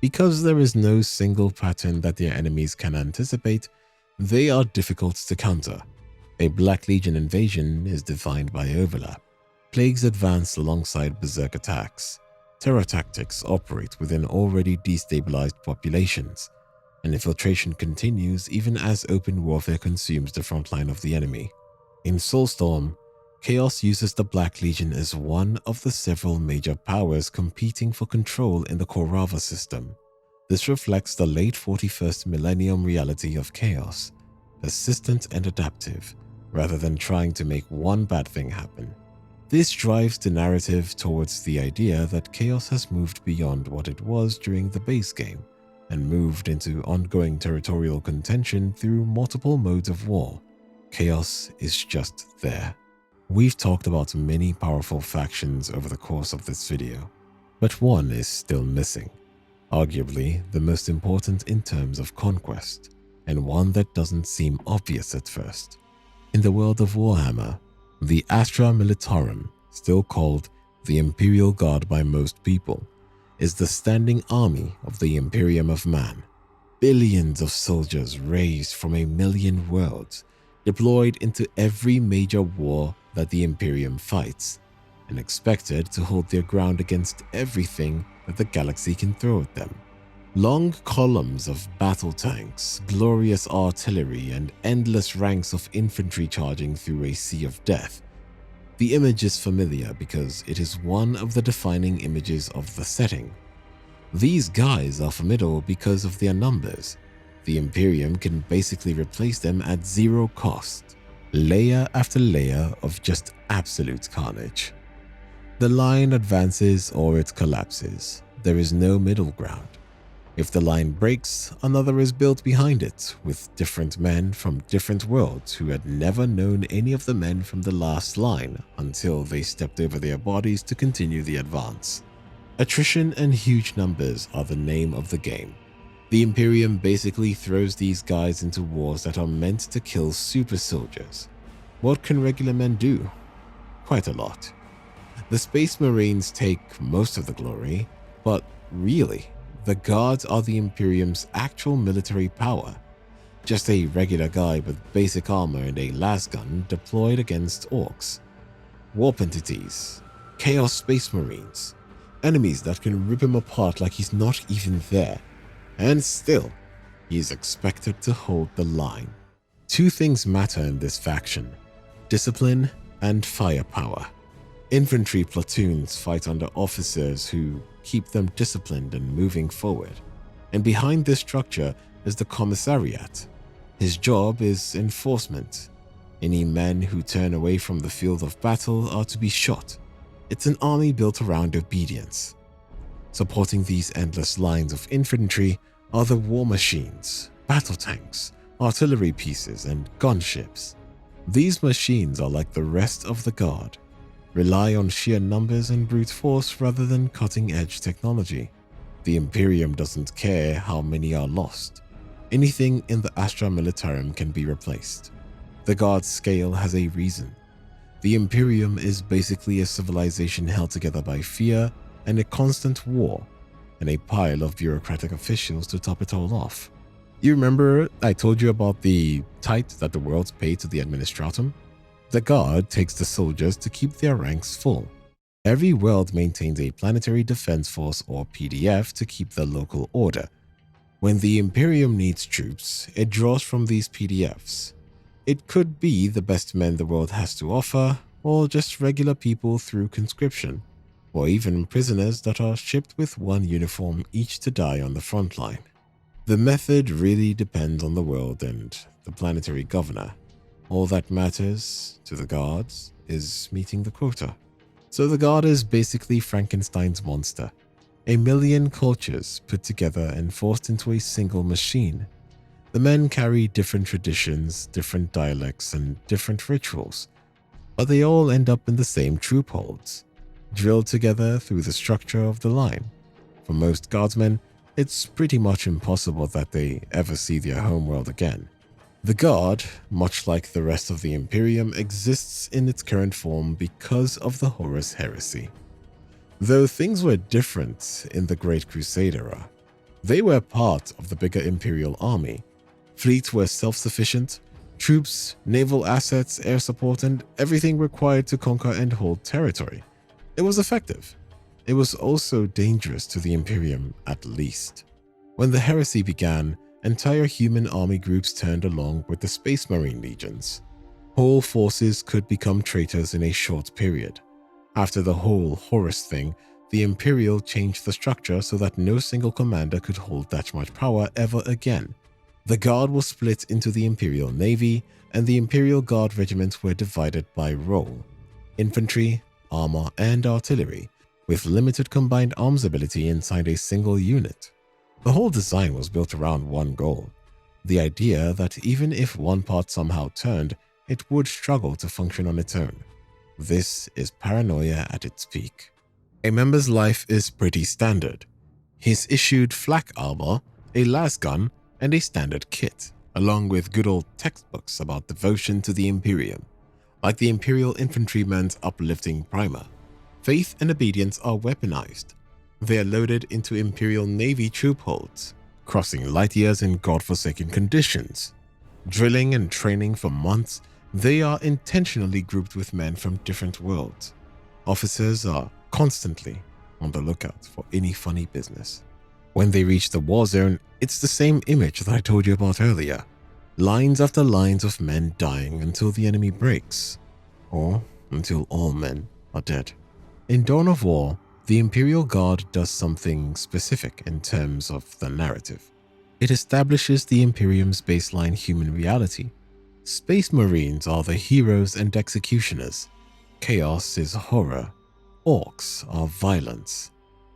Because there is no single pattern that their enemies can anticipate, they are difficult to counter. A Black Legion invasion is defined by overlap. Plagues advance alongside berserk attacks. Terror tactics operate within already destabilized populations, and infiltration continues even as open warfare consumes the front line of the enemy. In Soulstorm, Chaos uses the Black Legion as one of the several major powers competing for control in the Korava system. This reflects the late 41st millennium reality of chaos, persistent and adaptive, rather than trying to make one bad thing happen. This drives the narrative towards the idea that chaos has moved beyond what it was during the base game and moved into ongoing territorial contention through multiple modes of war. Chaos is just there. We've talked about many powerful factions over the course of this video, but one is still missing, arguably the most important in terms of conquest, and one that doesn't seem obvious at first. In the world of Warhammer, the Astra Militarum, still called the Imperial Guard by most people, is the standing army of the Imperium of Man. Billions of soldiers raised from 1,000,000 worlds, deployed into every major war that the Imperium fights, and expected to hold their ground against everything that the galaxy can throw at them. Long columns of battle tanks, glorious artillery, and endless ranks of infantry charging through a sea of death. The image is familiar because it is one of the defining images of the setting. These guys are formidable because of their numbers. The Imperium can basically replace them at zero cost, layer after layer of just absolute carnage. The line advances or it collapses. There is no middle ground. If the line breaks, another is built behind it, with different men from different worlds who had never known any of the men from the last line until they stepped over their bodies to continue the advance. Attrition and huge numbers are the name of the game. The Imperium basically throws these guys into wars that are meant to kill super soldiers. What can regular men do? Quite a lot. The Space Marines take most of the glory, but really, the Guards are the Imperium's actual military power. Just a regular guy with basic armor and a lasgun deployed against orcs. Warp entities, Chaos Space Marines, enemies that can rip him apart like he's not even there. And still, he is expected to hold the line. Two things matter in this faction: discipline and firepower. Infantry platoons fight under officers who keep them disciplined and moving forward. And behind this structure is the commissariat. His job is enforcement. Any men who turn away from the field of battle are to be shot. It's an army built around obedience. Supporting these endless lines of infantry are the war machines, battle tanks, artillery pieces, and gunships. These machines are like the rest of the Guard, rely on sheer numbers and brute force rather than cutting-edge technology. The Imperium doesn't care how many are lost. Anything in the Astra Militarum can be replaced. The Guard's scale has a reason. The Imperium is basically a civilization held together by fear and a constant war, and a pile of bureaucratic officials to top it all off. You remember I told you about the tithe that the worlds pay to the Administratum? The Guard takes the soldiers to keep their ranks full. Every world maintains a Planetary Defense Force or PDF to keep the local order. When the Imperium needs troops, it draws from these PDFs. It could be the best men the world has to offer, or just regular people through conscription, or even prisoners that are shipped with one uniform each to die on the front line. The method really depends on the world and the planetary governor. All that matters to the Guards is meeting the quota. So the Guard is basically Frankenstein's monster. 1,000,000 cultures put together and forced into a single machine. The men carry different traditions, different dialects, and different rituals, but they all end up in the same troop holds, drilled together through the structure of the line. For most Guardsmen, it's pretty much impossible that they ever see their homeworld again. The Guard, much like the rest of the Imperium, exists in its current form because of the Horus Heresy. Though things were different in the Great Crusade era, they were part of the bigger Imperial army. Fleets were self-sufficient, troops, naval assets, air support, and everything required to conquer and hold territory. It was effective. It was also dangerous to the Imperium, at least. When the heresy began, entire human army groups turned along with the Space Marine legions. Whole forces could become traitors in a short period. After the whole Horus thing, the Imperial changed the structure so that no single commander could hold that much power ever again. The Guard was split into the Imperial Navy, and the Imperial Guard regiments were divided by role: infantry, armor, and artillery, with limited combined arms ability inside a single unit. The whole design was built around one goal: the idea that even if one part somehow turned, it would struggle to function on its own. This is paranoia at its peak. A member's life is pretty standard. He's issued flak armor, a lasgun, and a standard kit, along with good old textbooks about devotion to the Imperium, like the Imperial Infantryman's uplifting primer. Faith and obedience are weaponized. They are loaded into Imperial Navy troop holds, crossing light years in godforsaken conditions. Drilling and training for months, they are intentionally grouped with men from different worlds. Officers are constantly on the lookout for any funny business. When they reach the war zone, it's the same image that I told you about earlier. Lines after lines of men dying until the enemy breaks, or until all men are dead. In Dawn of War, the Imperial Guard does something specific in terms of the narrative. It establishes the Imperium's baseline human reality. Space Marines are the heroes and executioners. Chaos is horror. Orcs are violence.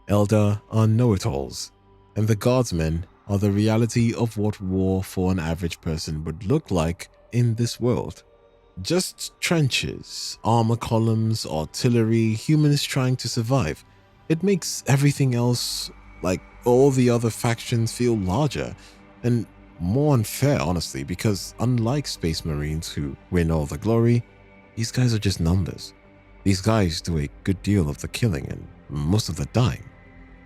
Eldar are know-it-alls. And the Guardsmen are the reality of what war for an average person would look like in this world. Just trenches, armor columns, artillery, humans trying to survive. It makes everything else, like all the other factions, feel larger and more unfair, honestly, because unlike Space Marines who win all the glory, these guys are just numbers. These guys do a good deal of the killing and most of the dying.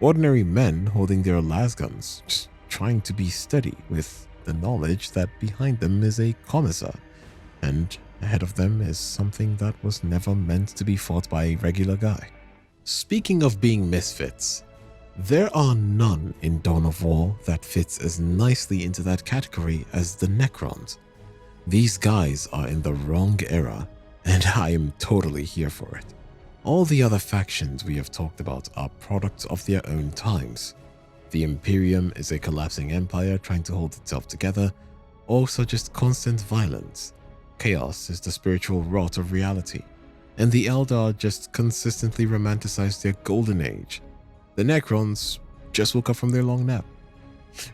Ordinary men holding their lasguns, just trying to be steady with the knowledge that behind them is a commissar, and ahead of them is something that was never meant to be fought by a regular guy. Speaking of being misfits, there are none in Dawn of War that fits as nicely into that category as the Necrons. These guys are in the wrong era, and I am totally here for it. All the other factions we have talked about are products of their own times. The Imperium is a collapsing empire trying to hold itself together, also just constant violence. Chaos is the spiritual rot of reality, and the Eldar just consistently romanticize their golden age. The Necrons just woke up from their long nap.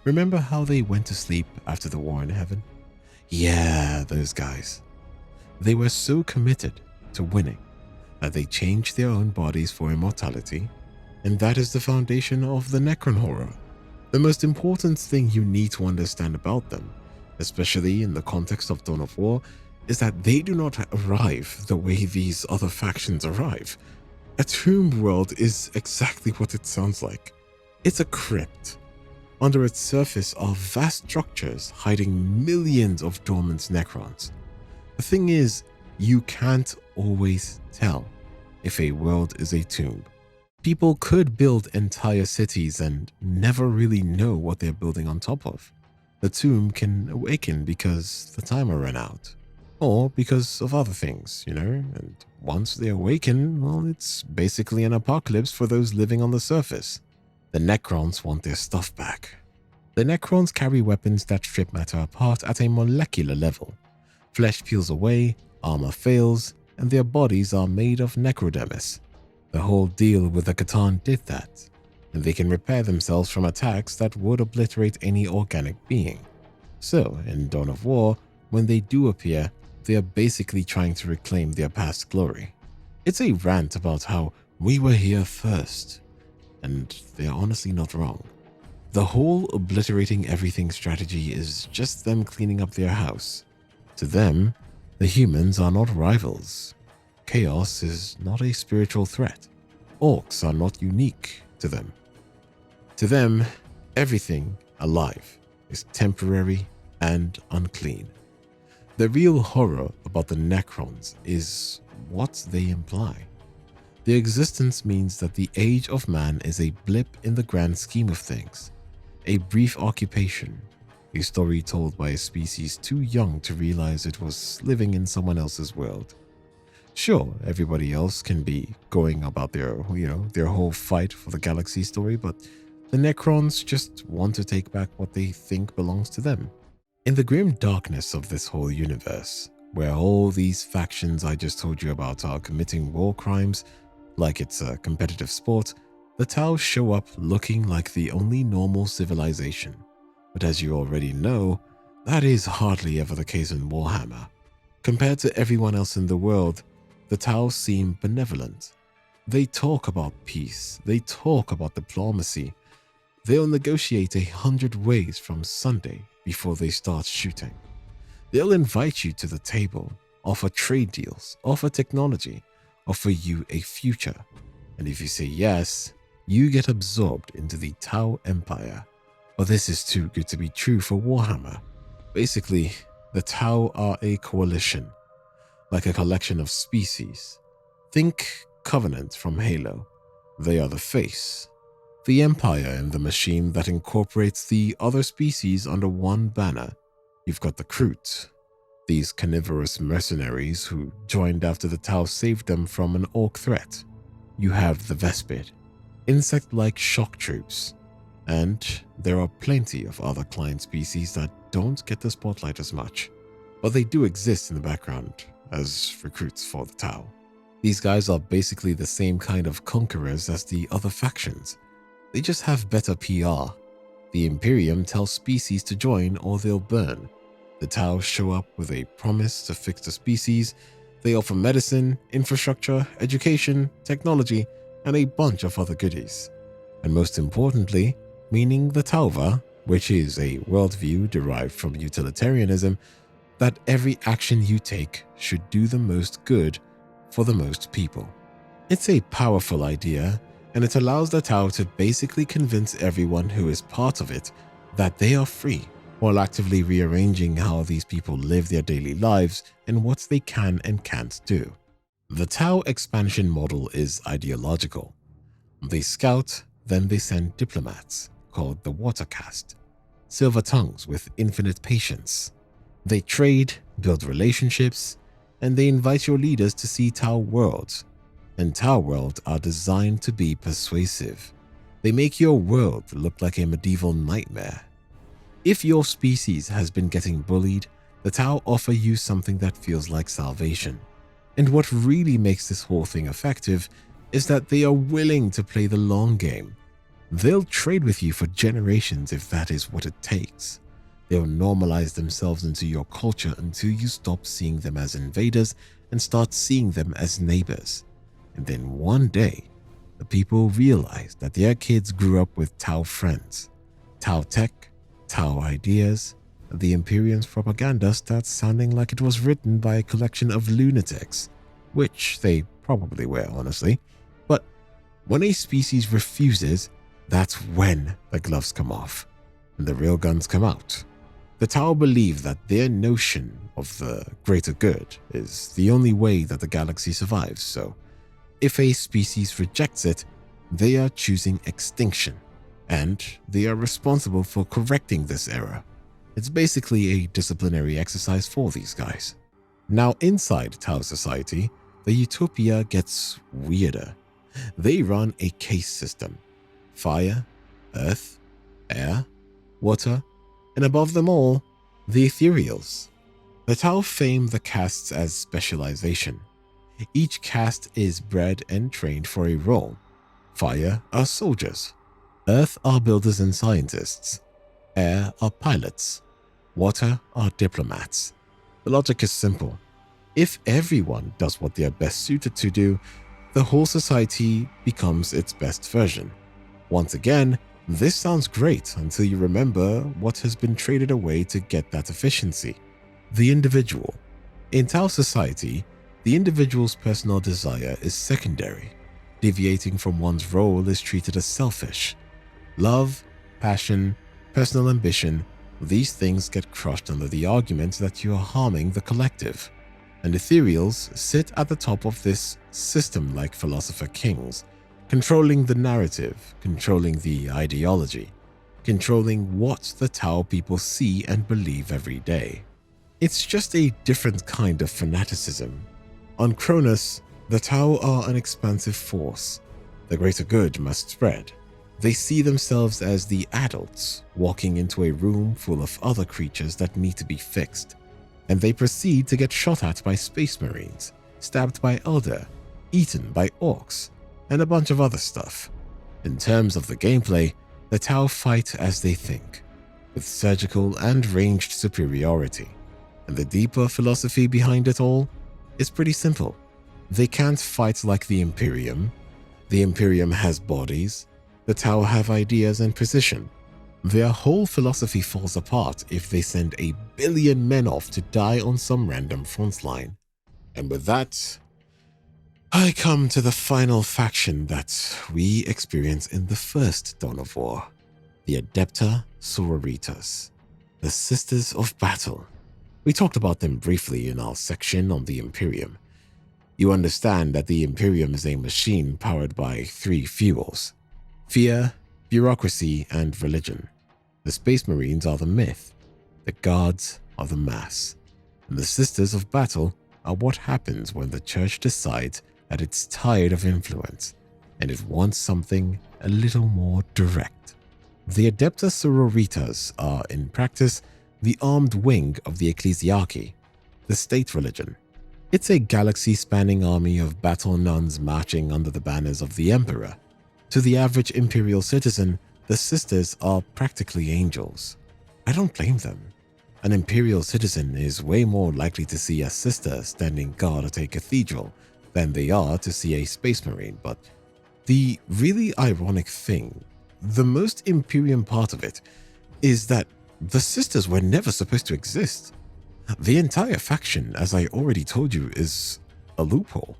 Remember how they went to sleep after the war in heaven? Yeah, those guys. They were so committed to winning that they changed their own bodies for immortality, and that is the foundation of the Necron horror. The most important thing you need to understand about them, especially in the context of Dawn of War, is that they do not arrive the way these other factions arrive. A tomb world is exactly what it sounds like. It's a crypt. Under its surface are vast structures hiding millions of dormant Necrons. The thing is, you can't always tell if a world is a tomb. People could build entire cities and never really know what they're building on top of. The tomb can awaken because the timer ran out, or because of other things, and once they awaken, well, it's basically an apocalypse for those living on the surface. The Necrons want their stuff back. The Necrons carry weapons that strip matter apart at a molecular level. Flesh peels away, armor fails, and their bodies are made of necrodermis. The whole deal with the Catan did that, and they can repair themselves from attacks that would obliterate any organic being. So, in Dawn of War, when they do appear, they are basically trying to reclaim their past glory. It's a rant about how we were here first, and they are honestly not wrong. The whole obliterating everything strategy is just them cleaning up their house. To them, the humans are not rivals. Chaos is not a spiritual threat. Orcs are not unique to them. To them, everything alive is temporary and unclean. The real horror about the Necrons is what they imply. Their existence means that the age of man is a blip in the grand scheme of things, a brief occupation, a story told by a species too young to realize it was living in someone else's world. Sure, everybody else can be going about their whole fight for the galaxy story, but the Necrons just want to take back what they think belongs to them. In the grim darkness of this whole universe, where all these factions I just told you about are committing war crimes like it's a competitive sport, the Tau show up looking like the only normal civilization. But as you already know, that is hardly ever the case in Warhammer. Compared to everyone else in the world, the Tau seem benevolent. They talk about peace, they talk about diplomacy. They'll negotiate 100 ways from Sunday before they start shooting. They'll invite you to the table, offer trade deals, offer technology, offer you a future. And if you say yes, you get absorbed into the Tau Empire. But this is too good to be true for Warhammer. Basically, the Tau are a coalition, like a collection of species. Think Covenant from Halo. They are the face, the empire and the machine that incorporates the other species under one banner. You've got the Kroot, these carnivorous mercenaries who joined after the Tau saved them from an orc threat. You have the Vespid, insect-like shock troops, and there are plenty of other client species that don't get the spotlight as much, but they do exist in the background as recruits for the Tau. These guys are basically the same kind of conquerors as the other factions. They just have better PR. The Imperium tells species to join or they'll burn. The Tau show up with a promise to fix the species. They offer medicine, infrastructure, education, technology, and a bunch of other goodies. And most importantly, meaning the Tauva, which is a worldview derived from utilitarianism, that every action you take should do the most good for the most people. It's a powerful idea, and it allows the Tau to basically convince everyone who is part of it that they are free, while actively rearranging how these people live their daily lives and what they can and can't do. The Tau expansion model is ideological. They scout, then they send diplomats, called the Water Caste, silver tongues with infinite patience. They trade, build relationships, and they invite your leaders to see Tau worlds. And Tau worlds are designed to be persuasive. They make your world look like a medieval nightmare. If your species has been getting bullied, the Tau offer you something that feels like salvation. And what really makes this whole thing effective is that they are willing to play the long game. They'll trade with you for generations if that is what it takes. They'll normalize themselves into your culture until you stop seeing them as invaders and start seeing them as neighbors. And then one day, the people realize that their kids grew up with Tau friends, Tau tech, Tau ideas. The Imperium's propaganda starts sounding like it was written by a collection of lunatics, which they probably were, honestly. But when a species refuses, that's when the gloves come off and the real guns come out. The Tau believe that their notion of the greater good is the only way that the galaxy survives, so if a species rejects it, they are choosing extinction, and they are responsible for correcting this error. It's basically a disciplinary exercise for these guys. Now, inside Tau society, the utopia gets weirder. They run a caste system: fire, earth, air, water, and above them all, the ethereals. The Tau fame the castes as specialization. Each caste is bred and trained for a role. Fire are soldiers. Earth are builders and scientists. Air are pilots. Water are diplomats. The logic is simple. If everyone does what they are best suited to do, the whole society becomes its best version. Once again, This sounds great until you remember what has been traded away to get that efficiency: the individual. In Tao society, the individual's personal desire is secondary. Deviating from one's role is treated as selfish. Love, passion, personal ambition, these things get crushed under the argument that you are harming the collective. And ethereals sit at the top of this system like philosopher kings, controlling the narrative, controlling the ideology, controlling what the Tao people see and believe every day. It's just a different kind of fanaticism. On Cronus, the Tao are an expansive force. The greater good must spread. They see themselves as the adults walking into a room full of other creatures that need to be fixed, and they proceed to get shot at by space marines, stabbed by Elder, eaten by orcs, and a bunch of other stuff. In terms of the gameplay, the Tau fight as they think, with surgical and ranged superiority. And the deeper philosophy behind it all is pretty simple. They can't fight like the Imperium. The Imperium has bodies. The Tau have ideas and precision. Their whole philosophy falls apart if they send 1 billion men off to die on some random front line. And with that, I come to the final faction that we experience in the first Dawn of War, the Adepta Sororitas, the Sisters of Battle. We talked about them briefly in our section on the Imperium. You understand that the Imperium is a machine powered by 3 fuels: fear, bureaucracy, and religion. The Space Marines are the myth, the Guards are the mass, and the Sisters of Battle are what happens when the Church decides that it's tired of influence and it wants something a little more direct. The Adepta Sororitas are, in practice, the armed wing of the Ecclesiarchy, the state religion. It's a galaxy-spanning army of battle nuns marching under the banners of the Emperor. To the average Imperial citizen, the Sisters are practically angels. I don't blame them. An Imperial citizen is way more likely to see a sister standing guard at a cathedral than they are to see a Space Marine, but the really ironic thing, the most Imperium part of it, is that the Sisters were never supposed to exist. The entire faction, as I already told you, is a loophole.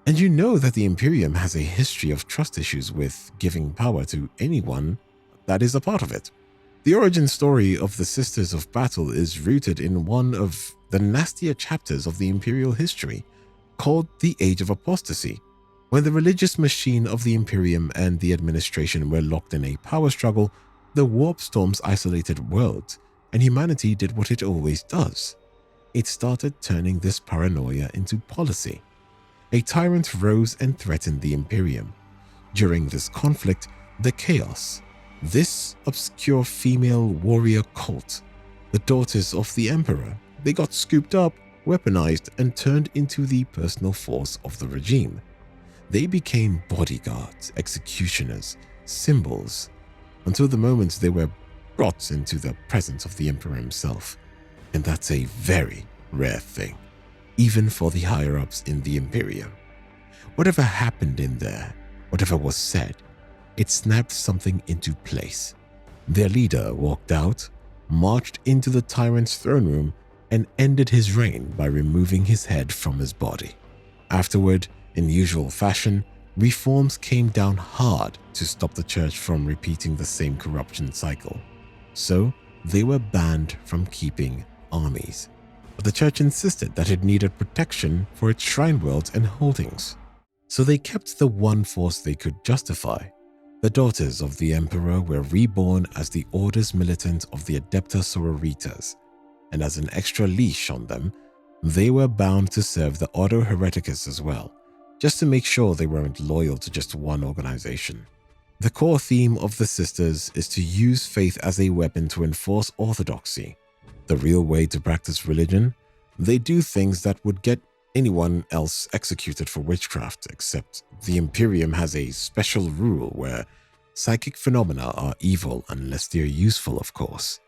And you know that the Imperium has a history of trust issues with giving power to anyone that is a part of it. The origin story of the Sisters of Battle is rooted in one of the nastier chapters of the Imperial history, called the Age of Apostasy, when the religious machine of the Imperium and the administration were locked in a power struggle. The warp storms isolated worlds, and humanity did what it always does. It started turning this paranoia into policy. A tyrant rose and threatened the Imperium. During this conflict, the Chaos, this obscure female warrior cult, the daughters of the Emperor, they got scooped up, weaponized, and turned into the personal force of the regime. They became bodyguards, executioners, symbols, until the moment they were brought into the presence of the Emperor himself. And that's a very rare thing, even for the higher-ups in the Imperium. Whatever happened in there, whatever was said, it snapped something into place. Their leader walked out, marched into the tyrant's throne room, and ended his reign by removing his head from his body. Afterward, in usual fashion, reforms came down hard to stop the church from repeating the same corruption cycle. So, they were banned from keeping armies. But the church insisted that it needed protection for its shrine worlds and holdings. So they kept the one force they could justify. The daughters of the Emperor were reborn as the Orders Militant of the Adepta Sororitas, and as an extra leash on them, they were bound to serve the Ordo Hereticus as well, just to make sure they weren't loyal to just one organization. The core theme of the Sisters is to use faith as a weapon to enforce orthodoxy. The real way to practice religion, they do things that would get anyone else executed for witchcraft, except the Imperium has a special rule where psychic phenomena are evil unless they're useful, of course.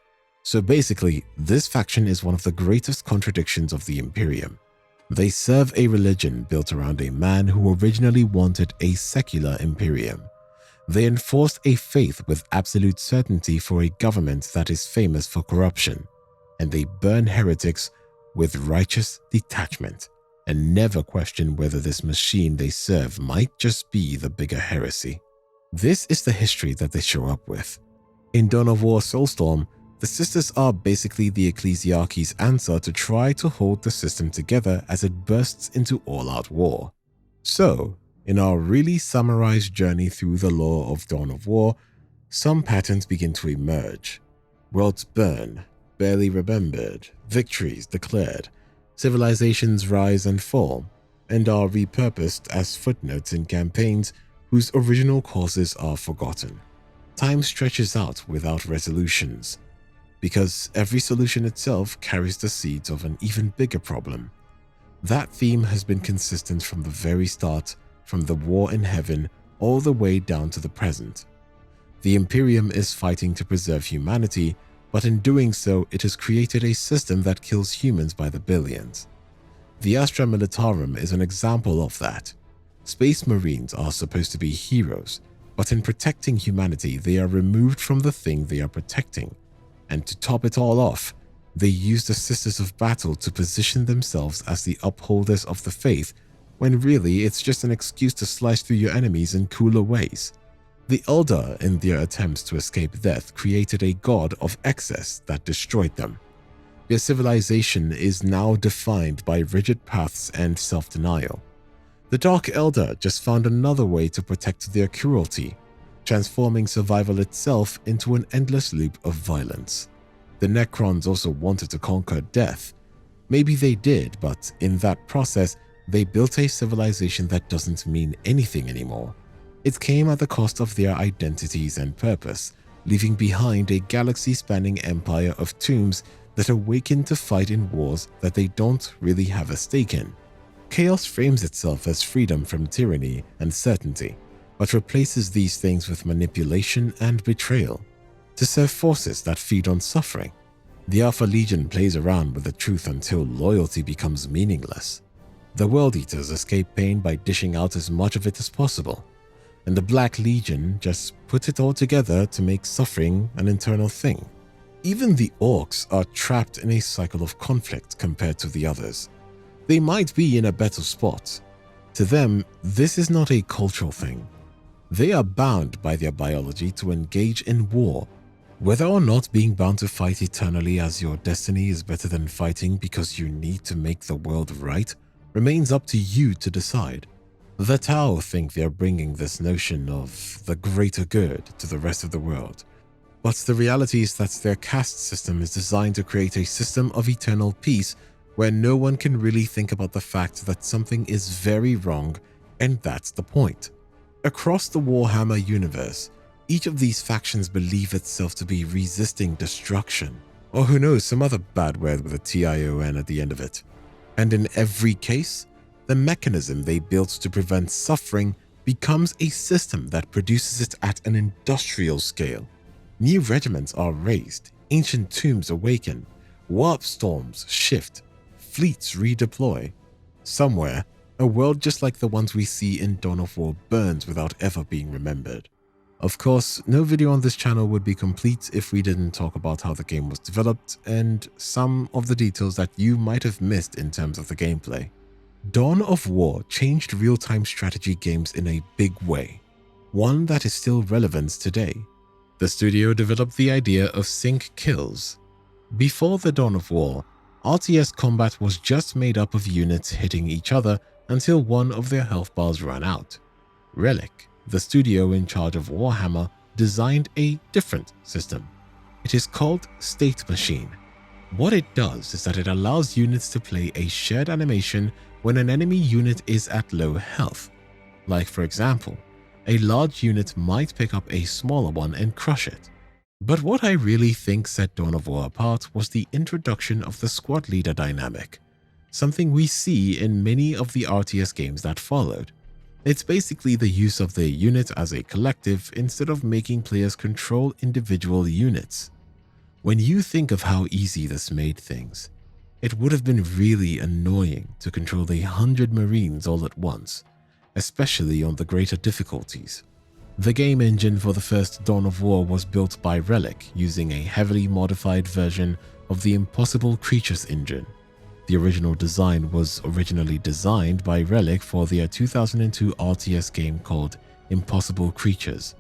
So basically, this faction is one of the greatest contradictions of the Imperium. They serve a religion built around a man who originally wanted a secular Imperium. They enforced a faith with absolute certainty for a government that is famous for corruption, and they burn heretics with righteous detachment and never question whether this machine they serve might just be the bigger heresy. This is the history that they show up with. In Dawn of War Soulstorm, the Sisters are basically the Ecclesiarchy's answer to try to hold the system together as it bursts into all-out war. So, in our really summarized journey through the lore of Dawn of War, some patterns begin to emerge. Worlds burn, barely remembered, victories declared, civilizations rise and fall, and are repurposed as footnotes in campaigns whose original causes are forgotten. Time stretches out without resolutions, because every solution itself carries the seeds of an even bigger problem. That theme has been consistent from the very start, from the war in heaven all the way down to the present. The Imperium is fighting to preserve humanity, but in doing so, it has created a system that kills humans by the billions. The Astra Militarum is an example of that. Space Marines are supposed to be heroes, but in protecting humanity, they are removed from the thing they are protecting. And to top it all off, they use the Sisters of Battle to position themselves as the upholders of the faith, when really it's just an excuse to slice through your enemies in cooler ways. The Elder, in their attempts to escape death, created a god of excess that destroyed them. Their civilization is now defined by rigid paths and self-denial. The Dark Elder just found another way to protect their cruelty, transforming survival itself into an endless loop of violence. The Necrons also wanted to conquer death. Maybe they did, but in that process, they built a civilization that doesn't mean anything anymore. It came at the cost of their identities and purpose, leaving behind a galaxy-spanning empire of tombs that awaken to fight in wars that they don't really have a stake in. Chaos frames itself as freedom from tyranny and certainty, but replaces these things with manipulation and betrayal to serve forces that feed on suffering. The Alpha Legion plays around with the truth until loyalty becomes meaningless. The World Eaters escape pain by dishing out as much of it as possible, and the Black Legion just put it all together to make suffering an internal thing. Even the Orcs are trapped in a cycle of conflict compared to the others. They might be in a better spot. To them, this is not a cultural thing. They are bound by their biology to engage in war. Whether or not being bound to fight eternally as your destiny is better than fighting because you need to make the world right remains up to you to decide. The Tau think they're bringing this notion of the greater good to the rest of the world, but the reality is that their caste system is designed to create a system of eternal peace where no one can really think about the fact that something is very wrong, and that's the point. Across the Warhammer universe, each of these factions believe itself to be resisting destruction, or who knows, some other bad word with a TION at the end of it. And in every case, the mechanism they built to prevent suffering becomes a system that produces it at an industrial scale. New regiments are raised, ancient tombs awaken, warp storms shift, fleets redeploy. Somewhere, a world just like the ones we see in Dawn of War burns without ever being remembered. Of course, no video on this channel would be complete if we didn't talk about how the game was developed and some of the details that you might have missed in terms of the gameplay. Dawn of War changed real-time strategy games in a big way, one that is still relevant today. The studio developed the idea of sync kills. Before the Dawn of War, RTS combat was just made up of units hitting each other until one of their health bars ran out. Relic, the studio in charge of Warhammer, designed a different system. It is called State Machine. What it does is that it allows units to play a shared animation when an enemy unit is at low health. Like for example, a large unit might pick up a smaller one and crush it. But what I really think set Dawn of War apart was the introduction of the squad leader dynamic, something we see in many of the RTS games that followed. It's basically the use of the unit as a collective instead of making players control individual units. When you think of how easy this made things, it would have been really annoying to control 100 Marines all at once, especially on the greater difficulties. The game engine for the first Dawn of War was built by Relic using a heavily modified version of the Impossible Creatures engine. The original design was originally designed by Relic for their 2002 RTS game called Impossible Creatures,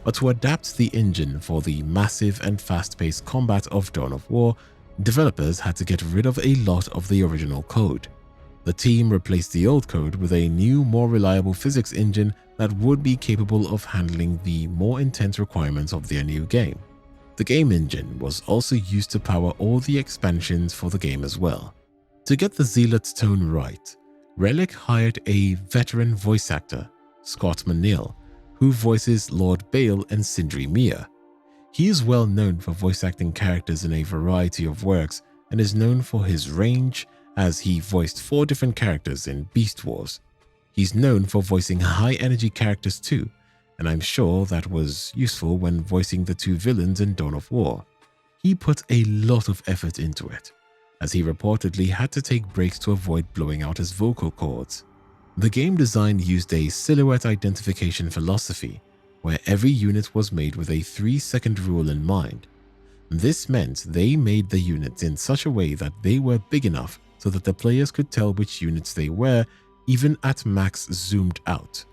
but to adapt the engine for the massive and fast-paced combat of Dawn of War, developers had to get rid of a lot of the original code. The team replaced the old code with a new, more reliable physics engine that would be capable of handling the more intense requirements of their new game. The game engine was also used to power all the expansions for the game as well. To get the Zealot's tone right, Relic hired a veteran voice actor, Scott Menil, who voices Lord Bale and Sindri Mia. He is well known for voice acting characters in a variety of works and is known for his range, as he voiced 4 different characters in Beast Wars. He's known for voicing high-energy characters too, and I'm sure that was useful when voicing the 2 villains in Dawn of War. He put a lot of effort into it, as he reportedly had to take breaks to avoid blowing out his vocal cords. The game design used a silhouette identification philosophy, where every unit was made with a 3-second rule in mind. This meant they made the units in such a way that they were big enough so that the players could tell which units they were, even at max zoomed out.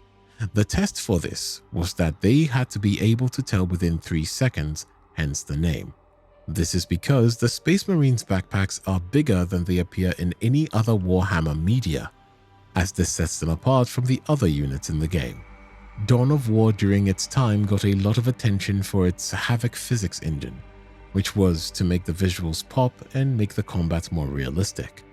The test for this was that they had to be able to tell within 3 seconds, hence the name. This is because the Space Marines backpacks are bigger than they appear in any other Warhammer media, as this sets them apart from the other units in the game. Dawn of War during its time got a lot of attention for its Havoc physics engine, which was to make the visuals pop and make the combat more realistic.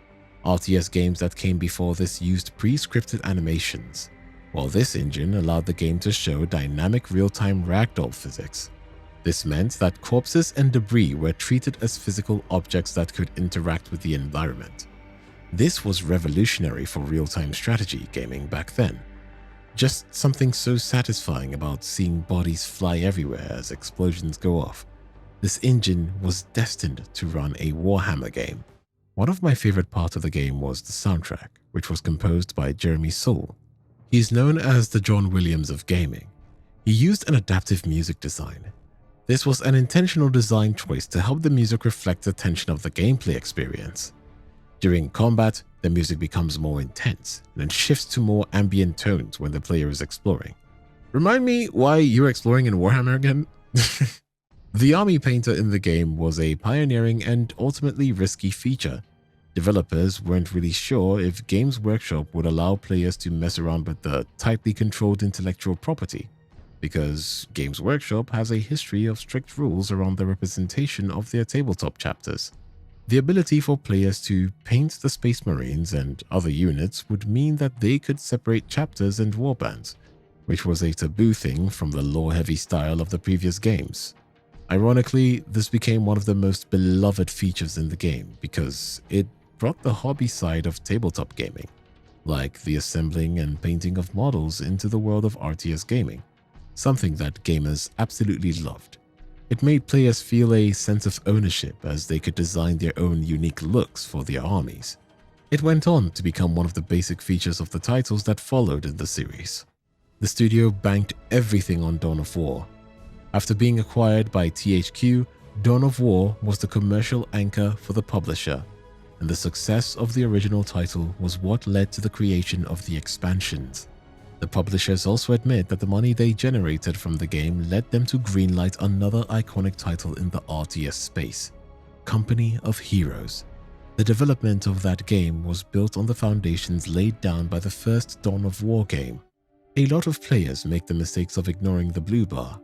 RTS games that came before this used pre-scripted animations, while this engine allowed the game to show dynamic real-time ragdoll physics. This meant that corpses and debris were treated as physical objects that could interact with the environment. This was revolutionary for real-time strategy gaming back then. Just something so satisfying about seeing bodies fly everywhere as explosions go off. This engine was destined to run a Warhammer game. One of my favorite parts of the game was the soundtrack, which was composed by Jeremy Soule. He is known as the John Williams of gaming. He used an adaptive music design. This was an intentional design choice to help the music reflect the tension of the gameplay experience. During combat, the music becomes more intense and then shifts to more ambient tones when the player is exploring. Remind me why you're exploring in Warhammer again? The army painter in the game was a pioneering and ultimately risky feature. Developers weren't really sure if Games Workshop would allow players to mess around with the tightly controlled intellectual property, because Games Workshop has a history of strict rules around the representation of their tabletop chapters. The ability for players to paint the Space Marines and other units would mean that they could separate chapters and warbands, which was a taboo thing from the lore-heavy style of the previous games. Ironically, this became one of the most beloved features in the game because it brought the hobby side of tabletop gaming, like the assembling and painting of models, into the world of RTS gaming, something that gamers absolutely loved. It made players feel a sense of ownership as they could design their own unique looks for their armies. It went on to become one of the basic features of the titles that followed in the series. The studio banked everything on Dawn of War. After being acquired by THQ, Dawn of War was the commercial anchor for the publisher, and the success of the original title was what led to the creation of the expansions. The publishers also admit that the money they generated from the game led them to greenlight another iconic title in the RTS space, Company of Heroes. The development of that game was built on the foundations laid down by the first Dawn of War game. A lot of players make the mistakes of ignoring the blue bar.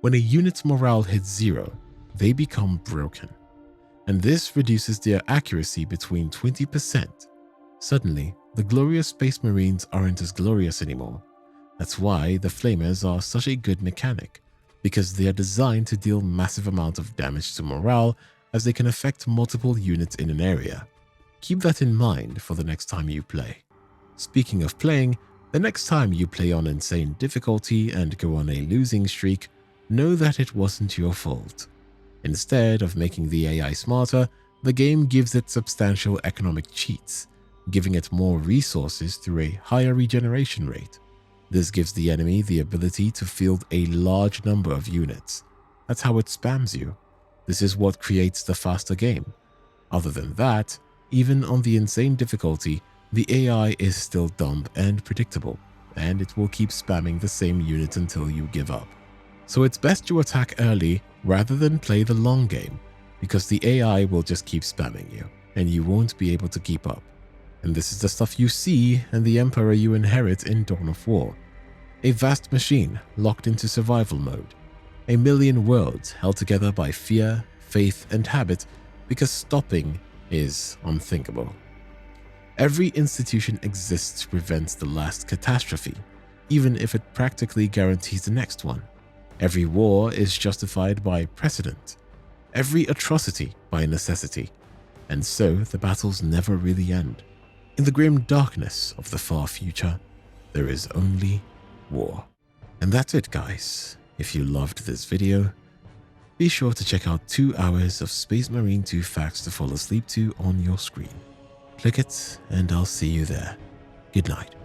When a unit's morale hits 0, they become broken, and this reduces their accuracy between 20%. Suddenly, the glorious Space Marines aren't as glorious anymore. That's why the Flamers are such a good mechanic, because they are designed to deal massive amounts of damage to morale as they can affect multiple units in an area. Keep that in mind for the next time you play. Speaking of playing, the next time you play on insane difficulty and go on a losing streak, know that it wasn't your fault. Instead of making the AI smarter, the game gives it substantial economic cheats, giving it more resources through a higher regeneration rate. This gives the enemy the ability to field a large number of units. That's how it spams you. This is what creates the faster game. Other than that, even on the insane difficulty, the AI is still dumb and predictable, and it will keep spamming the same unit until you give up. So it's best you attack early rather than play the long game, because the AI will just keep spamming you, and you won't be able to keep up. And this is the stuff you see and the Emperor you inherit in Dawn of War. A vast machine locked into survival mode. A million worlds held together by fear, faith, and habit, because stopping is unthinkable. Every institution exists to prevent the last catastrophe, even if it practically guarantees the next one. Every war is justified by precedent, every atrocity by necessity, and so the battles never really end. In the grim darkness of the far future, there is only war. And that's it, guys. If you loved this video, be sure to check out 2 hours of Space Marine 2 facts to fall asleep to on your screen. Click it, and I'll see you there. Good night.